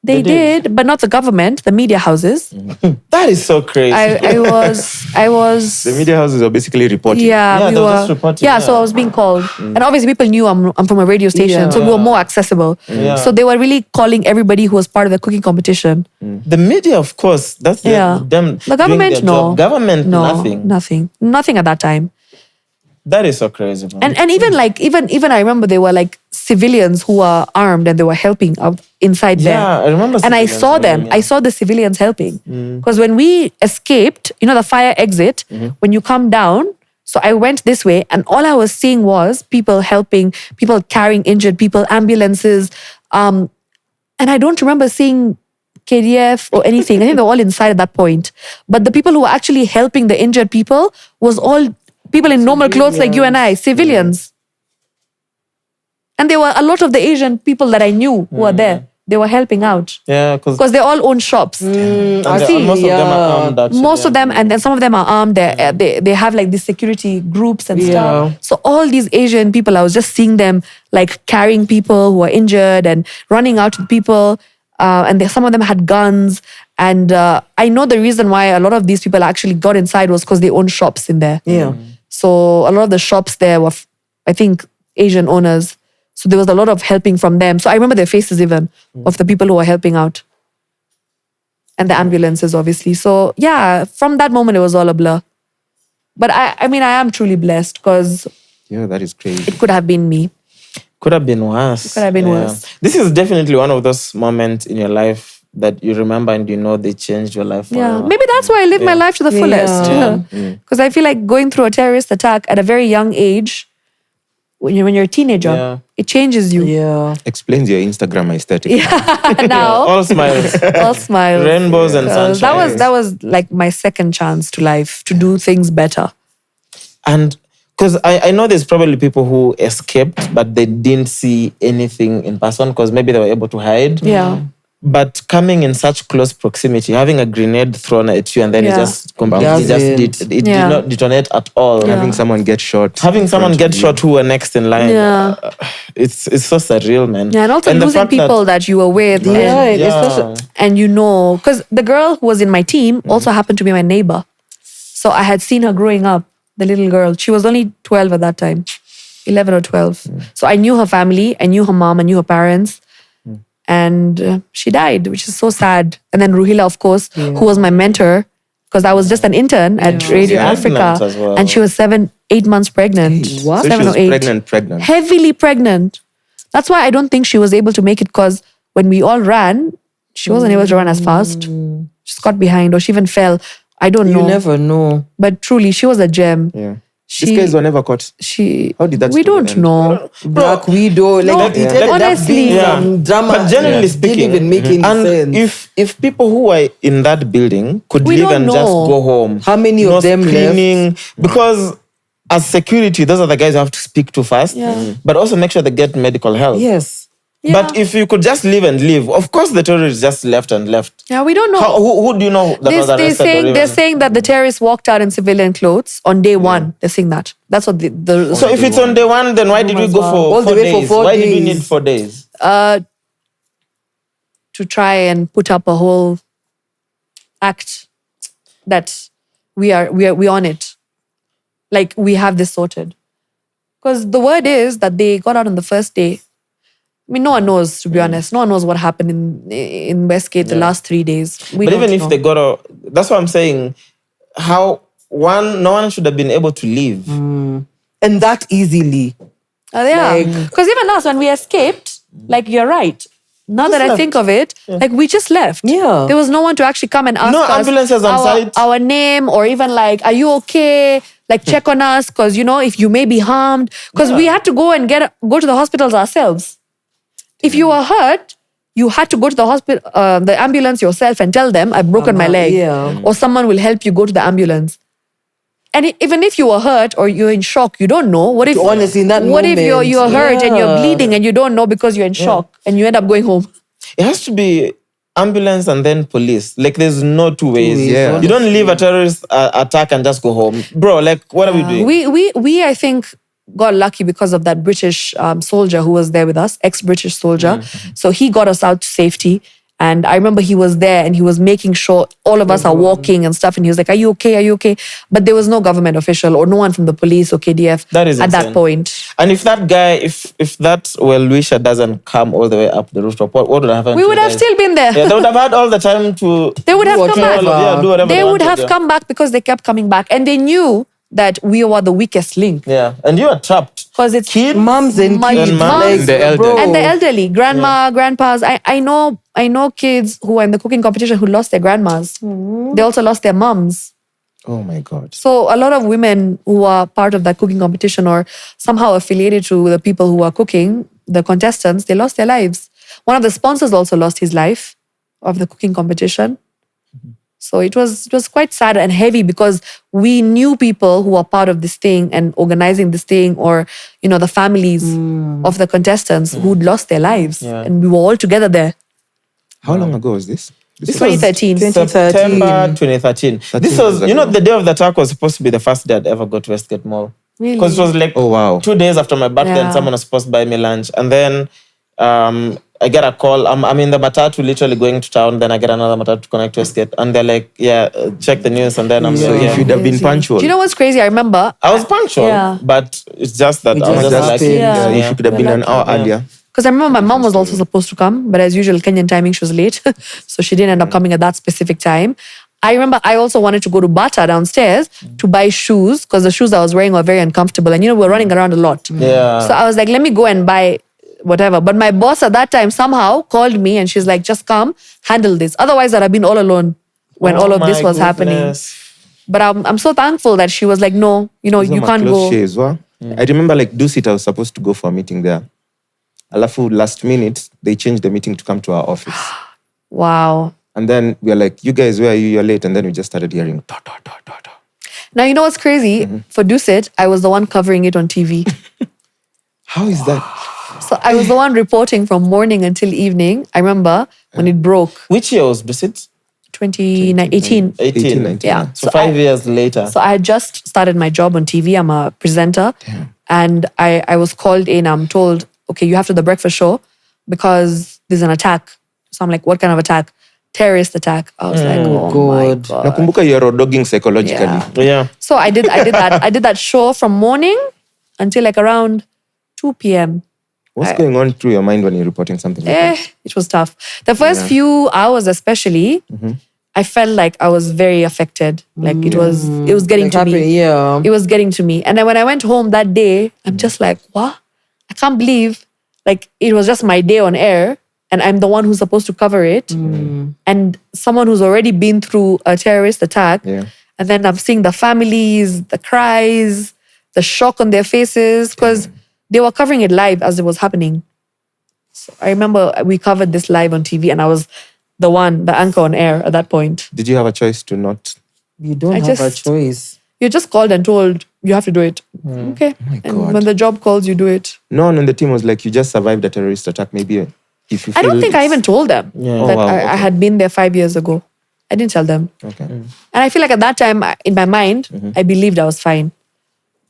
They did, but not the government, the media houses. That is so crazy. I was. The media houses are basically reporting. Yeah, they were just reporting. Yeah, so I was being called. And obviously people knew I'm from a radio station, so we were more accessible. So they were really calling everybody who was part of the cooking competition. The media, of course, that's them. The government, no. Government, nothing at that time. That is so crazy, man. And even I remember there were like civilians who were armed and they were helping out inside there. Yeah, I remember. And I saw them. Yeah. I saw the civilians helping. Because when we escaped, the fire exit, when you come down, so I went this way and all I was seeing was people helping, people carrying injured people, ambulances. And I don't remember seeing KDF or anything. I think they were all inside at that point. But the people who were actually helping the injured people was all people in normal clothes like you and I, civilians. And there were a lot of the Asian people that I knew who were there. They were helping out. Yeah, because they all own shops. Most of them are armed. Actually, most of them, and then some of them are armed. They have like these security groups and stuff. So all these Asian people, I was just seeing them like carrying people who are injured and running out with people. And some of them had guns. And I know the reason why a lot of these people actually got inside was because they own shops in there. Yeah. So a lot of the shops there were, I think, Asian owners. So there was a lot of helping from them. So I remember their faces even of the people who were helping out. And the ambulances, obviously. So yeah, from that moment, it was all a blur. But I am truly blessed because... Yeah, that is crazy. It could have been me. Could have been worse. It could have been worse. This is definitely one of those moments in your life that you remember and they changed your life forever. Yeah, maybe that's why I live my life to the fullest. Because I feel like going through a terrorist attack at a very young age, when you're a teenager, it changes you. Yeah. Explains your Instagram aesthetic. Now. All smiles. All smiles. Rainbows and sunshine. That was like my second chance to life, to do things better. And because I know there's probably people who escaped, but they didn't see anything in person because maybe they were able to hide. Yeah. But coming in such close proximity, having a grenade thrown at you and then it did not detonate at all. Yeah. Having someone get shot. Having someone get shot who were next in line. Yeah. It's so surreal, man. Yeah, and also losing people that you were with. And because the girl who was in my team also happened to be my neighbor. So I had seen her growing up, the little girl. She was only 12 at that time, 11 or 12. So I knew her family, I knew her mom, I knew her parents. And she died, which is so sad. And then Ruhila, of course, who was my mentor, because I was just an intern at Radio Africa. Well. And she was 7-8 months pregnant. What? So 7 or 8. Pregnant. Heavily pregnant. That's why I don't think she was able to make it, because when we all ran, she wasn't able to run as fast. She got behind or she even fell. I don't know. You never know. But truly, she was a gem. Yeah. These guys were never caught. How did that? We don't know. Black Widow, honestly, drama. But generally speaking, didn't even make any sense. If people who were in that building could leave and just go home, how many of them left? Because as security, those are the guys you have to speak to first. But also make sure they get medical help. Yes. Yeah. But if you could just leave and leave, of course the terrorists just left and left. Yeah, we don't know. Who do you know that was arrested? They're saying that the terrorists walked out in civilian clothes on day one. They're saying that. That's what the So if it's on day one, then why did we go for 4 days? Why did we need 4 days? To try and put up a whole act. that we're on it. Like, we have this sorted. Because the word is that they got out on the first day. I mean, no one knows, to be honest. No one knows what happened in Westgate the last 3 days. But even if they got out, that's what I'm saying. No one should have been able to leave. And that easily. Yeah. Because even us, when we escaped, like, you're right. Now that I think of it, like, we just left. Yeah. There was no one to actually come and ask No us ambulances on site. our name, or even like, are you okay? Like, check on us, because, if you may be harmed. Because we had to go and go to the hospitals ourselves. If you were hurt, you had to go to the hospital, the ambulance yourself, and tell them, I've broken my leg. Yeah. Or someone will help you go to the ambulance. And even if you were hurt or you're in shock, you don't know. What if honestly, in that what if moment, you're hurt and you're bleeding and you don't know because you're in shock and you end up going home? It has to be ambulance and then police. Like, there's no two ways. Yeah. You don't leave a terrorist attack and just go home. Bro, like, what are we doing? We I think, got lucky because of that British soldier who was there with us, ex-British soldier. So he got us out to safety. And I remember he was there and he was making sure all of us are walking and stuff. And he was like, are you okay? Are you okay? But there was no government official or no one from the police or KDF That is at insane. that point. And if that guy, if that well-wisher doesn't come all the way up the rooftop, what would have happened? We to would you have guys? still been there. Yeah, they would have had all the time to. They would have come back. do whatever They would wanted, have come back because they kept coming back. And they knew that we were the weakest link. Yeah, and you are trapped. Because it's Kids, Moms and kids. And moms. Like, And the elderly. bro. And the elderly, grandma, grandpas. I know kids who are in the cooking competition who lost their grandmas. They also lost their moms. Oh my God. So a lot of women who are part of that cooking competition or somehow affiliated to the people who are cooking, the contestants, they lost their lives. One of the sponsors also lost his life of the cooking competition. So it was quite sad and heavy because we knew people who were part of this thing and organizing this thing, or, the families of the contestants who'd lost their lives. Yeah. And we were all together there. How long ago was this? This 2013. was September 2013. This was, the day of the attack was supposed to be the first day I'd ever go to Westgate Mall. Really? Because it was like Oh, wow. 2 days after my birthday and someone was supposed to buy me lunch. And then I get a call. I'm in the matatu literally going to town. Then I get another matatu to connect to Westgate. And they're like, check the news. And then I'm So like, if you'd have been punctual. Do you know what's crazy? I remember. I was punctual, Yeah. but it's just that I was just just lucky. Yeah. If you could have been an hour earlier. Because I remember my mom was also supposed to come, but as usual, Kenyan timing, she was late. So she didn't end up coming at that specific time. I remember I also wanted to go to Bata downstairs to buy shoes because the shoes I was wearing were very uncomfortable. And, we're running around a lot. Yeah. So I was like, let me go and buy whatever. But my boss at that time somehow called me and she's like, just come, handle this. Otherwise, I'd have been all alone when all of this was happening. But I'm so thankful that she was like, no, you can't go. I remember like Dusit, I was supposed to go for a meeting there. Alafu, last minute, they changed the meeting to come to our office. Wow. And then we were like, you guys, where are you? You're late. And then we just started hearing, ta, ta, ta, ta, ta. Now, you know what's crazy? For Dusit, I was the one covering it on TV. How is that? So I was the one reporting from morning until evening. I remember when it broke, Which year was Dusit? 2018. 18. 19. Yeah. So 5 years later. So I had just started my job on TV. I'm a presenter. And I was called in. I'm told, okay, you have to do the breakfast show because there's an attack. So I'm like, what kind of attack? Terrorist attack. I was like, oh my God. God. Nakumbuka you're road dogging psychologically. Yeah. Yeah. So I did that. I did that show from morning until like around 2 p.m. What's going on through your mind when you're reporting something like that? It was tough. The first few hours especially, I felt like I was very affected. Like it was getting to me. Yeah. It was getting to me. And then when I went home that day, I'm just like, what? I can't believe like it was just my day on air and I'm the one who's supposed to cover it. And someone who's already been through a terrorist attack. Yeah. And then I'm seeing the families, the cries, the shock on their faces because they were covering it live as it was happening. So I remember we covered this live on TV and I was the anchor on air at that point. Did you have a choice to not? You don't have a choice. You're just called and told you have to do it. Okay. And God. when the job calls, you do it. No one on the team was like, you just survived a terrorist attack. Maybe if you I don't feel think I even told them Yeah. that Oh, wow, I okay. had been there 5 years ago. I didn't tell them. Okay. And I feel like at that time, in my mind, I believed I was fine.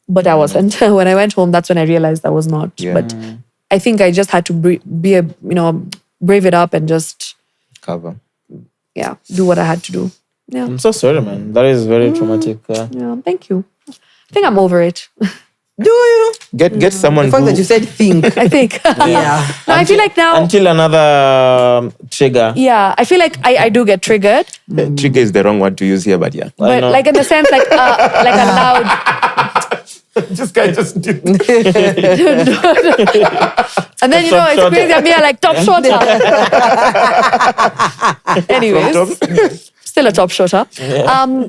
But I wasn't. When I went home, that's when I realized I was not. Yeah. But I think I just had to brave it up and just, Cover. do what I had to do. Yeah. I'm so sorry, man. That is very traumatic. Yeah. Yeah, thank you. I think I'm over it. Do you? Get someone The fact who, that you said think. I think. Yeah. No, I feel like now. Until another trigger. Yeah, I feel like I do get triggered. trigger is the wrong word to use here, but yeah. But know. like in the sense like a loud. This guy just did. And then, Top it's shot. crazy. I'm here like top shotter. Anyways, still a top shotter. I'm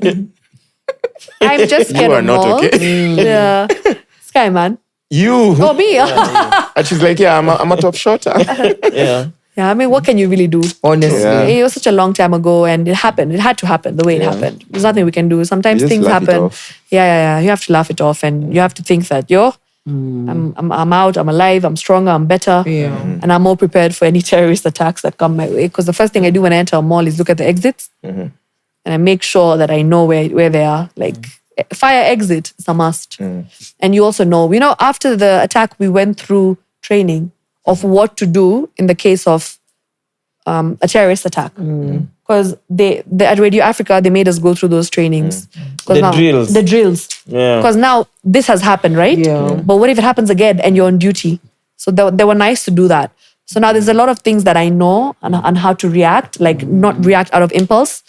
just scared You are of not malls. okay. Yeah. Sky man. You. Oh, me. And she's like, yeah, I'm a top shotter. Yeah. Yeah, I mean, what can you really do? Honestly. Yeah. It was such a long time ago and it happened. It had to happen the way it happened. There's nothing we can do. Sometimes You just things laugh it happen. off. Yeah. You have to laugh it off and you have to think that, I'm out, I'm alive, I'm stronger, I'm better. Yeah. And I'm more prepared for any terrorist attacks that come my way. Because the first thing I do when I enter a mall is look at the exits. And I make sure that I know where they are. Like, fire exit is a must. And you also know, after the attack, we went through training of what to do in the case of a terrorist attack. Because at Radio Africa, they made us go through those trainings. Drills. The drills. Yeah. Because now this has happened, right? Yeah. But what if it happens again and you're on duty? So they were nice to do that. So now there's a lot of things that I know on how to react, like not react out of impulse,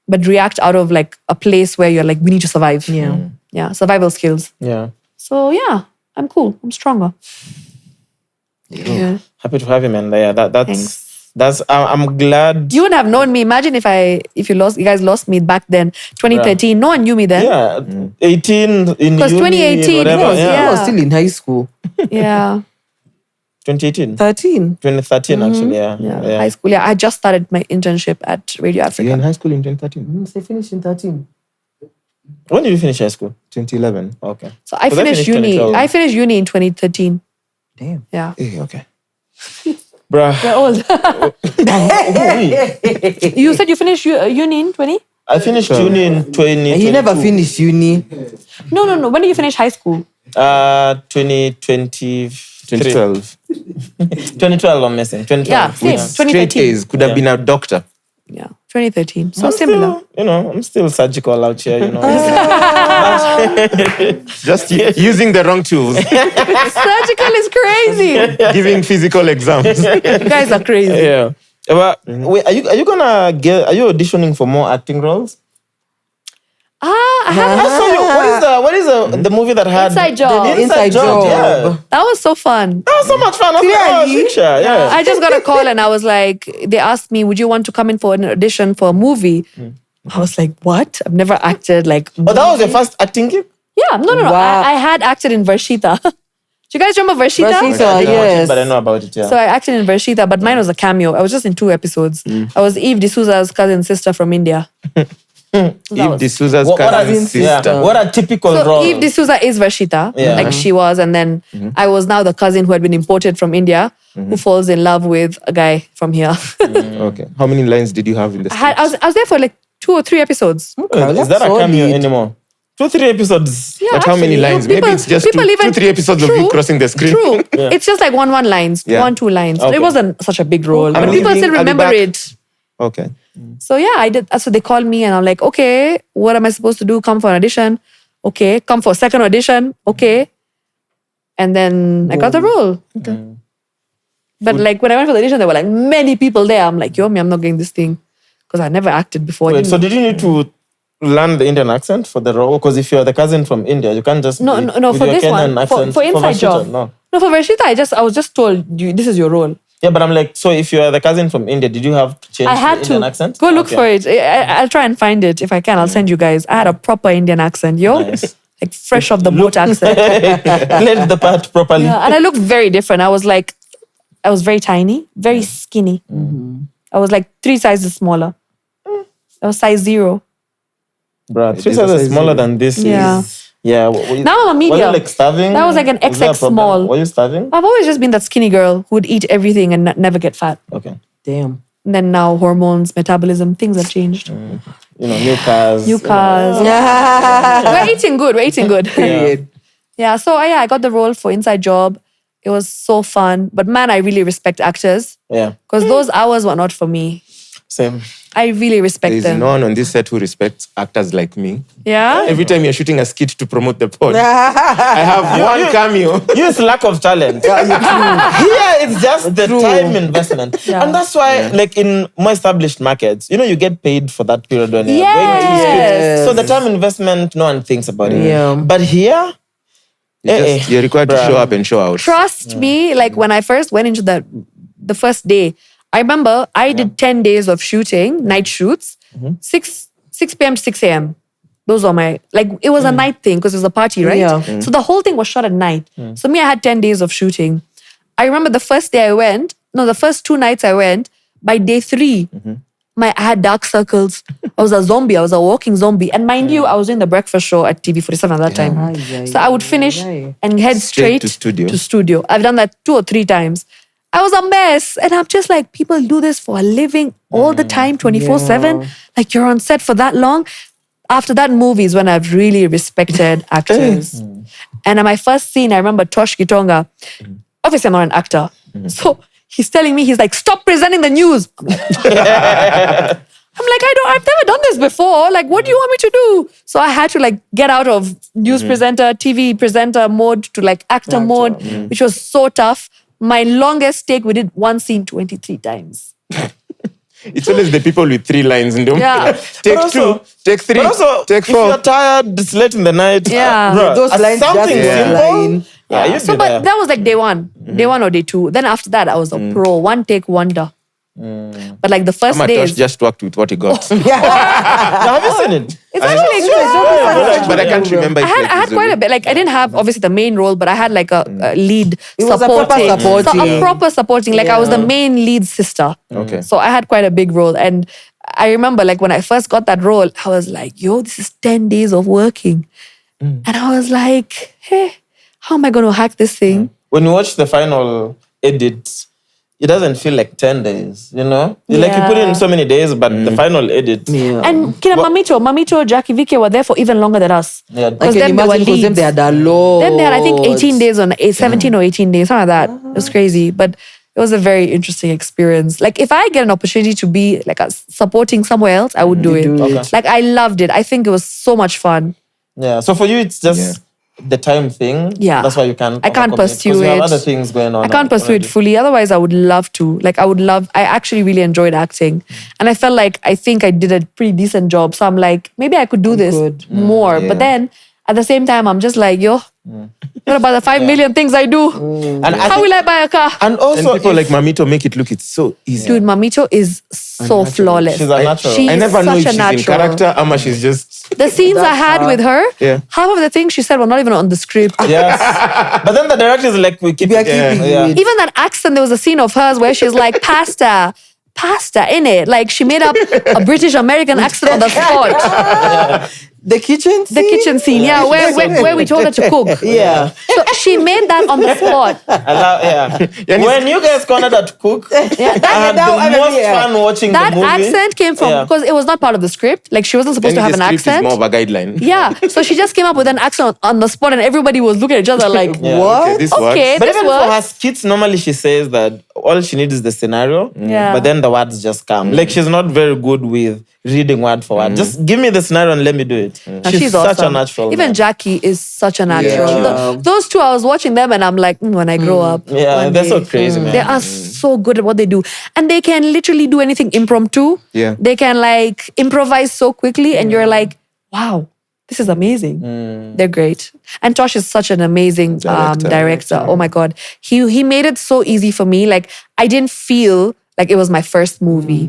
but react out of like a place where you're like, we need to survive. Yeah. Yeah, survival skills. Yeah. So yeah, I'm cool. I'm stronger. Yeah. Happy to have you, man. Yeah, that's. I'm glad. You wouldn't have known me. Imagine if you guys lost me back then, 2013. No one knew me then. Yeah, 18 in Because uni, 2018 whatever. was, I yeah. was still in high school. Yeah. 2018. 13. 2013, actually. Yeah. High school. Yeah, I just started my internship at Radio Africa. You're in high school in 2013. They finished in 13. When did you finish high school? 2011. Okay. So I finished uni. 2012. I finished uni in 2013. Damn. Yeah. Okay. Bruh. We're old. You said you finished uni in 20? I finished uni in 2022. He never finished uni. No. When did you finish high school? 2020. 2012. 2012, I'm missing. 2012. Yeah, same. Straight 2013. A's. Could have been a doctor. Yeah, 2013. So I'm similar. Still, I'm still surgical out here, Just using the wrong tools. Surgical is crazy. Giving physical exams. You guys are crazy. Yeah. But wait, are you auditioning for more acting roles? I have I saw you. What is the movie that had Inside Job. The Inside Job. Yeah. That was so fun. That was so much fun. I was like, oh, Really? Shiksha, yeah. I just got a call and I was like, they asked me, would you want to come in for an audition for a movie? I was like, what? I've never acted like. But that was your first acting gig? Yeah, no. Wow. I had acted in Varshita. Do you guys remember Varshita? Varshita. I didn't watch it, Yes. but I know about it, yeah. So I acted in Varshita, but mine was a cameo. I was just in 2 episodes. I was Eve D'Souza's cousin sister from India. Eve D'Souza's What cousin a, sister. yeah. What a typical So role. Eve D'Souza is Varshita, Yeah. like she was, and then I was now the cousin who had been imported from India, who falls in love with a guy from here. Okay. How many lines did you have in the I was there for like 2 or 3 episodes. Is that a cameo anymore? 2, 3 episodes. Yeah, But how many actually, lines? people- Maybe it's just people 2, even- 3 episodes of you True, crossing the screen. True. It's just like one lines, Yeah. 1, 2 lines. Okay. It wasn't such a big role, but I'm people leaving, still I'll be remember back. it. Okay. So yeah, I did. So they called me and I'm like, okay, what am I supposed to do? Come for an audition. Okay. Come for a second audition. Okay. And then I got the role. Okay. But like when I went for the audition, there were like many people there. I'm like, I'm not getting this thing because I never acted before. Wait, so did you need to learn the Indian accent for the role? Because if you're the cousin from India, you can't just No, be no, with for your this Kenyan one, accent. for Inside Varshita, Job. No, for Varshita, I was just told this is your role. Yeah, but I'm like, so if you're the cousin from India, did you have to change I had the to Indian accent? go look Okay. for it. I'll try and find it if I can. I'll send you guys. I had a proper Indian accent, Nice. like fresh off the boat accent. Played the part properly. Yeah, and I looked very different. I was very tiny, very skinny. I was like 3 sizes smaller. I was size 0. Bruh, 3 is a sizes size smaller 0. than this Yeah. is... Yeah. Now I'm a Were medium. you like starving? That was like an Was there a XX problem? small. Were you starving? I've always just been that skinny girl who would eat everything and never get fat. Okay. Damn. And then now hormones, metabolism, things have changed. New cars. New cars. We're eating good. We're eating good. Period. Yeah, so I got the role for Inside Job. It was so fun. But man, I really respect actors Yeah. because those hours were not for me. Same. I really respect There's them. no one on this set who respects actors like me. Yeah? Every time you're shooting a skit to promote the pod, I have one cameo. Use lack of talent. Here, it's just the time investment. Yeah. And that's why, like in more established markets, you get paid for that period when you're going to the script. So the time investment, no one thinks about it. Yeah. But here, You're required to show up and show out. Trust me, like when I first went into the first day, I remember I did 10 days of shooting, night shoots, 6 p.m. to 6 a.m. Those are my, like, it was a night thing because it was a party, right? Yeah. So the whole thing was shot at night. So me, I had 10 days of shooting. I remember the first day I went, the first 2 nights I went, by day 3, I had dark circles. I was a zombie. I was a walking zombie. And mind you, I was doing the breakfast show at TV47 at that time. So I would finish and head straight to studio. I've done that 2 or 3 times. I was a mess. And I'm just like, people do this for a living all the time, 24/7. Like you're on set for that long. After that movie is when I've really respected actors. And at my first scene, I remember Tosh Gitonga. Obviously, I'm not an actor. So he's telling me, he's like, stop presenting the news. I'm like, I've never done this before. Like, what do you want me to do? So I had to like get out of news presenter, TV presenter mode to like actor mode, which was so tough. My longest take, we did one scene 23 times. It's always the people with 3 lines. Yeah. Take also- 2, take 3, but also, take if you're 4. tired, it's late in the night. Yeah. Bruh, Those lines something just simple. line. Yeah, you'd So, be but there. that was like day 1. Day 1 or day 2. Then after that, I was a pro. 1 take wonder. But like the first Amatosh days, just worked with what he got. Have you seen it? it's actually good. But I can't remember. I had quite a bit. Like I didn't have obviously the main role, but I had like a lead It was a supporting. proper supporting. So a proper supporting. Like I was the main lead sister. Okay. So I had quite a big role. And I remember like when I first got that role, I was like, yo, this is 10 days of working. And I was like, hey, how am I going to hack this thing? When you watch the final edit, it doesn't feel like 10 days, Like you put in so many days, but the final edit. And Kina Mamito, Jackie, Vicky were there for even longer than us. Yeah. Because I then can they were imagine because them leads. they had a lot. Then they had, I think, 18 days 17 or 18 days, something like that. It was crazy. But it was a very interesting experience. Like, if I get an opportunity to be like supporting somewhere else, I would do it. Okay. Like, I loved it. I think it was so much fun. Yeah. So for you, it's just the time thing. Yeah. That's why you can't. I can't overcommit, pursue 'cause you have it. other things going on. I can't pursue it already. fully. Otherwise, I would love to. Like, I actually really enjoyed acting. And I felt like I think I did a pretty decent job. So I'm like, maybe I could do this more. But then at the same time, I'm just like, yo, what about the 5 million things I do? And How will I buy a car? And And also, people like Mamito make it look it's so easy. Dude, Mamito is so flawless. She's a natural. She's I never know such if a she's natural. in character, Ama she's just... The scenes I had with her, Yeah. half of the things she said were not even on the script. Yes. But then the director is like, we keep We are it. keeping it. Even that accent, there was a scene of hers where she's like, pasta in it. Like she made up a British American accent on the spot. The kitchen scene? The kitchen scene, yeah, where we told her to cook. Yeah. So she made that on the spot. When you guys cornered her to cook, I had the most fun watching That the movie. accent came from, because it was not part of the script. Like she wasn't supposed to have an script accent. is more of a guideline. Yeah, so she just came up with an accent on the spot and everybody was looking at each other like, What? Okay, this okay, works. But this even for her works. skits, normally she says that all she needs is the scenario, Yeah. but then the words just come. Like she's not very good with reading word for word. Just give me the scenario and let me do it. She's such awesome. a natural. Even man. Jackie is such a natural. Yeah. Those two, I was watching them and I'm like, when I grow up. Yeah, one they're day, so crazy, man. They are so good at what they do. And they can literally do anything impromptu. Yeah. They can like improvise so quickly and you're like, wow, this is amazing. They're great. And Tosh is such an amazing director. Oh my God. He made it so easy for me. Like I didn't feel like it was my first movie.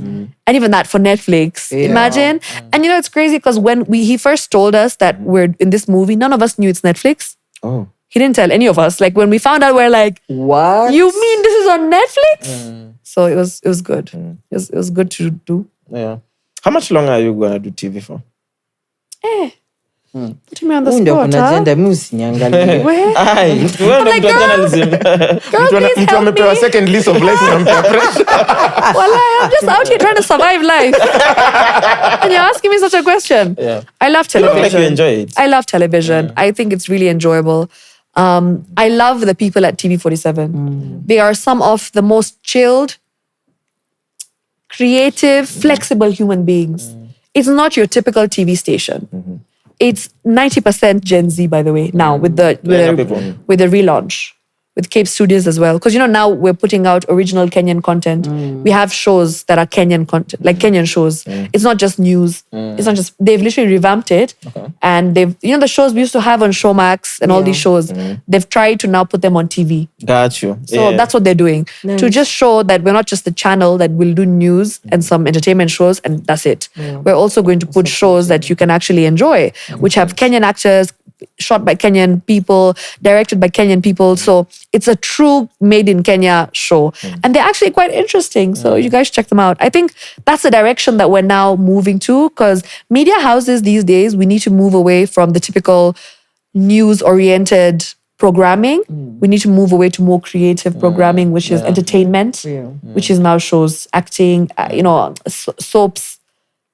And even that for Netflix. Imagine. And it's crazy because when he first told us that we're in this movie, none of us knew it's Netflix. Oh. He didn't tell any of us. Like when we found out, we're like, What? you mean this is on Netflix? So it was good. It was good to do. Yeah. How much longer are you gonna do TV for? Putting me on the Huyu ndio spot, kuna huh? agenda, mimi usiniangalie. Where? Aye, wewe like, ndio girl. journalism. Girl, please Mtu help amepewa me. second list of life unampea pressure. Wallah, I'm just out here trying to survive life. And you're asking me such a question. Yeah. I love You look television. like you enjoy it. I love television. I think it's really enjoyable. I love the people at TV47. They are some of the most chilled, creative, flexible human beings. It's not your typical TV station. It's 90% Gen Z, by the way, now with the relaunch. With Cape Studios as well. Because, now we're putting out original Kenyan content. We have shows that are Kenyan content, like Kenyan shows. It's not just news. It's not just, they've literally revamped it. Okay. And they've, the shows we used to have on Showmax and all these shows, they've tried to now put them on TV. Got you. So that's what they're doing. Nice. To just show that we're not just the channel that will do news and some entertainment shows and that's it. We're also going to put shows that you can actually enjoy, which have Kenyan actors, shot by Kenyan people, directed by Kenyan people. So it's a true made in Kenya show. And they're actually quite interesting. So you guys check them out. I think that's the direction that we're now moving to, because media houses these days, we need to move away from the typical news-oriented programming. We need to move away to more creative programming, which is entertainment, which is now shows, acting, soaps,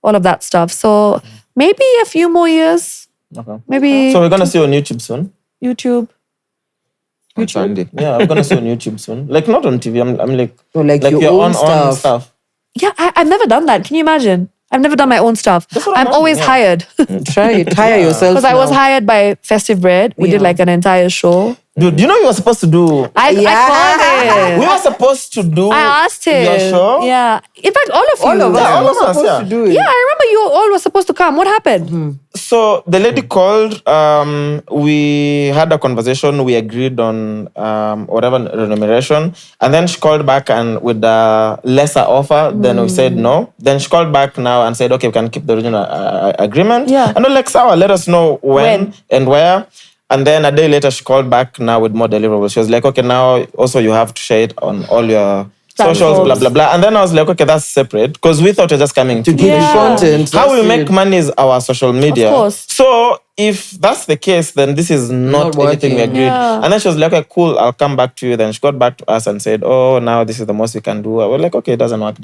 all of that stuff. So maybe a few more years. Okay. Maybe. So we're gonna see you on YouTube soon. YouTube. Sunday. Yeah, I'm gonna see you on YouTube soon. Like not on TV. I'm like, like your own stuff. Yeah, I've never done that. Can you imagine? I've never done my own stuff. I'm always hired. Try it. Hire yourself. Because I was hired by Festive Bread. We did like an entire show. Dude, you know you were supposed to do... I called it. We were supposed to do... I asked him. Your show? Yeah. In fact, all of you. All of us were supposed to do it. Yeah, I remember you all were supposed to come. What happened? So the lady called. We had a conversation. We agreed on whatever remuneration. And then she called back and with a lesser offer. Then we said no. Then she called back now and said, okay, we can keep the original agreement. Yeah. And we're like, Sawa, let us know when and where. And then a day later, she called back now with more deliverables. She was like, okay, now also you have to share it on all your socials, blah, blah, blah. And then I was like, okay, that's separate. Because we thought you're just coming to give you content. How we make money is our social media. Of course. So if that's the case, then this is not anything we agreed. Yeah. And then she was like, okay, cool, I'll come back to you. Then she got back to us and said, oh, now this is the most we can do. I was like, okay, it doesn't work.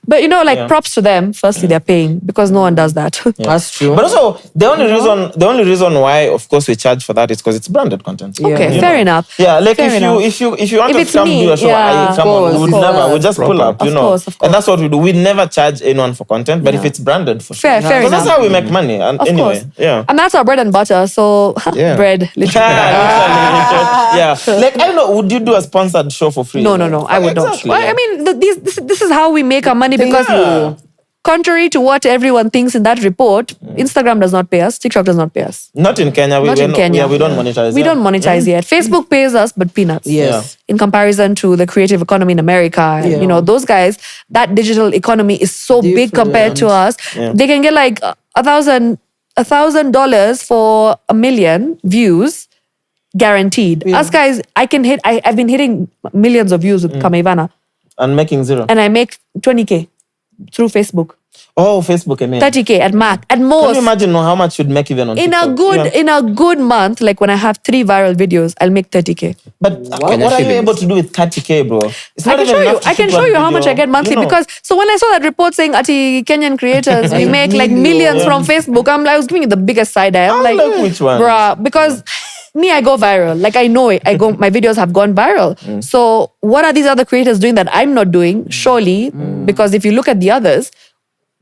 But props to them. Firstly, they're paying because no one does that. That's true. But also, the only reason why, of course, we charge for that is because it's branded content. Okay, fair enough. Yeah, like if you want to come do a show, come on, we would never. We just pull up, you know. And that's what we do. We never charge anyone for content, but if it's branded, for sure. Fair enough. That's how we make money. And anyway, and that's our bread and butter. So bread, literally. Yeah. Like I don't know, would you do a sponsored show for free? No, I would not. Well, I mean, this is how we make our money because contrary to what everyone thinks in that report, Instagram does not pay us, TikTok does not pay us. Not in Kenya. We don't monetize. We don't monetize yet. Facebook pays us, but peanuts. Yes. In comparison to the creative economy in America, those guys, that digital economy is so big compared to us. Yeah. They can get like $1,000 for 1 million views, guaranteed. Us guys, I've been hitting millions of views with Kamaivana. And making zero. And I make 20K through Facebook. Oh, Facebook, I mean. 30K at most. Can you imagine how much you'd make even on TikTok? In a good month, like when I have 3 viral videos, I'll make 30K. But what are you able to do with 30K, bro? I can show you how much I get monthly because when I saw that report saying Ati Kenyan creators, we make like millions from Facebook, I was giving you the biggest side eye. I'm like, which one? Bruh, because me, I go viral. Like I know it. My videos have gone viral. So what are these other creators doing that I'm not doing? Surely, because if you look at the others,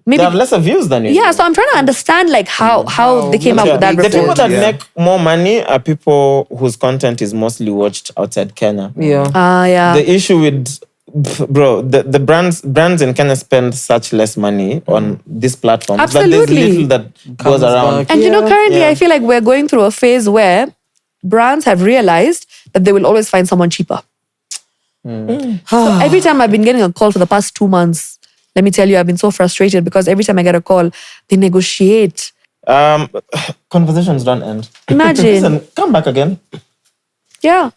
maybe they have lesser views than you. Yeah, so I'm trying to understand like how they came up with that report. The people that make more money are people whose content is mostly watched outside Kenya. Yeah. The issue with the brands in Kenya spend such less money on this platform. Absolutely. That there's little that goes around. And currently I feel like we're going through a phase where brands have realized that they will always find someone cheaper. So every time I've been getting a call for the past 2 months, let me tell you, I've been so frustrated because every time I get a call, they negotiate. Conversations don't end. Imagine. Listen, come back again. Yeah.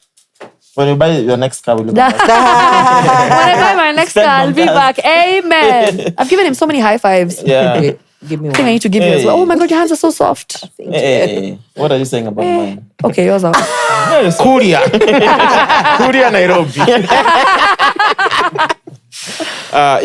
When you buy your next car, will you come back? When I buy my next car, I'll be back. Amen. I've given him so many high fives. Yeah. Give me I think I need to give you as well. Oh my God, your hands are so soft. Hey. What are you saying about mine? Okay, yours are. Kuria. Kuria, Nairobi. Bro,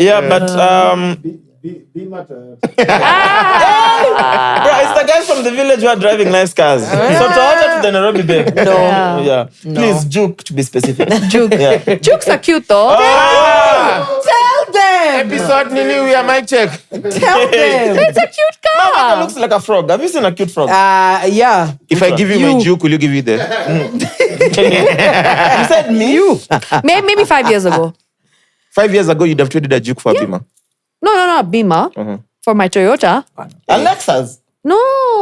it's the guys from the village who are driving nice cars. So to order That's the Nairobi babe. No. Yeah. Please, Juke, to be specific. Juke. Yeah. Jukes are cute though. Tell them. Episode Nini, we are mic check. Tell them. It's a cute It car. looks like a frog. Have you seen a cute frog? Yeah. If I give you my juke, will you give it there? You said me? You. Maybe 5 years ago. 5 years ago, you'd have traded a juke for a Beamer. No, Beamer. For my Toyota. Alexa's. No,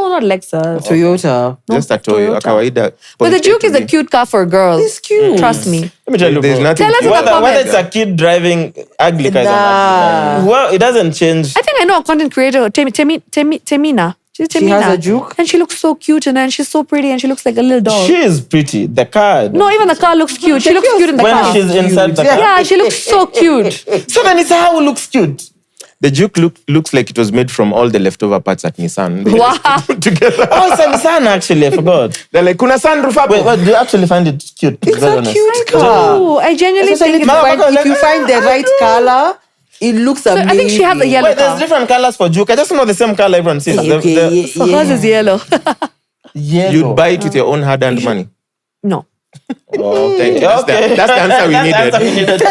not Lexus. Toyota. Just a toy, a kawaida. But the Juke is a cute car for girls. It's cute. Trust me. Let me tell you, There's bro. nothing. Tell us cute. about- Whether comment. it's a kid driving ugly cars, Nah. well, it doesn't change. I think I know a content creator, Temina. She's Temina. She has a Juke? And she looks so cute and she's so pretty and she looks like a little doll. She is pretty. The car. No, even the car looks cute. She looks cute in the when car. she's inside the car. Yeah, she looks so cute. So then it's how it looks cute. The juke looks like it was made from all the leftover parts at Nissan. They Wow. just put together. Oh, it's a Nissan actually. I forgot. They're like, kuna sunroof hapo. Wait, do you actually find it cute? It's a cute car. Oh, I genuinely Especially think if you find the right color, it looks amazing. I think she has a yellow Wait, there's car. different colors for Juke. I just know the same color everyone sees. Okay, So hers is yellow. Yellow. You'd buy it with your own hard-earned money. No. Oh, thank you. That's the answer we needed.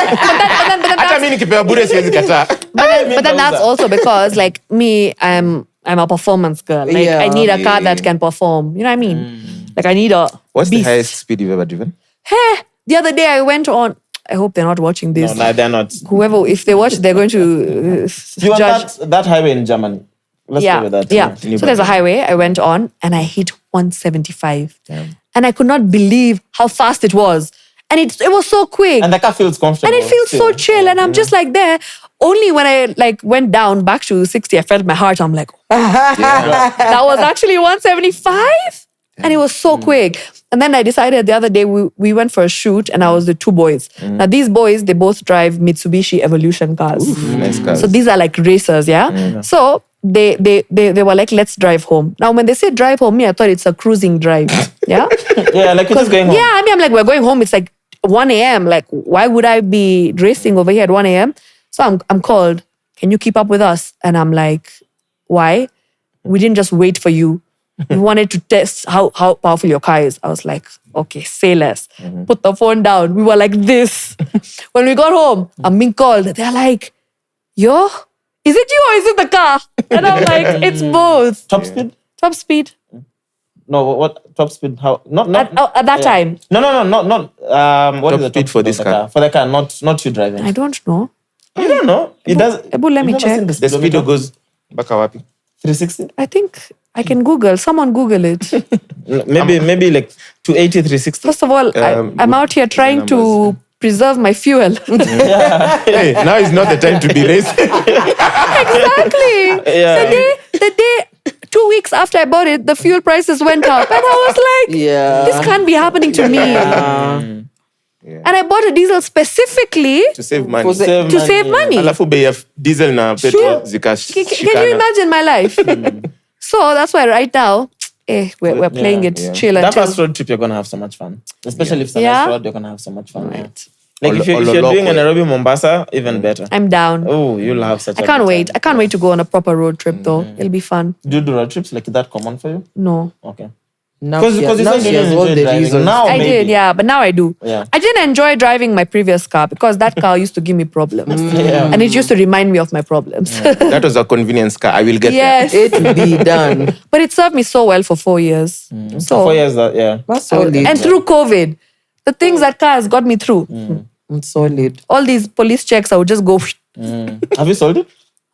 Hata mimi nikipewa bure siwezi kataa. But then that's also because like me, I'm a performance girl. Like Yeah. I need a car that can perform. You know what I mean? Like I need a What's beast. the highest speed you've ever driven? Hey, the other day I went on. I hope they're not watching this. No, they're not. Whoever, if they watch, they're going to You want judge. that highway in Germany? Let's go with that. Yeah. So there's a highway I went on and I hit 175. And I could not believe how fast it was. And it was so quick. And the car feels comfortable. And it feels so chill. And I'm just like there. Only when I like went down back to 60, I felt my heart. I'm like, that was actually 175. And it was so quick. And then I decided the other day we went for a shoot and I was the two boys. Now these boys, they both drive Mitsubishi Evolution cars. Nice cars. So these are like racers, yeah? So they were like, let's drive home. Now when they say drive home, me, I thought it's a cruising drive. Yeah? Yeah, like you're just going home. Yeah, I mean, I'm like, we're going home. It's like 1 a.m. Like, why would I be racing over here at 1 a.m.? So I'm called. Can you keep up with us? And I'm like, why? We didn't just wait for you. We wanted to test how powerful your car is. I was like, okay, say less. Put the phone down. We were like this. When we got home, I'm being called. They're like, yo, is it you or is it the car? And I'm like, it's both. Top speed? Top speed. No, what top speed? How? Not At that time. No. What Top is the speed for this car? For the car, not you driving. I don't know. You don't know. It does. Ebu, let me You've never check. seen The speedo goes baka wapi? 360. I think I can Google. Someone Google it. Maybe like 280, 360. First of all, I'm out here trying to preserve my fuel. Hey, now is not the time to be racing. Exactly. Yeah. The day 2 weeks after I bought it, the fuel prices went up. And I was like, this can't be happening to me. And I bought a diesel specifically To save money. to save money. Alafu bei ya diesel na petrol Can zikashikana. you imagine my life? So that's why right now, we're playing it chill and That chill. first road trip, you're going to have so much fun. Especially if it's a Yeah. nice road, you're going to have so much fun. Right. Like if you're doing a Nairobi, Mombasa, even better. I'm down. Oh, you'll have such a I can't good wait. time. I can't wait to go on a proper road trip though. It'll be fun. Do you do road trips? Like, is that common for you? No. Okay. Now Because she you now said she you has didn't all enjoy the driving. reasons. Now I maybe. did, yeah, but now I do. Yeah. I didn't enjoy driving my previous car because that car used to give me problems. And it used to remind me of my problems. That was a convenience car. I will get Yes. It be done. But it served me so well for 4 years. So 4 years, yeah. That's solid. and through COVID, the things that car has got me through. It's solid. All these police checks, I would just go. Have you sold it?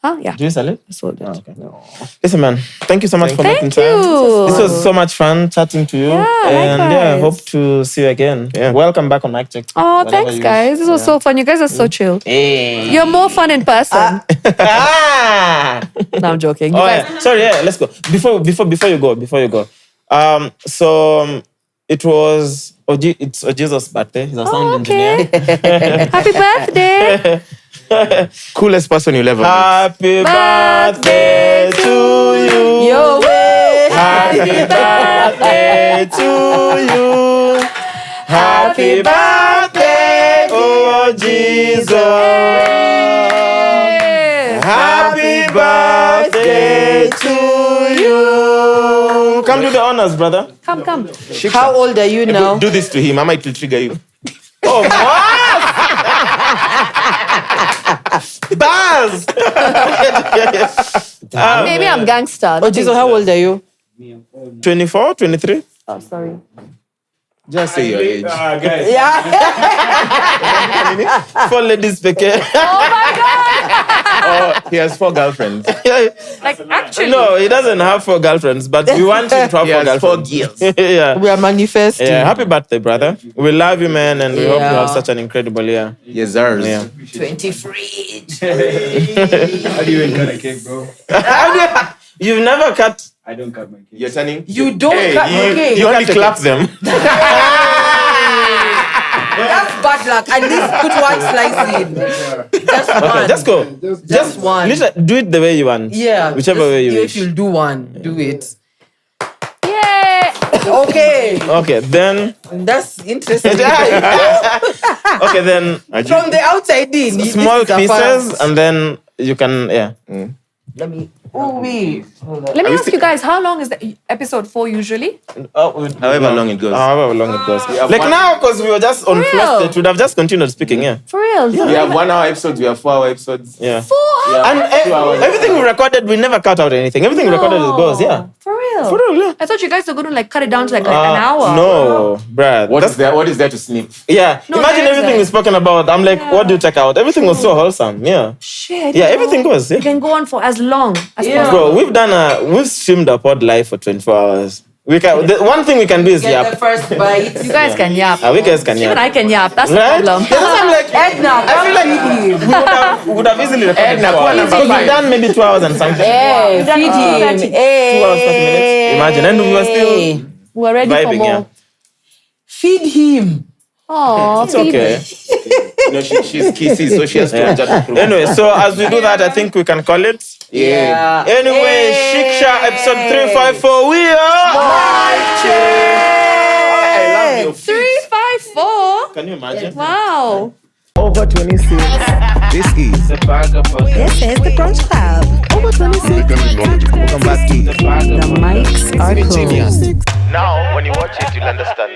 Huh? Yeah. Do you sell it? I sold it. Okay. Listen, man. Thank you so much for making Thank time. you. This was so much fun chatting to you. Yeah, and I likewise. hope to see you again. Yeah. Welcome back on Mic Check. Oh, Whenever thanks, you guys. wish. This was so fun. You guys are so chill. Hey. You're more fun in person. Ah! No, I'm joking. You Oh, guys, yeah. Sorry, yeah, let's go. Before you go. It was it's Jesus' birthday. He's a sound engineer. Happy birthday. Coolest person you'll ever meet. Happy birthday to you. Yo, way. Happy birthday to you. Happy birthday, oh Jesus. Happy birthday to you. Come do the honors, brother. Come. How old are you now? Do this to him. I might trigger you. Oh, what? Buzz! Maybe I'm gangster. Oh, Jesus, how old are you? 24, 23? Oh, sorry. Just say your age. Guys. Yeah. For ladies, peke. Oh, he has 4 girlfriends. Like, actually. No, he doesn't have 4 girlfriends, but we want him to have He 4 has 4 girlfriends. girls. Yeah. We are manifesting. Yeah, happy birthday, brother. We love you, man, and we hope you Yeah. have such an incredible year. Yes, sirs. Yeah. 23. How do you even cut a cake, bro? You've never cut. I don't cut my cake. You're turning. You don't Hey, cut your cake. You only clap them. That's bad luck. At least put one slice in. Just one. Okay, just go. Just one. Literally, do it the way you want. Yeah. Whichever just way you If wish. you'll do one, do it. Yeah. Okay. Okay, then. That's interesting. Okay, then. From the outside in. Small this is a pieces, first. and then you can, yeah. Let me. Oh, wait. Hold on. Let me ask you guys, how long is the episode 4 usually? However long it goes. However long it goes. have Like one- now, because we were just on For floor real? state, we'd have just continued speaking, yeah. For real? We have 1 hour episodes. We have 4 hour episodes. Yeah. 4 hours? And everything we recorded, we never cut out anything. Everything we recorded goes, yeah. For real? For real, yeah. I thought you guys were going to like cut it down to like an hour. No, bruh. What is there to snip? Yeah. No, Imagine there's everything like- we've spoken about. I'm like, what do you take out? Everything was so wholesome, yeah. Shit. Yeah, bro. everything goes, yeah. You can go on for as long as Yeah. possible. Bro, we've streamed a pod live for 24 hours. The one thing we can do is Get the yap. first bite. You guys can yap. We guys can Even yap. I can yap. That's the Right? problem. Because I'm like, Edna, I feel like we would have easily recorded Edna, 4 hours. number Because we've 5. done maybe 2 hours and something. Hey, feed him. 2 hours, 30 minutes. Imagine. And we were still We're ready for vibing, more. yeah. Feed him. Oh, It's okay. She's kissy, so she has to adjust. Anyway, so as we do that, I think we can call it. Yeah. Anyway, SHIKSHA episode 354. We are I love your 354. Can you imagine? Wow. Over 26. This is The bag of This is the Brunch Club. Over 26. welcome back to The mics are closed. Now, when you watch it, you'll understand.